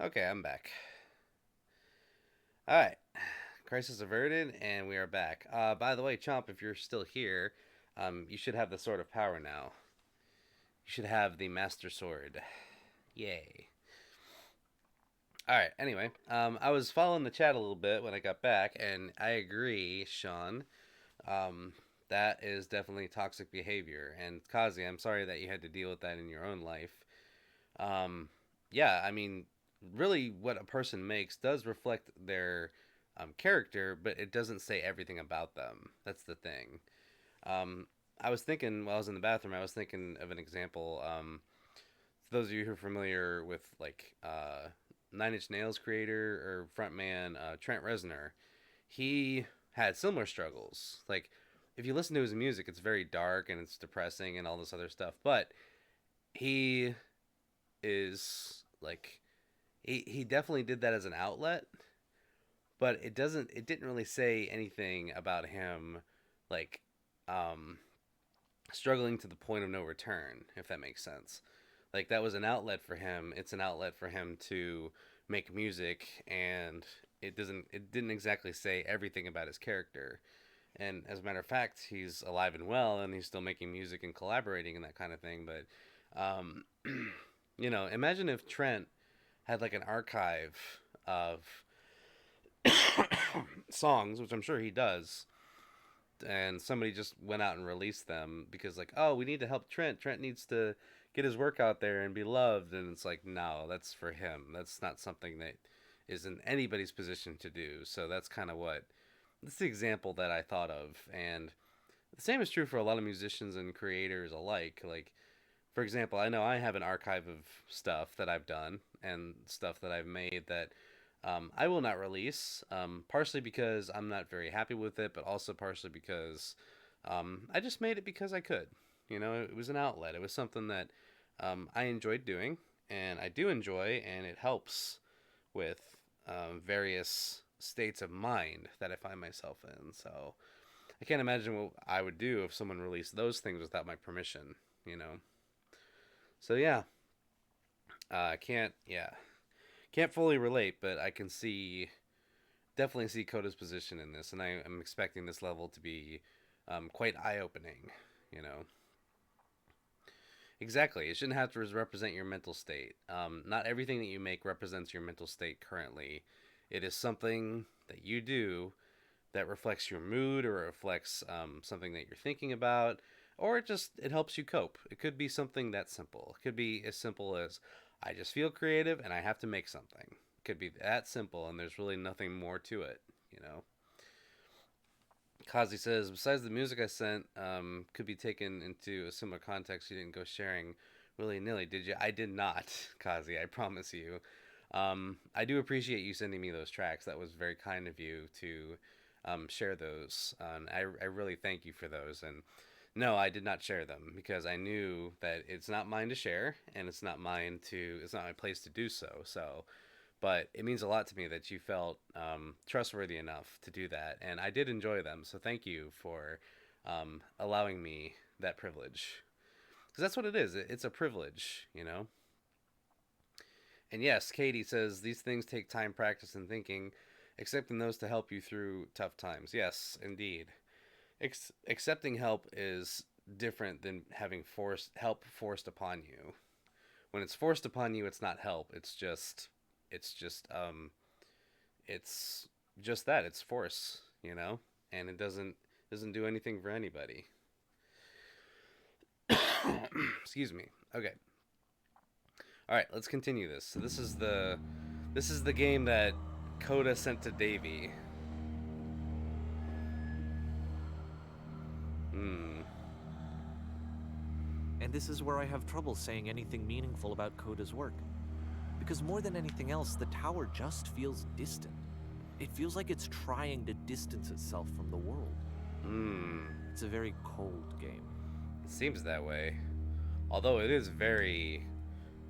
Okay, I'm back. All right, crisis averted, and we are back. By the way, Chomp, if you're still here, you should have the Sword of Power now. You should have the Master Sword. Yay. All right. Anyway, I was following the chat a little bit when I got back, and I agree, Sean. Um, that is definitely toxic behavior. And Kazi, I'm sorry that you had to deal with that in your own life. Um, yeah, I mean, really, what a person makes does reflect their character, but it doesn't say everything about them. That's the thing. Um, I was thinking while I was in the bathroom, I was thinking of an example. For those of you who are familiar with like Nine Inch Nails creator or frontman Trent Reznor, he had similar struggles. Like, if you listen to his music, it's very dark and it's depressing and all this other stuff. But he is like, he definitely did that as an outlet. But it didn't really say anything about him, like, um, struggling to the point of no return, if that makes sense. Like, that was an outlet for him. It's an outlet for him to make music, and it didn't exactly say everything about his character. And as a matter of fact, he's alive and well, and he's still making music and collaborating and that kind of thing. But imagine if Trent had like an archive of songs, which I'm sure he does, and somebody just went out and released them because, like, oh, we need to help Trent. Trent needs to get his work out there and be loved. And it's like, no, that's for him. That's not something that is in anybody's position to do. So that's the example that I thought of. And the same is true for a lot of musicians and creators alike. Like, for example, I know I have an archive of stuff that I've done and stuff that I've made that I will not release, partially because I'm not very happy with it, but also partially because I just made it because I could. It was an outlet. It was something that I enjoyed doing, and I do enjoy, and it helps with various states of mind that I find myself in. So I can't imagine what I would do if someone released those things without my permission. So yeah, I can't fully relate, but I can definitely see Coda's position in this, and I am expecting this level to be quite eye-opening. You know, exactly. It shouldn't have to represent your mental state. Not everything that you make represents your mental state currently. It is something that you do that reflects your mood or reflects something that you're thinking about, or it helps you cope. It could be something that simple. It could be as simple as I just feel creative and I have to make something. It could be that simple, and there's really nothing more to it. You know. Kazi says, besides the music I sent, could be taken into a similar context. You didn't go sharing willy nilly, did you? I did not, Kazi. I promise you. I do appreciate you sending me those tracks. That was very kind of you to share those. And I really thank you for those. And no, I did not share them because I knew that it's not mine to share, and it's not my place to do so. So, but it means a lot to me that you felt trustworthy enough to do that, and I did enjoy them. So thank you for allowing me that privilege, because that's what it is. It's a privilege. And yes, Katie says these things take time, practice, and thinking, accepting those to help you through tough times. Yes, indeed. Accepting help is different than having help forced upon you. When it's forced upon you, it's not help. It's just that. It's force. And it doesn't do anything for anybody. Excuse me. Okay. All right, let's continue this. So this is the game that Coda sent to Davey. And this is where I have trouble saying anything meaningful about Coda's work. Because more than anything else, the tower just feels distant. It feels like it's trying to distance itself from the world. It's a very cold game. It seems that way. Although it is very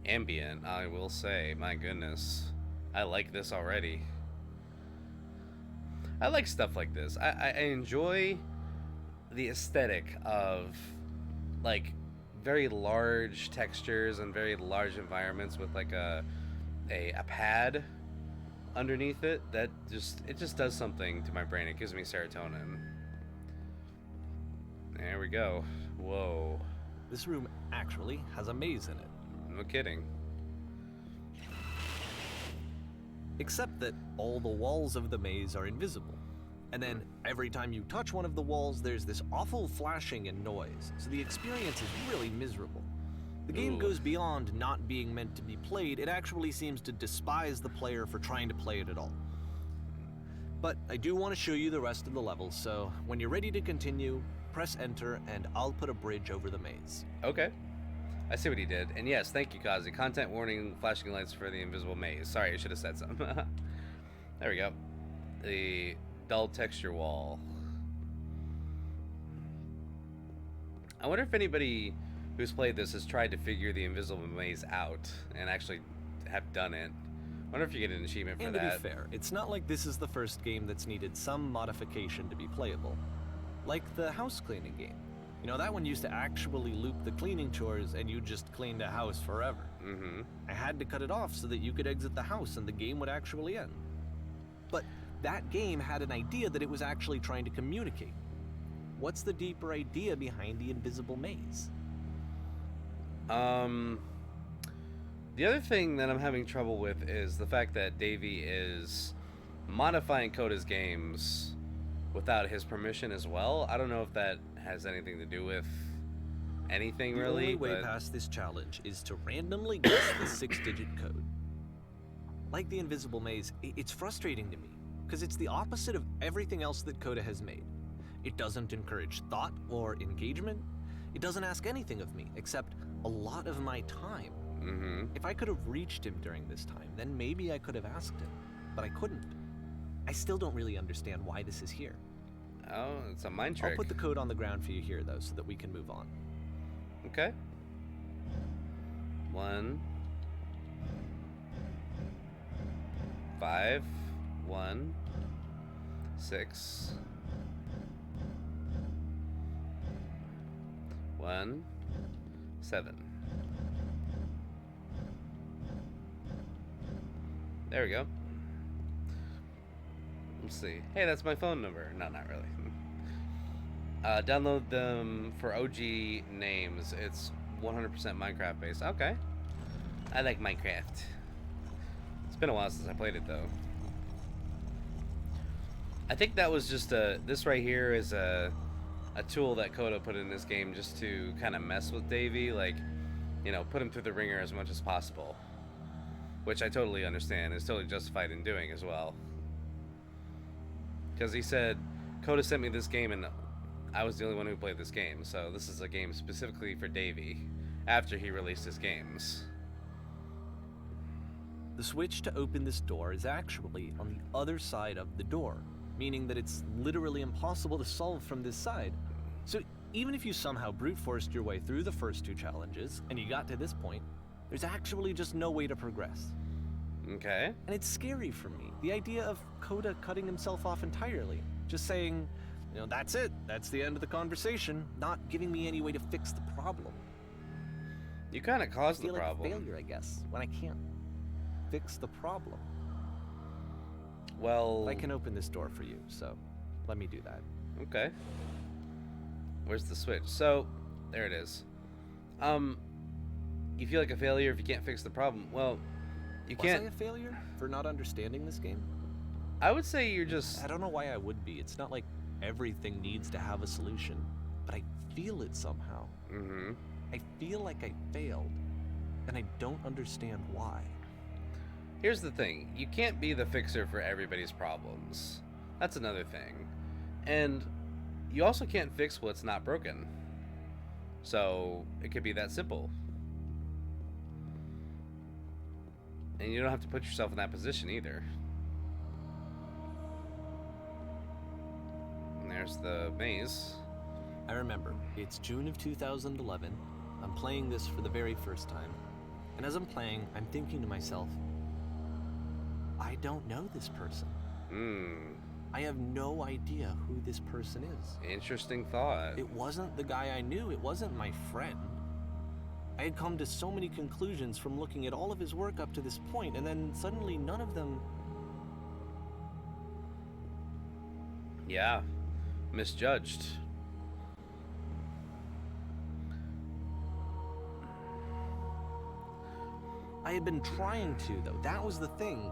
ambient, I will say. My goodness. I like this already. I like stuff like this. I enjoy the aesthetic of, like, very large textures and very large environments with, like, a a pad underneath it, that just does something to my brain. It gives me serotonin. There we go. Whoa. This room actually has a maze in it. No kidding. Except that all the walls of the maze are invisible. And then every time you touch one of the walls, there's this awful flashing and noise, so the experience is really miserable. The game Ooh. goes beyond not being meant to be played, it actually seems to despise the player for trying to play it at all. But I do want to show you the rest of the levels, so when you're ready to continue, press enter and I'll put a bridge over the maze. Okay. I see what he did. And yes, thank you, Kazi. Content warning, flashing lights for the invisible maze. Sorry, I should have said something. There we go. The dull texture wall. I wonder if anybody who's played this has tried to figure the invisible maze out and actually have done it. I wonder if you get an achievement for And that. to be fair, it's not like this is the first game that's needed some modification to be playable. Like the house cleaning game. You know, that one used to actually loop the cleaning chores and you just cleaned a house forever. Mm-hmm. I had to cut it off so that you could exit the house and the game would actually end. But that game had an idea that it was actually trying to communicate. What's the deeper idea behind the invisible maze? The other thing that I'm having trouble with is the fact that Davey is modifying Coda's games without his permission as well. I don't know if that has anything to do with anything really. The only way past this challenge is to randomly guess the 6-digit code. Like the invisible maze, it's frustrating to me, because it's the opposite of everything else that Coda has made. It doesn't encourage thought or engagement. It doesn't ask anything of me, except a lot of my time. Mm-hmm. If I could have reached him during this time, then maybe I could have asked him, but I couldn't. I still don't really understand why this is here. Oh, it's a mind trick. I'll put the code on the ground for you here, though, so that we can move on. Okay. 1 5 1 6 1 7. There we go. Let's see. Hey, that's my phone number. No, not really. Download them for OG names. It's 100% Minecraft based. Okay. I like Minecraft. It's been a while since I played it though. I think that was just this right here is a tool that Coda put in this game just to kind of mess with Davey, like, you know, put him through the ringer as much as possible. Which I totally understand. It's totally justified in doing as well. Because he said, Coda sent me this game and I was the only one who played this game. So this is a game specifically for Davey after he released his games. The switch to open this door is actually on the other side of the door, meaning that it's literally impossible to solve from this side. So even if you somehow brute forced your way through the first 2 challenges and you got to this point, there's actually just no way to progress. Okay. And it's scary for me, the idea of Coda cutting himself off entirely, just saying, you know, that's it, that's the end of the conversation, not giving me any way to fix the problem. You kind of caused the I feel like problem. a failure, I guess, when I can't fix the problem. Well, I can open this door for you, so let me do that. okay. Where's the switch? So, there it is. You feel like a failure if you can't fix the problem. Well, you Was can't. I a failure for not understanding this game? I would say you're just. I don't know why I would be. It's not like everything needs to have a solution, but I feel it somehow. Mm-hmm. I feel like I failed, and I don't understand why. Here's the thing. You can't be the fixer for everybody's problems. That's another thing. And you also can't fix what's not broken. So, it could be that simple. And you don't have to put yourself in that position either. And there's the maze. I remember, it's June of 2011. I'm playing this for the very first time. And as I'm playing, I'm thinking to myself, I don't know this person. I have no idea who this person is. Interesting thought. It wasn't the guy I knew. It wasn't my friend. I had come to so many conclusions from looking at all of his work up to this point, and then suddenly none of them... Yeah. Misjudged. I had been trying to, though. That was the thing.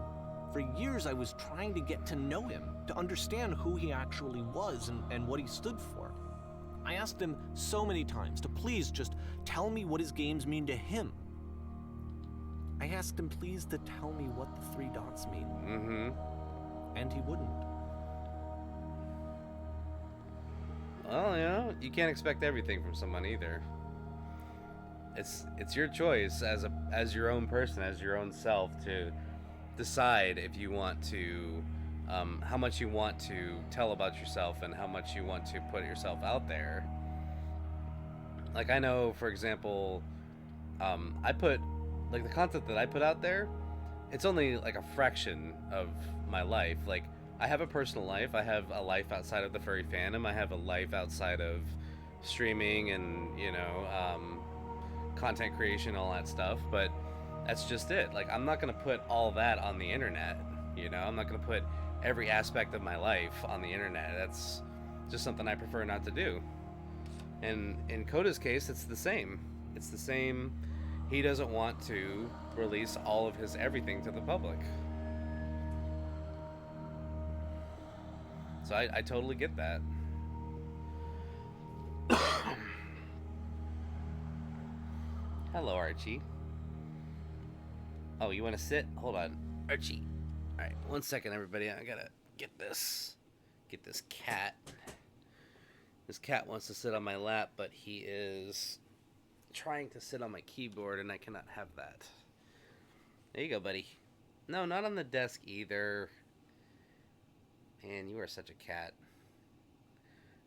For years, I was trying to get to know him, to understand who he actually was and what he stood for. I asked him so many times to please just tell me what his games mean to him. I asked him please to tell me what the 3 dots mean. Mm-hmm. And he wouldn't. Well, you know, you can't expect everything from someone either. It's your choice as your own person, as your own self, to decide if you want to, how much you want to tell about yourself and how much you want to put yourself out there. Like, I know, for example, I put, like, the content that I put out there, it's only like a fraction of my life. Like, I have a personal life. I have a life outside of the furry fandom. I have a life outside of streaming and, you know, content creation, all that stuff. But that's just it. Like, I'm not going to put all that on the internet. You know, I'm not going to put every aspect of my life on the internet. That's just something I prefer not to do. And in Coda's case, it's the same. It's the same. He doesn't want to release all of his everything to the public. So I totally get that. Hello, Archie. Oh, you want to sit? Hold on. Archie. All right, 1 second, everybody. I gotta get this cat. This cat wants to sit on my lap, but he is trying to sit on my keyboard, and I cannot have that. There you go, buddy. No, not on the desk either. Man, you are such a cat.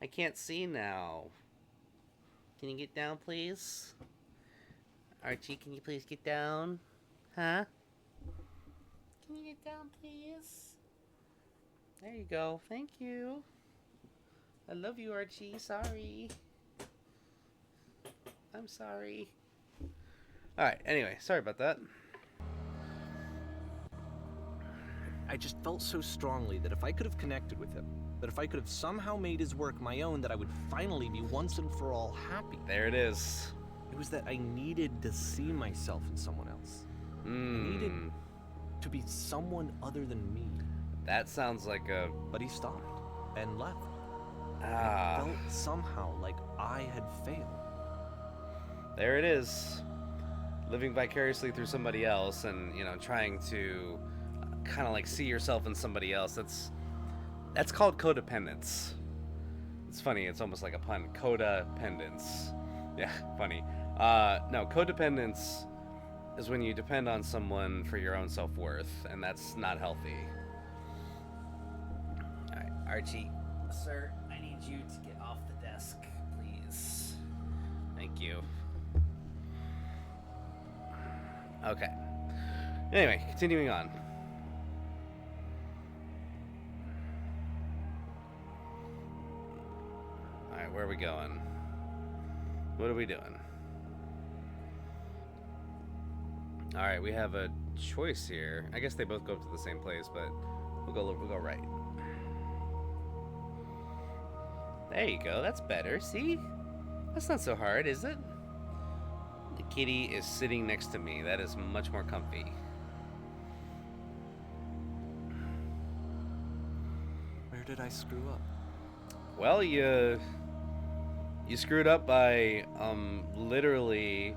I can't see now. Can you get down, please? Archie, can you please get down? Huh? Can you get down, please? There you go. Thank you. I love you, Archie. Sorry. I'm sorry. Alright, anyway, sorry about that. I just felt so strongly that if I could have connected with him, that if I could have somehow made his work my own, that I would finally be once and for all happy. There it is. It was that I needed to see myself in someone else. I needed to be someone other than me. That sounds like a... But he stopped and left. Ah. I felt somehow like I had failed. There it is. Living vicariously through somebody else and, you know, trying to kind of like see yourself in somebody else. That's called codependence. It's funny, it's almost like a pun. Codependence. Yeah, funny. No, codependence is when you depend on someone for your own self-worth, and that's not healthy. Alright, Archie, sir, I need you to get off the desk, please. Thank you. Okay. Anyway, continuing on. Alright, where are we going? What are we doing? Alright, we have a choice here. I guess they both go up to the same place, but we'll go right. There you go, that's better, see? That's not so hard, is it? The kitty is sitting next to me. That is much more comfy. Where did I screw up? Well, you screwed up by literally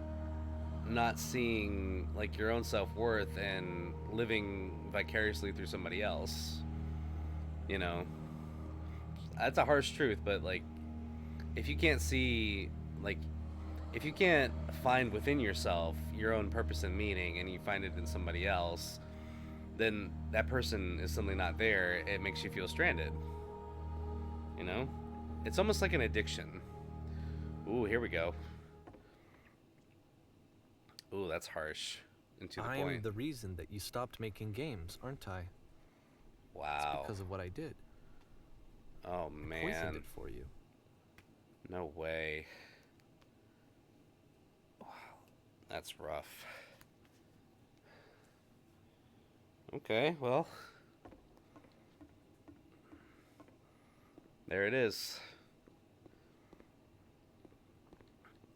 not seeing like your own self-worth and living vicariously through somebody else. You know, that's a harsh truth, but like if you can't see, like if you can't find within yourself your own purpose and meaning and you find it in somebody else, then that person is suddenly not there. It makes you feel stranded. You know, it's almost like an addiction. Ooh, here we go. Ooh, that's harsh and to the point. I'm the reason that you stopped making games, aren't I? Wow. It's because of what I did. Oh, I man. poisoned it for you. No way. Wow. That's rough. Okay, well, there it is.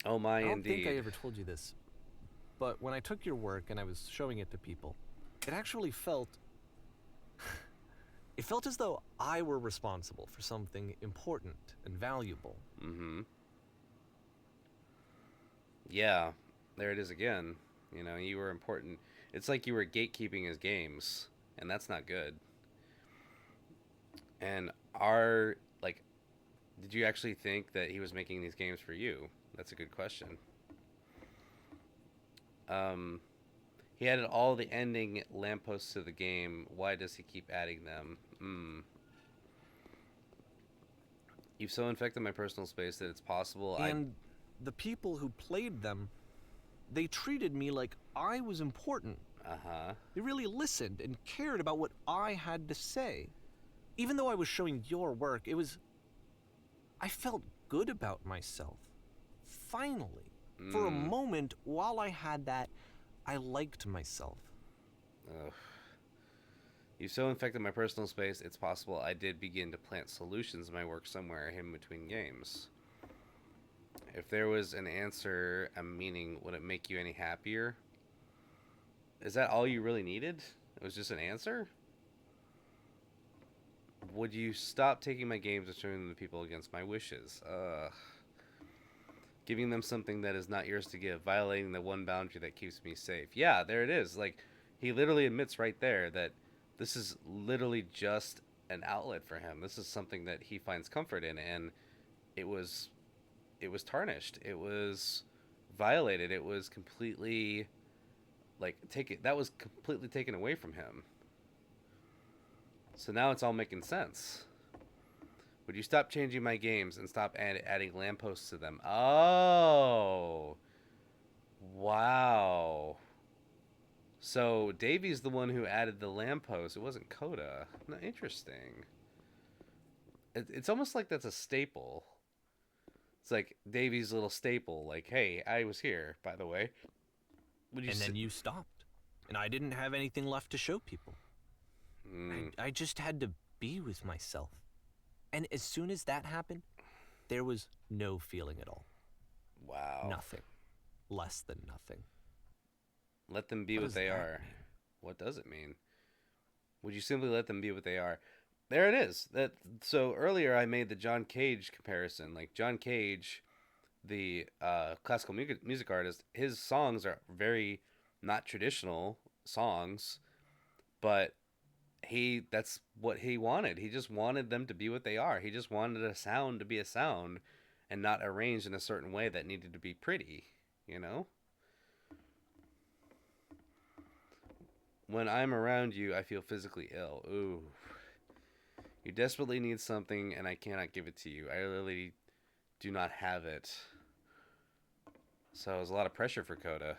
Oh my, I don't think I indeed. ever told you this, but when I took your work and I was showing it to people, it actually felt. It felt as though I were responsible for something important and valuable. Mm-hmm. Yeah, there it is again. You know, you were important. It's like you were gatekeeping his games, and that's not good. And like, did you actually think that he was making these games for you? That's a good question. Um, he added all the ending lampposts to the game. Why does he keep adding them? You've so infected my personal space that it's possible And the people who played them, they treated me like I was important. Uh-huh. They really listened and cared about what I had to say. Even though I was showing your work, I felt good about myself. Finally. For a moment, while I had that, I liked myself. Ugh. You've so infected my personal space, it's possible I did begin to plant solutions in my work somewhere in between games. If there was an answer, a meaning, would it make you any happier? Is that all you really needed? It was just an answer? Would you stop taking my games and turning them to people against my wishes? Giving them something that is not yours to give, violating the one boundary that keeps me safe. Yeah, there it is. Like, he literally admits right there that this is literally just an outlet for him. This is something that he finds comfort in, and it was tarnished. It was violated. It was completely that was completely taken away from him. So now it's all making sense. Would you stop changing my games and stop adding lampposts to them? Oh. Wow. So Davy's the one who added the lamppost. It wasn't Coda. No, interesting. It's almost like that's a staple. It's like Davy's little staple. Like, hey, I was here, by the way. And then you stopped. And I didn't have anything left to show people. I just had to be with myself. And as soon as that happened, there was no feeling at all. Wow. Nothing. Less than nothing. Let them be what they are. What does it mean? Would you simply let them be what they are? There it is. So earlier I made the John Cage comparison. Like, John Cage, the classical music artist, his songs are very not traditional songs, but that's what he wanted. He just wanted them to be what they are. He just wanted a sound to be a sound and not arranged in a certain way that needed to be pretty, you know? When I'm around you, I feel physically ill. Ooh. You desperately need something, and I cannot give it to you. I literally do not have it. So it was a lot of pressure for Coda.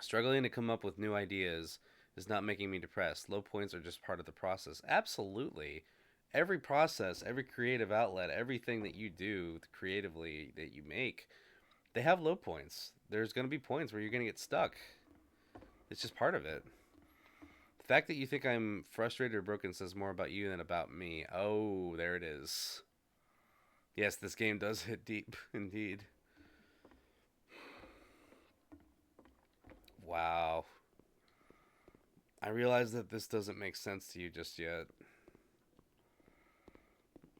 Struggling to come up with new ideas is not making me depressed. Low points are just part of the process. Absolutely. Every process, every creative outlet, everything that you do creatively that you make, they have low points. There's going to be points where you're going to get stuck. It's just part of it. The fact that you think I'm frustrated or broken says more about you than about me. Oh, there it is. Yes, this game does hit deep, indeed. Wow. I realize that this doesn't make sense to you just yet.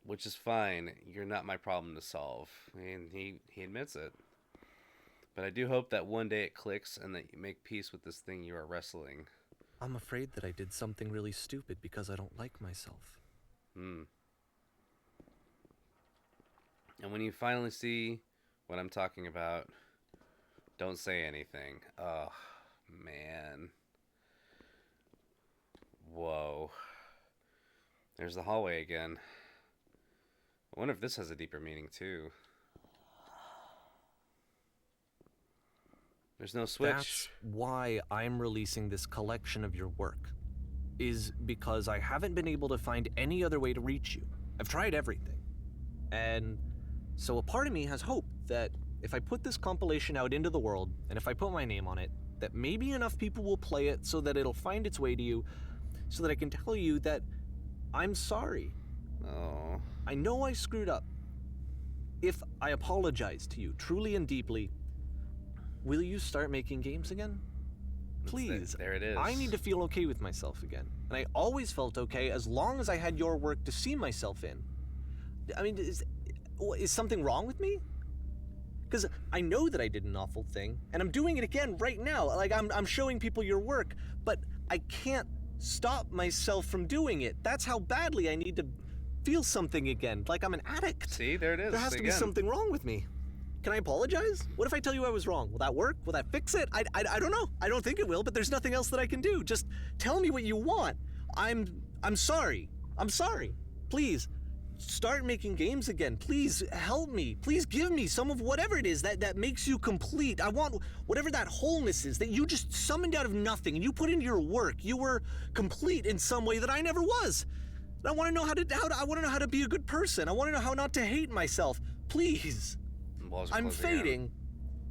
Which is fine. You're not my problem to solve. And he admits it. But I do hope that one day it clicks and that you make peace with this thing you are wrestling. I'm afraid that I did something really stupid because I don't like myself. And when you finally see what I'm talking about, don't say anything. Oh, man. Whoa. There's the hallway again. I wonder if this has a deeper meaning, too. There's no switch. That's why I'm releasing this collection of your work. Is because I haven't been able to find any other way to reach you. I've tried everything. And so a part of me has hope that if I put this compilation out into the world, and if I put my name on it, that maybe enough people will play it so that it'll find its way to you, so that I can tell you that I'm sorry. Oh. I know I screwed up. If I apologize to you truly and deeply, will you start making games again? Please. There it is. I need to feel okay with myself again. And I always felt okay as long as I had your work to see myself in. I mean, is something wrong with me? Because I know that I did an awful thing, and I'm doing it again right now. Like, I'm showing people your work, but I can't stop myself from doing it. That's how badly I need to feel something again, like I'm an addict. See, there it is. There has to be something wrong with me. Can I apologize? What if I tell you I was wrong? Will that work? Will that fix it? I don't know. I don't think it will, but there's nothing else that I can do. Just tell me what you want. I'm sorry. I'm sorry. Please, start making games again. Please help me. Please give me some of whatever it is that makes you complete. I want whatever that wholeness is that you just summoned out of nothing and you put into your work. You were complete in some way that I never was. I want to know I want to know how to be a good person. I want to know how not to hate myself. Please. I'm fading,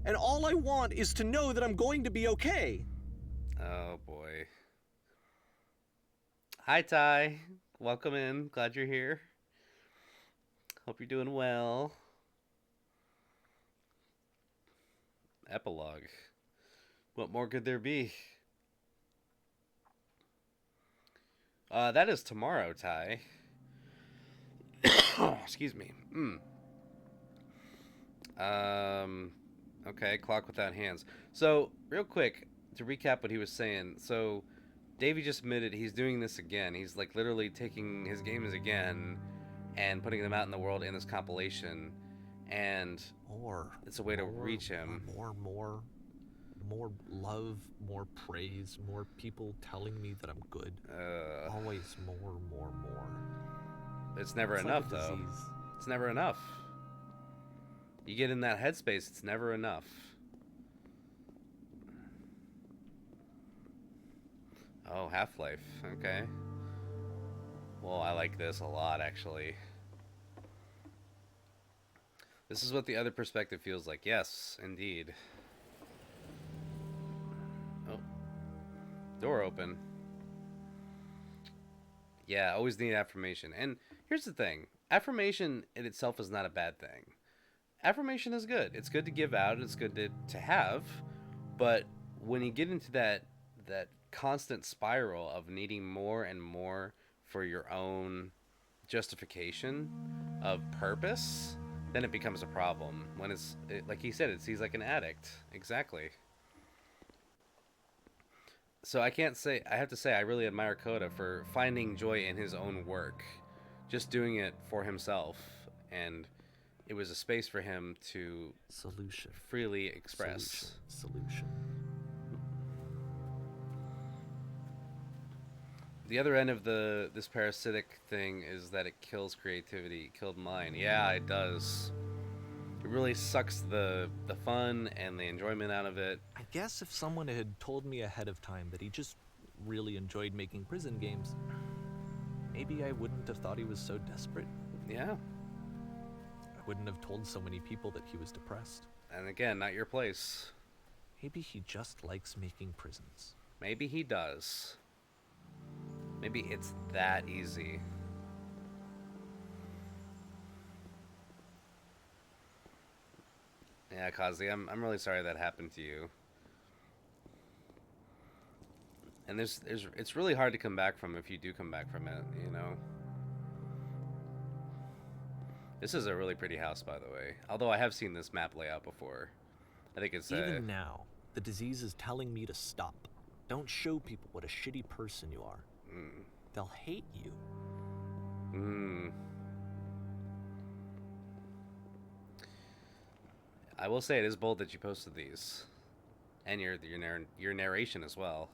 and all I want is to know that I'm going to be okay. Oh boy. Hi Ty, welcome in. Glad you're here. Hope you're doing well. Epilogue. What more could there be? That is tomorrow, Ty. Excuse me. Okay, clock without hands. So, real quick, to recap what he was saying. So, Davey just admitted he's doing this again. He's like literally taking his games again and putting them out in the world in this compilation. And it's a way to reach him. More love, more praise, more people telling me that I'm good. Always more. It's never enough, though. It's never enough. You get in that headspace, it's never enough. Oh, Half-Life. Okay. Well, I like this a lot, actually. This is what the other perspective feels like. Yes, indeed. Oh. Door open. Yeah, always need affirmation. And here's the thing. Affirmation in itself is not a bad thing. Affirmation is good. It's good to give out. It's good to have. But when you get into that constant spiral of needing more and more for your own justification of purpose, then it becomes a problem. When like he said, he's like an addict. Exactly. So I have to say I really admire Coda for finding joy in his own work. Just doing it for himself, and it was a space for him to freely express. Solution. The other end of this parasitic thing is that it kills creativity. It killed mine. Yeah, it does. It really sucks the fun and the enjoyment out of it. I guess if someone had told me ahead of time that he just really enjoyed making prison games, maybe I wouldn't have thought he was so desperate. Yeah. I wouldn't have told so many people that he was depressed. And again, not your place. Maybe he just likes making prisons. Maybe he does. Maybe it's that easy. Yeah, Kazi, I'm really sorry that happened to you. And it's really hard to come back from if you do come back from it, you know. This is a really pretty house, by the way. Although I have seen this map layout before. I think it's even now, the disease is telling me to stop. Don't show people what a shitty person you are. They'll hate you. I will say it is bold that you posted these, and your narration as well.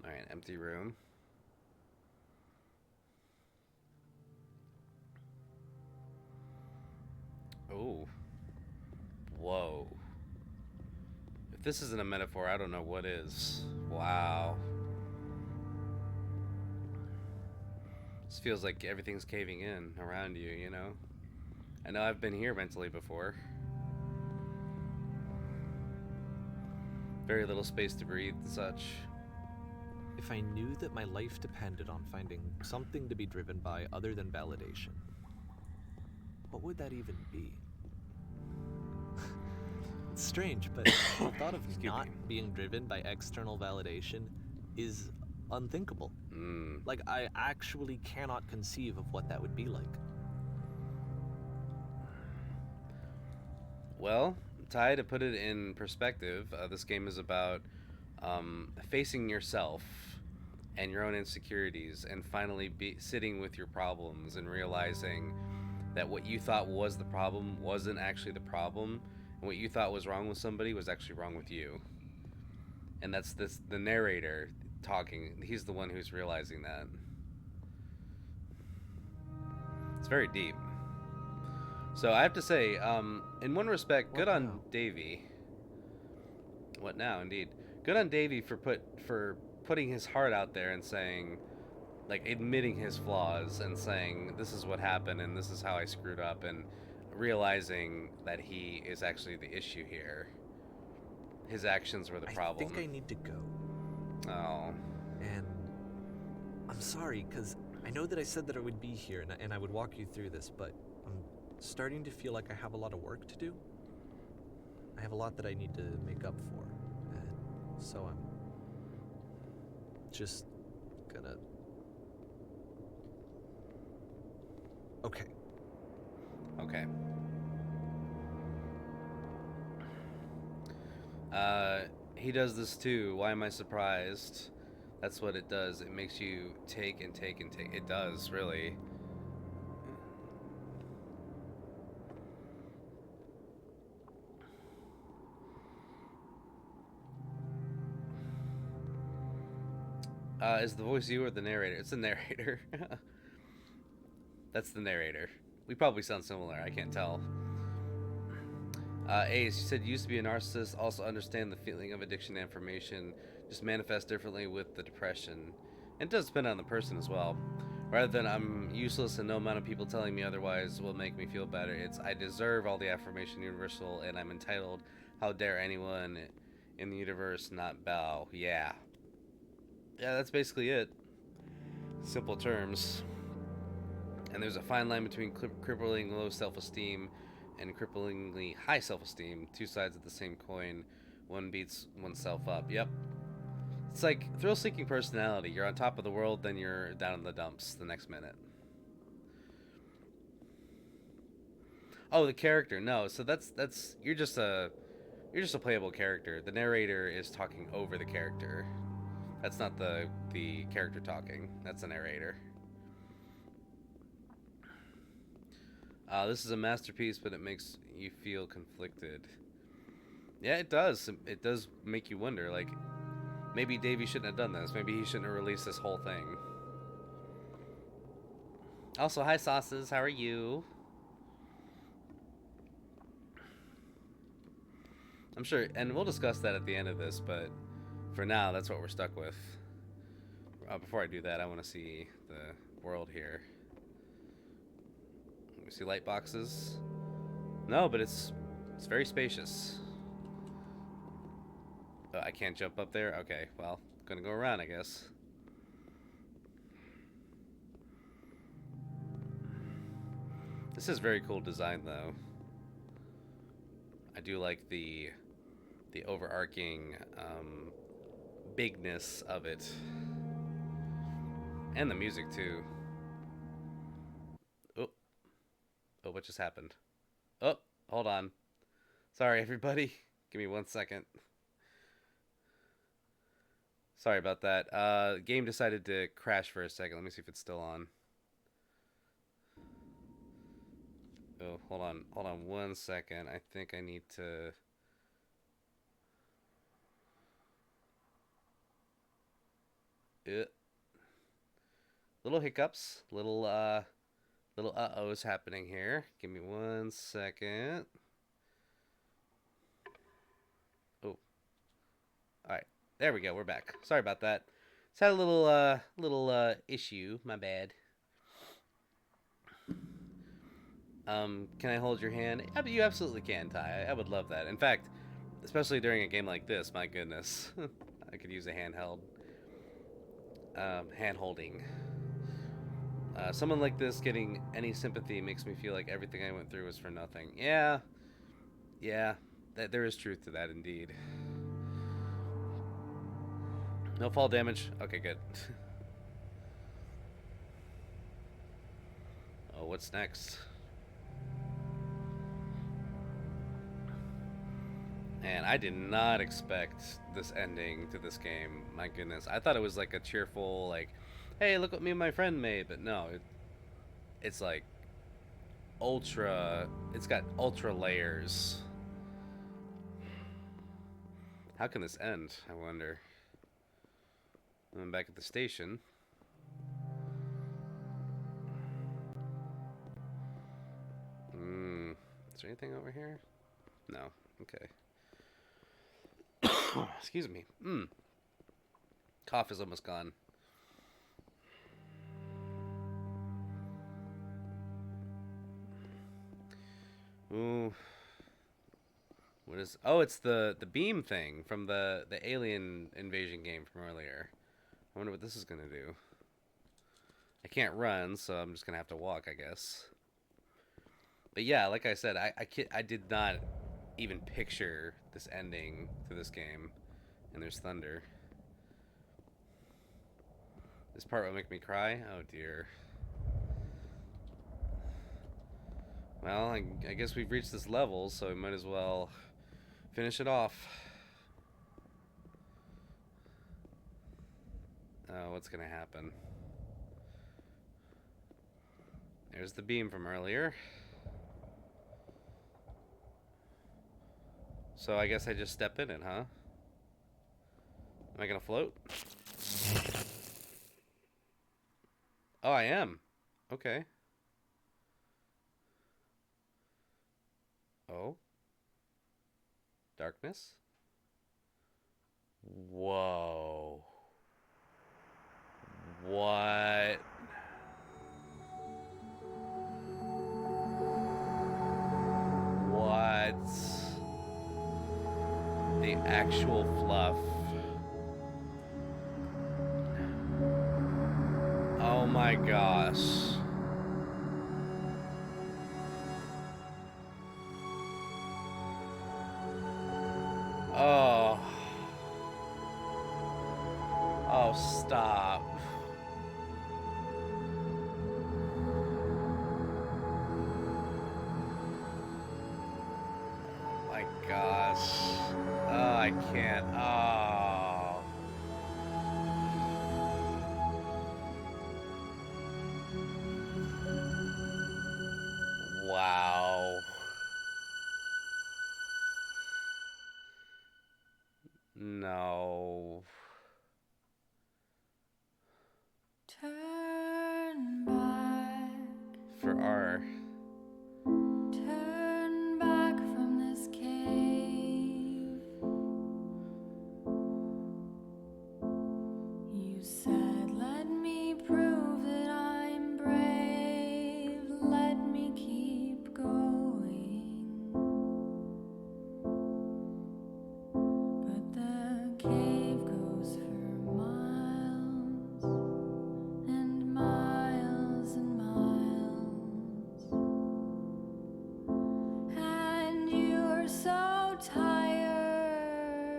All right, empty room. Oh. Whoa. If this isn't a metaphor, I don't know what is. Wow. This feels like everything's caving in around you, you know? I know I've been here mentally before. Very little space to breathe and such. If I knew that my life depended on finding something to be driven by other than validation, what would that even be? It's strange, but the thought of not being driven by external validation is unthinkable. Like, I actually cannot conceive of what that would be like. Well, Ty, to put it in perspective, this game is about facing yourself and your own insecurities and finally sitting with your problems and realizing that what you thought was the problem wasn't actually the problem, and what you thought was wrong with somebody was actually wrong with you. And that's the narrator talking. He's the one who's realizing that. It's very deep. So I have to say, in one respect, good on Davey. What now, indeed. Good on Davey for putting his heart out there and saying, like, admitting his flaws and saying, this is what happened and this is how I screwed up, and realizing that he is actually the issue here. His actions were the problem. I think I need to go. Oh. And I'm sorry, because I know that I said that I would be here and I would walk you through this, but I'm starting to feel like I have a lot of work to do. I have a lot that I need to make up for. And so I'm just gonna... Okay. Okay. He does this too. Why am I surprised? That's what it does. It makes you take and take and take. It does, really. Is the voice you or the narrator? It's the narrator. That's the narrator. We probably sound similar. I can't tell. Ace, you said you used to be a narcissist. Also understand the feeling of addiction to information. Just manifest differently with the depression. And it does depend on the person as well. Rather than I'm useless and no amount of people telling me otherwise will make me feel better. It's I deserve all the affirmation universal and I'm entitled. How dare anyone in the universe not bow? Yeah. Yeah, that's basically it. Simple terms. And there's a fine line between crippling low self-esteem and cripplingly high self-esteem. Two sides of the same coin. One beats oneself up. Yep. It's like thrill-seeking personality. You're on top of the world, then you're down in the dumps the next minute. Oh, the character. No, so that's you're just a playable character. The narrator is talking over the character. That's not the character talking. That's the narrator. This is a masterpiece, but it makes you feel conflicted. Yeah, it does. It does make you wonder, like, maybe Davey shouldn't have done this. Maybe he shouldn't have released this whole thing. Also, hi, Sauces. How are you? I'm sure, and we'll discuss that at the end of this, but for now, that's what we're stuck with. Before I do that, I want to see the world here. Let me see light boxes. No, but it's very spacious. Oh, I can't jump up there? Okay, well, gonna go around, I guess. This is very cool design, though. I do like the overarching bigness of it. And the music, too. Oh, what just happened? Oh, hold on. Sorry, everybody. Give me 1 second. Sorry about that. The game decided to crash for a second. Let me see if it's still on. Oh, hold on. Hold on 1 second. I think I need to... Little hiccups. Little uh-ohs happening here. Give me 1 second. Oh, There we go. We're back. Sorry about that. It's had a little issue. My bad. Can I hold your hand? Yeah, but you absolutely can, Ty. I would love that. In fact, especially during a game like this, my goodness, I could use a handheld, hand holding. Someone like this getting any sympathy makes me feel like everything I went through was for nothing. Yeah, yeah, there is truth to that indeed. No fall damage. Okay, good. Oh, what's next? And I did not expect this ending to this game. My goodness, I thought it was like a cheerful, like, "Hey, look what me and my friend made," but no, it's like ultra. It's got ultra layers. How can this end? I wonder. I'm back at the station. Is there anything over here? No. Okay. Excuse me. Cough is almost gone. Ooh. What is? Oh, it's the beam thing from the alien invasion game from earlier. I wonder what this is gonna do. I can't run, so I'm just gonna have to walk, I guess. But yeah, like I said, I did not even picture this ending to this game. And there's thunder. This part will make me cry? Oh dear. Well, I guess we've reached this level, so we might as well finish it off. Oh, what's gonna happen? There's the beam from earlier. So I guess I just step in it, huh? Am I gonna float? Oh, I am. Okay. Oh. Darkness? Whoa. What? What? The actual fluff. Oh my gosh. Oh. Oh, stop. Oh my gosh. Oh, I can't. Oh. Wow. No. Turn back, For R. turn back from this cave. You said, let me prove that I'm brave. Let me keep going. But the cave goes for miles and miles and miles. And you're so tired,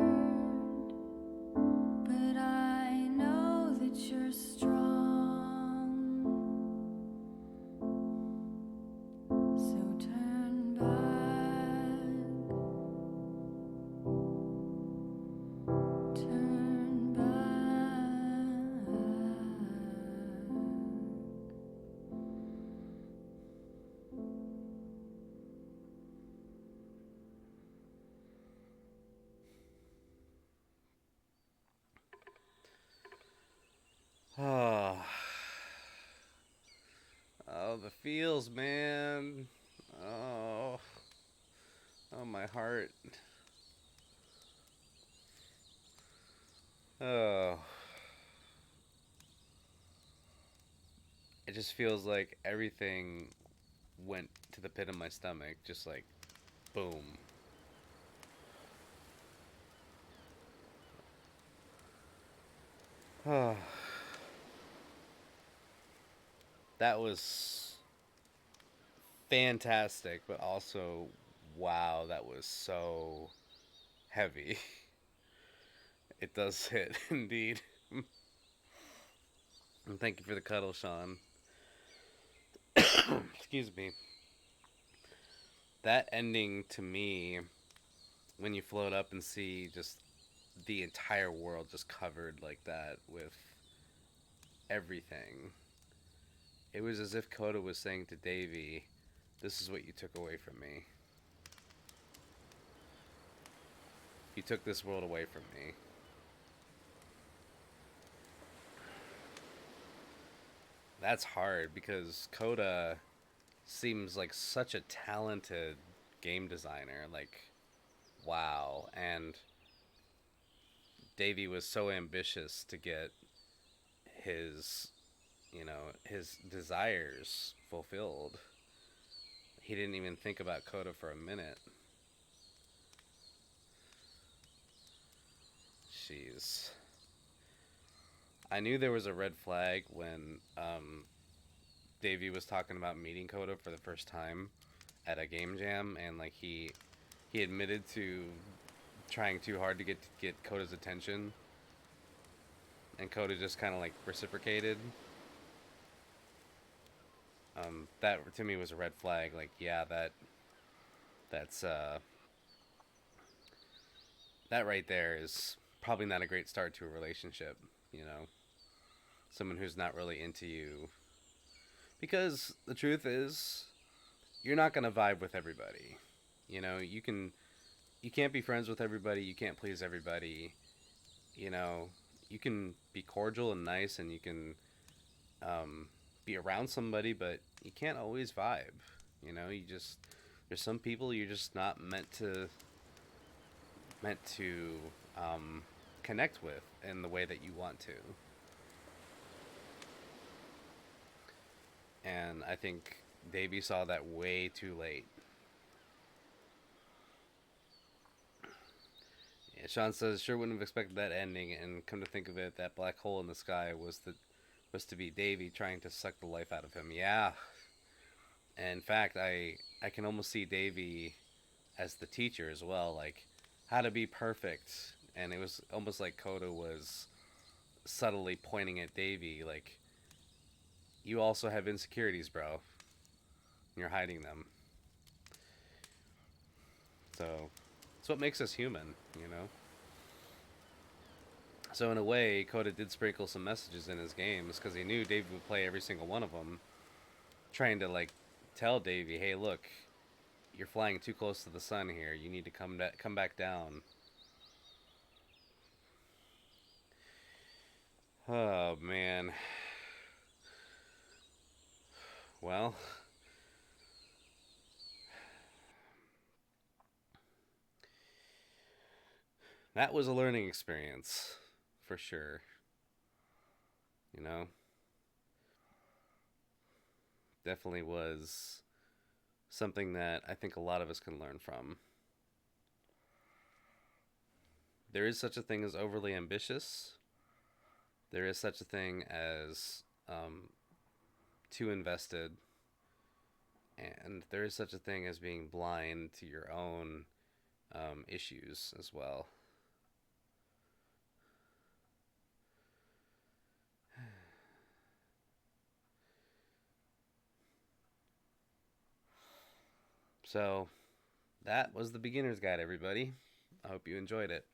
but I know that you're strong. So turn back, turn back. Oh. Oh, the feels, man. Oh. Oh, my heart. Oh, it just feels like everything went to the pit of my stomach, just like boom. Oh, that was fantastic, but also, wow, that was so heavy. It does hit, indeed. And thank you for the cuddle, Sean. Excuse me. That ending to me, when you float up and see just the entire world just covered like that with everything, it was as if Coda was saying to Davy, "This is what you took away from me. You took this world away from me." That's hard because Coda seems like such a talented game designer. Like, wow. And Davy was so ambitious to get his, his desires fulfilled. He didn't even think about Coda for a minute. Jeez. I knew there was a red flag when Davey was talking about meeting Coda for the first time at a game jam, and like he admitted to trying too hard to get Coda's attention, and Coda just kind of like reciprocated. That to me was a red flag. Like, yeah, that's that right there is probably not a great start to a relationship. You know, someone who's not really into you, because the truth is, you're not gonna vibe with everybody. You can't be friends with everybody. You can't please everybody. You know, you can be cordial and nice, and you can be around somebody, but you can't always vibe. You just there's some people you're just not meant to um, connect with in the way that you want to. And I think Davey saw that way too late. Yeah, Sean says, sure wouldn't have expected that ending, and come to think of it, that black hole in the sky was to be Davy trying to suck the life out of him. Yeah. And in fact, I can almost see Davy as the teacher as well, like how to be perfect. And it was almost like Coda was subtly pointing at Davy, like, you also have insecurities, bro. You're hiding them. So it's what makes us human, you know? So in a way, Coda did sprinkle some messages in his games because he knew Davey would play every single one of them, trying to like tell Davey, "Hey, look, you're flying too close to the sun here. You need to come back down." Oh man. Well, that was a learning experience for sure. You know, definitely was something that I think a lot of us can learn from. There is such a thing as overly ambitious. There is such a thing as too invested, and there is such a thing as being blind to your own issues as well. So that was the beginner's guide, everybody. I hope you enjoyed it.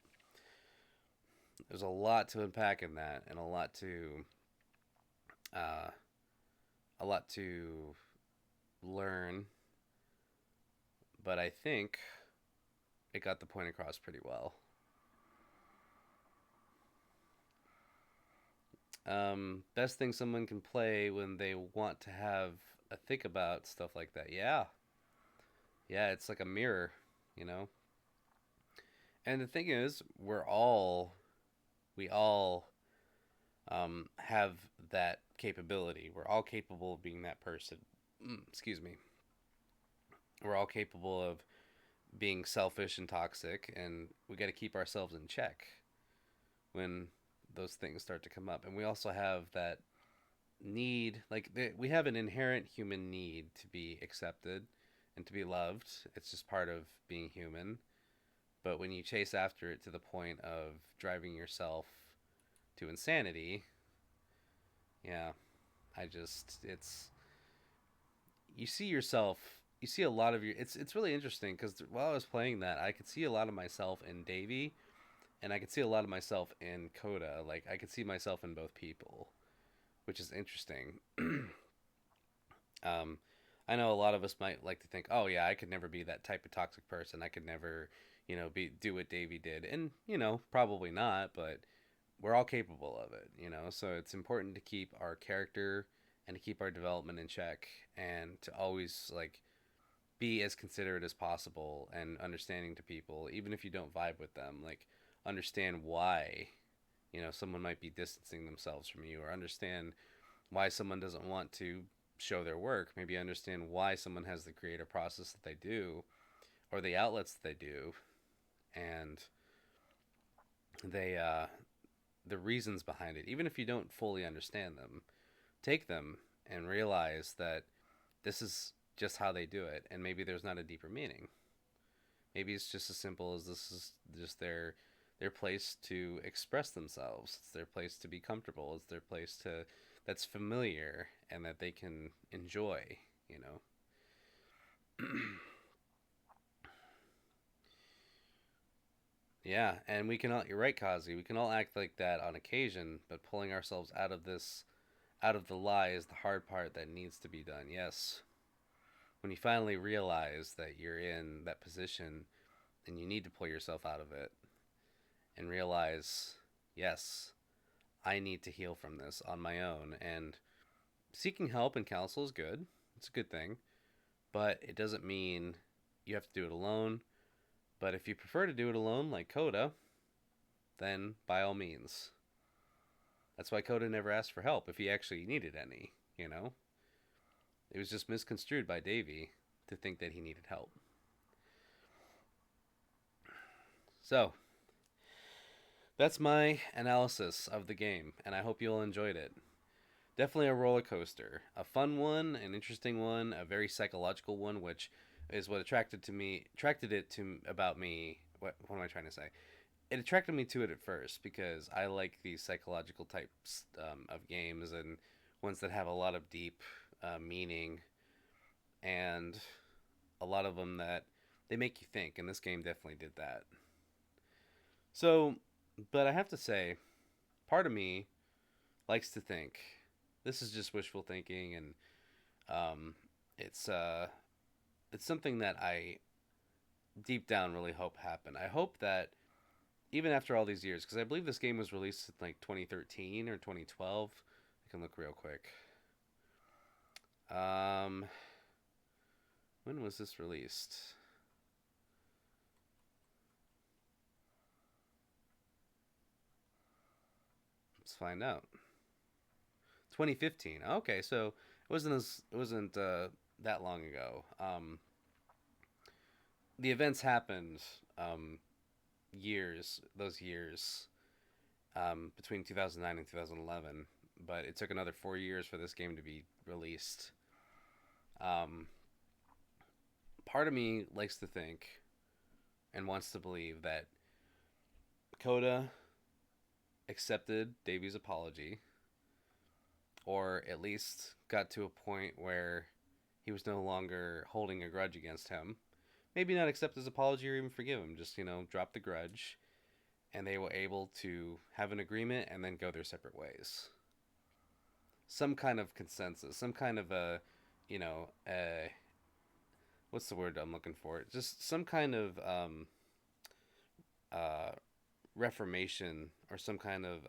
There's a lot to unpack in that, and uh, a lot to learn. But I think it got the point across pretty well. Best thing someone can play when they want to have a think about stuff like that. Yeah, yeah, it's like a mirror, you know. And the thing is, we're all we all have that capability. We're all capable of being that person. Excuse me. We're all capable of being selfish and toxic, and we got to keep ourselves in check when those things start to come up. And we also have that need, like we have an inherent human need to be accepted and to be loved. It's just part of being human. But when you chase after it to the point of driving yourself to insanity, yeah, it's you see yourself, you see a lot of your. It's really interesting because while I was playing that, I could see a lot of myself in Davy, and I could see a lot of myself in Coda. Like I could see myself in both people, which is interesting. um, I know a lot of us might like to think, oh yeah, I could never be that type of toxic person. I could never, be do what Davy did, and probably not, but we're all capable of it. So it's important to keep our character and to keep our development in check, and to always like be as considerate as possible and understanding to people, even if you don't vibe with them. Like understand why someone might be distancing themselves from you, or understand why someone doesn't want to show their work. Maybe understand why someone has the creative process that they do, or the outlets that they do, and they the reasons behind it. Even if you don't fully understand them, take them and realize that this is just how they do it, and maybe there's not a deeper meaning. Maybe it's just as simple as this is just their place to express themselves. It's their place to be comfortable. It's their place to that's familiar and that they can enjoy, you know. Yeah, and we can all, you're right, Kazi. We can all act like that on occasion, but pulling ourselves out of this, out of the lie, is the hard part that needs to be done. Yes. When you finally realize that you're in that position and you need to pull yourself out of it and realize, yes, I need to heal from this on my own. And seeking help and counsel is good. It's a good thing. But it doesn't mean you have to do it alone. But if you prefer to do it alone, like Coda, then by all means. That's why Coda never asked for help if he actually needed any, you know? It was just misconstrued by Davy to think that he needed help. So, that's my analysis of the game, and I hope you all enjoyed it. Definitely a roller coaster. A fun one, an interesting one, a very psychological one, which is what attracted it to about me. What am I trying to say? It attracted me to it at first because I like these psychological types of games, and ones that have a lot of deep meaning, and a lot of them that they make you think, and this game definitely did that. So, but I have to say, part of me likes to think this is just wishful thinking, and um, it's it's something that I deep down really hope happen. I hope that even after all these years, because I believe this game was released in like 2013 or 2012. I can look real quick. Um, when was this released? Let's find out. 2015. Okay, so it wasn't that long ago. The events happened those years between 2009 and 2011, but it took another 4 years for this game to be released. Um, Part of me likes to think and wants to believe that Coda accepted Davy's apology, or at least got to a point where he was no longer holding a grudge against him. Maybe not accept his apology or even forgive him, just, drop the grudge, and they were able to have an agreement and then go their separate ways. Some kind of consensus, some kind of a what's the word I'm looking for? Just some kind of uh, reformation, or some kind of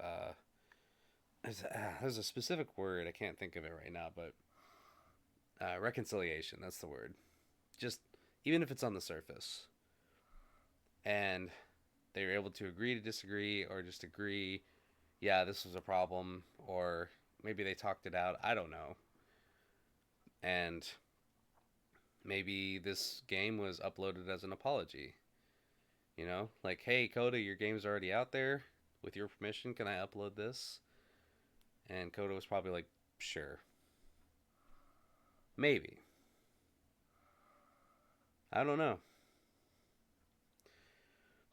there's a specific word, I can't think of it right now, but reconciliation. That's the word. Just even if it's on the surface, and they were able to agree to disagree, or just agree yeah, this was a problem, or maybe they talked it out. I don't know. And maybe this game was uploaded as an apology. You know, like, hey, Coda, your game's already out there. With your permission, can I upload this? And Coda was probably like, sure. Maybe. I don't know.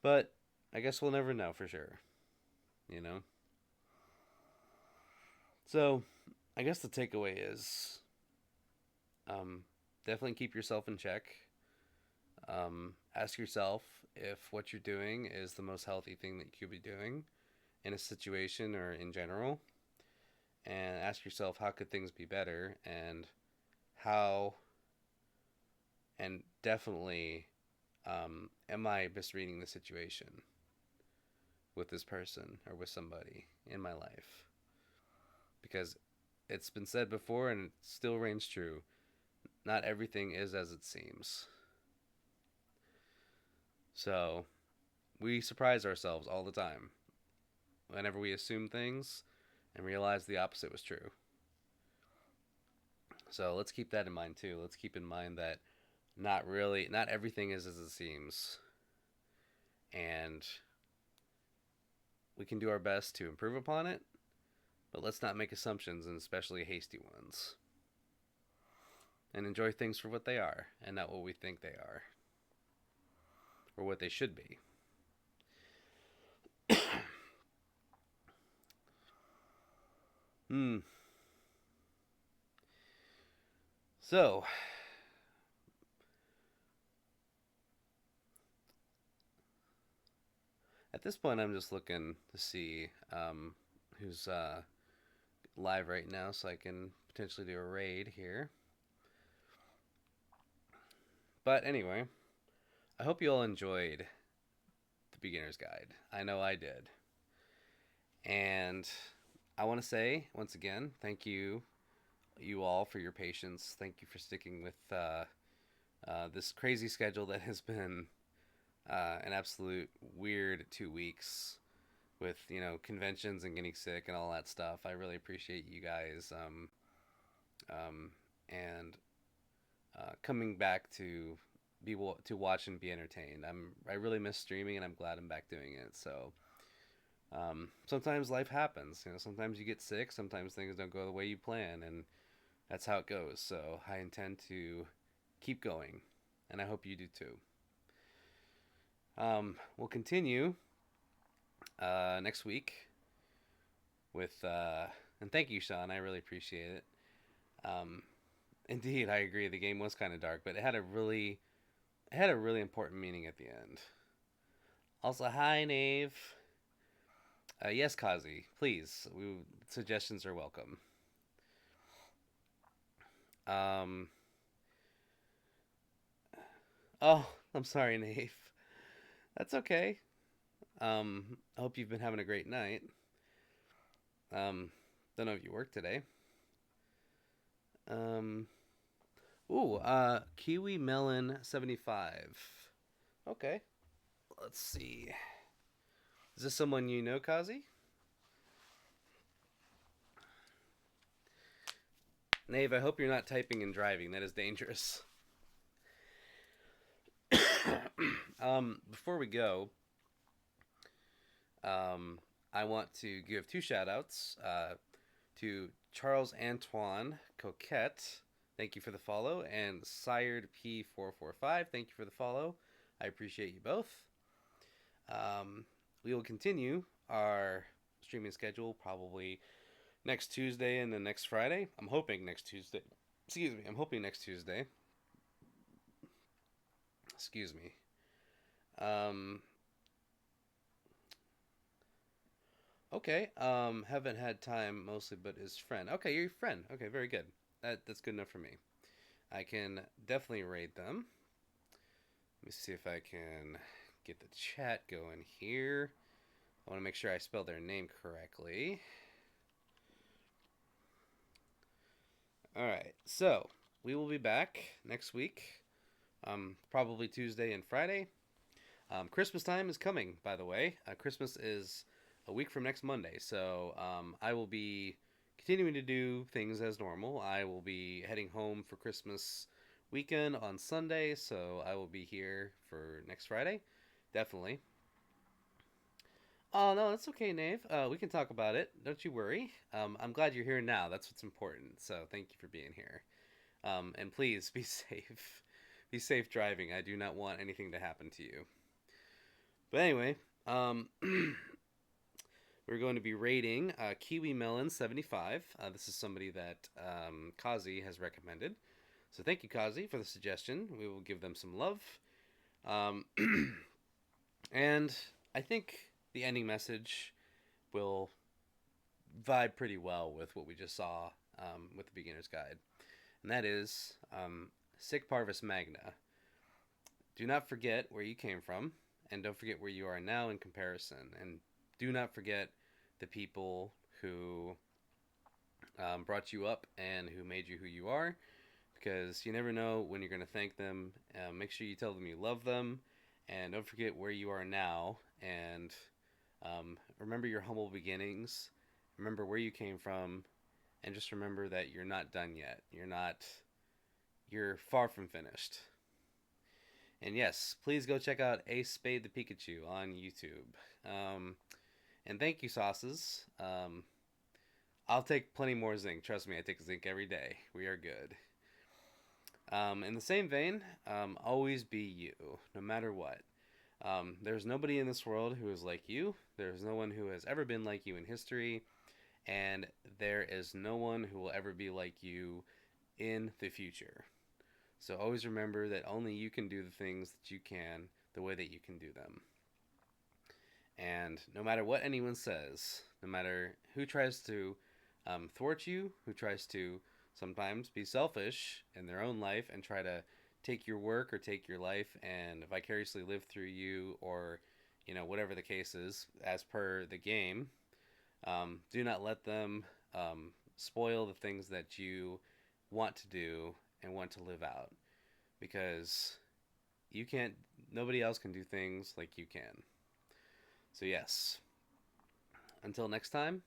But I guess we'll never know for sure. You know? So, I guess the takeaway is um, definitely keep yourself in check. Ask yourself if what you're doing is the most healthy thing that you could be doing in a situation or in general. And ask yourself, how could things be better? And how, and definitely, am I misreading the situation with this person or with somebody in my life? Because it's been said before and it still reigns true. Not everything is as it seems. So, we surprise ourselves all the time whenever we assume things and realize the opposite was true. So, let's keep that in mind too. Let's keep in mind that not everything is as it seems. And we can do our best to improve upon it, but let's not make assumptions, and especially hasty ones. And enjoy things for what they are and not what we think they are or what they should be. Hmm. So, at this point, I'm just looking to see who's live right now so I can potentially do a raid here. But anyway, I hope you all enjoyed the beginner's guide. I know I did. And I want to say, once again, thank you all, for your patience. Thank you for sticking with this crazy schedule that has been an absolute weird 2 weeks with, conventions and getting sick and all that stuff. I really appreciate you guys and coming back to to watch and be entertained. I really miss streaming, and I'm glad I'm back doing it. So sometimes life happens. Sometimes you get sick. Sometimes things don't go the way you plan, and that's how it goes. So I intend to keep going, and I hope you do too. We'll continue next week with and thank you, Sean. I really appreciate it. Um, Indeed, I agree. The game was kind of dark, but it had a really important meaning at the end. Also, hi, Nave. Yes, Kazi, please. Suggestions are welcome. Um. Oh, I'm sorry, Nave. That's okay. I hope you've been having a great night. Don't know if you work today. Um. Ooh. Kiwi Melon 75. Okay. Let's see. Is this someone you know, Kazi? Nave, I hope you're not typing and driving. That is dangerous. Before we go, I want to give two shout outs to Charles Antoine Coquette. Thank you for the follow. And Sired P445. Thank you for the follow. I appreciate you both. We will continue our streaming schedule probably next Tuesday and then next Friday. I'm hoping next Tuesday. Excuse me. I'm hoping next Tuesday. Excuse me. Okay. Haven't had time mostly, but is friend. Okay, you're your friend. Okay, very good. That's good enough for me. I can definitely rate them. Let me see if I can get the chat going here. I want to make sure I spell their name correctly. All right, so we will be back next week, probably Tuesday and Friday. Christmas time is coming, by the way. Christmas is a week from next Monday. So I will be continuing to do things as normal. I will be heading home for Christmas weekend on Sunday, so I will be here for next Friday. Definitely. Oh no, that's okay, Nave. We can talk about it. Don't you worry. I'm glad you're here now. That's what's important. So thank you for being here. And please be safe. Be safe driving. I do not want anything to happen to you. But anyway, we're going to be rating Kiwi Melon 75. This is somebody that Kazi has recommended. So thank you, Kazi, for the suggestion. We will give them some love. Um, and I think the ending message will vibe pretty well with what we just saw with the beginner's guide. And that is Sic Parvis Magna. Do not forget where you came from, and don't forget where you are now in comparison. And do not forget the people who brought you up and who made you who you are, because you never know when you're going to thank them. Make sure you tell them you love them, and don't forget where you are now, and remember your humble beginnings. Remember where you came from, and just remember that you're not done yet. You're far from finished. And yes, please go check out Ace Spade the Pikachu on YouTube. And thank you, Sauces. I'll take plenty more zinc. Trust me, I take zinc every day. We are good. In the same vein, always be you, no matter what. There's nobody in this world who is like you. There's no one who has ever been like you in history. And there is no one who will ever be like you in the future. So always remember that only you can do the things that you can the way that you can do them. And no matter what anyone says, no matter who tries to thwart you, who tries to sometimes be selfish in their own life and try to take your work or take your life and vicariously live through you, or whatever the case is as per the game, do not let them spoil the things that you want to do and want to live out, because nobody else can do things like you can. So yes, until next time,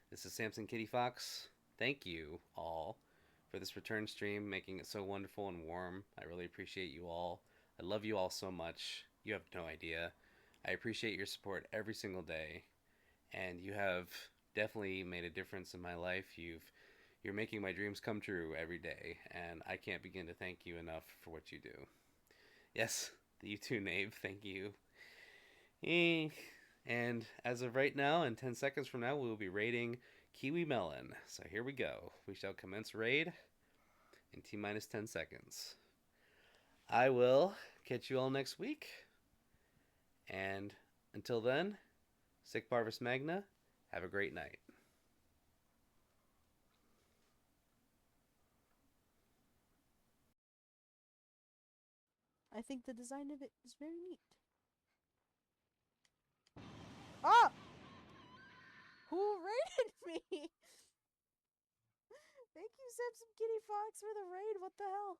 this is Samson Kitty Fox. Thank you all for this return stream, making it so wonderful and warm. I really appreciate you all. I love you all so much. You have no idea. I appreciate your support every single day, and you have definitely made a difference in my life. You're making my dreams come true every day, and I can't begin to thank you enough for what you do. Yes, you too, Nave. Thank you. And as of right now, in 10 seconds from now, we will be raiding Kiwi Melon. So here we go. We shall commence raid in T minus 10 seconds. I will catch you all next week. And until then, Sic Parvis Magna, have a great night. I think the design of it is very neat. Ah! Who raided me? Thank you, Samson Kitty Fox, for the raid. What the hell?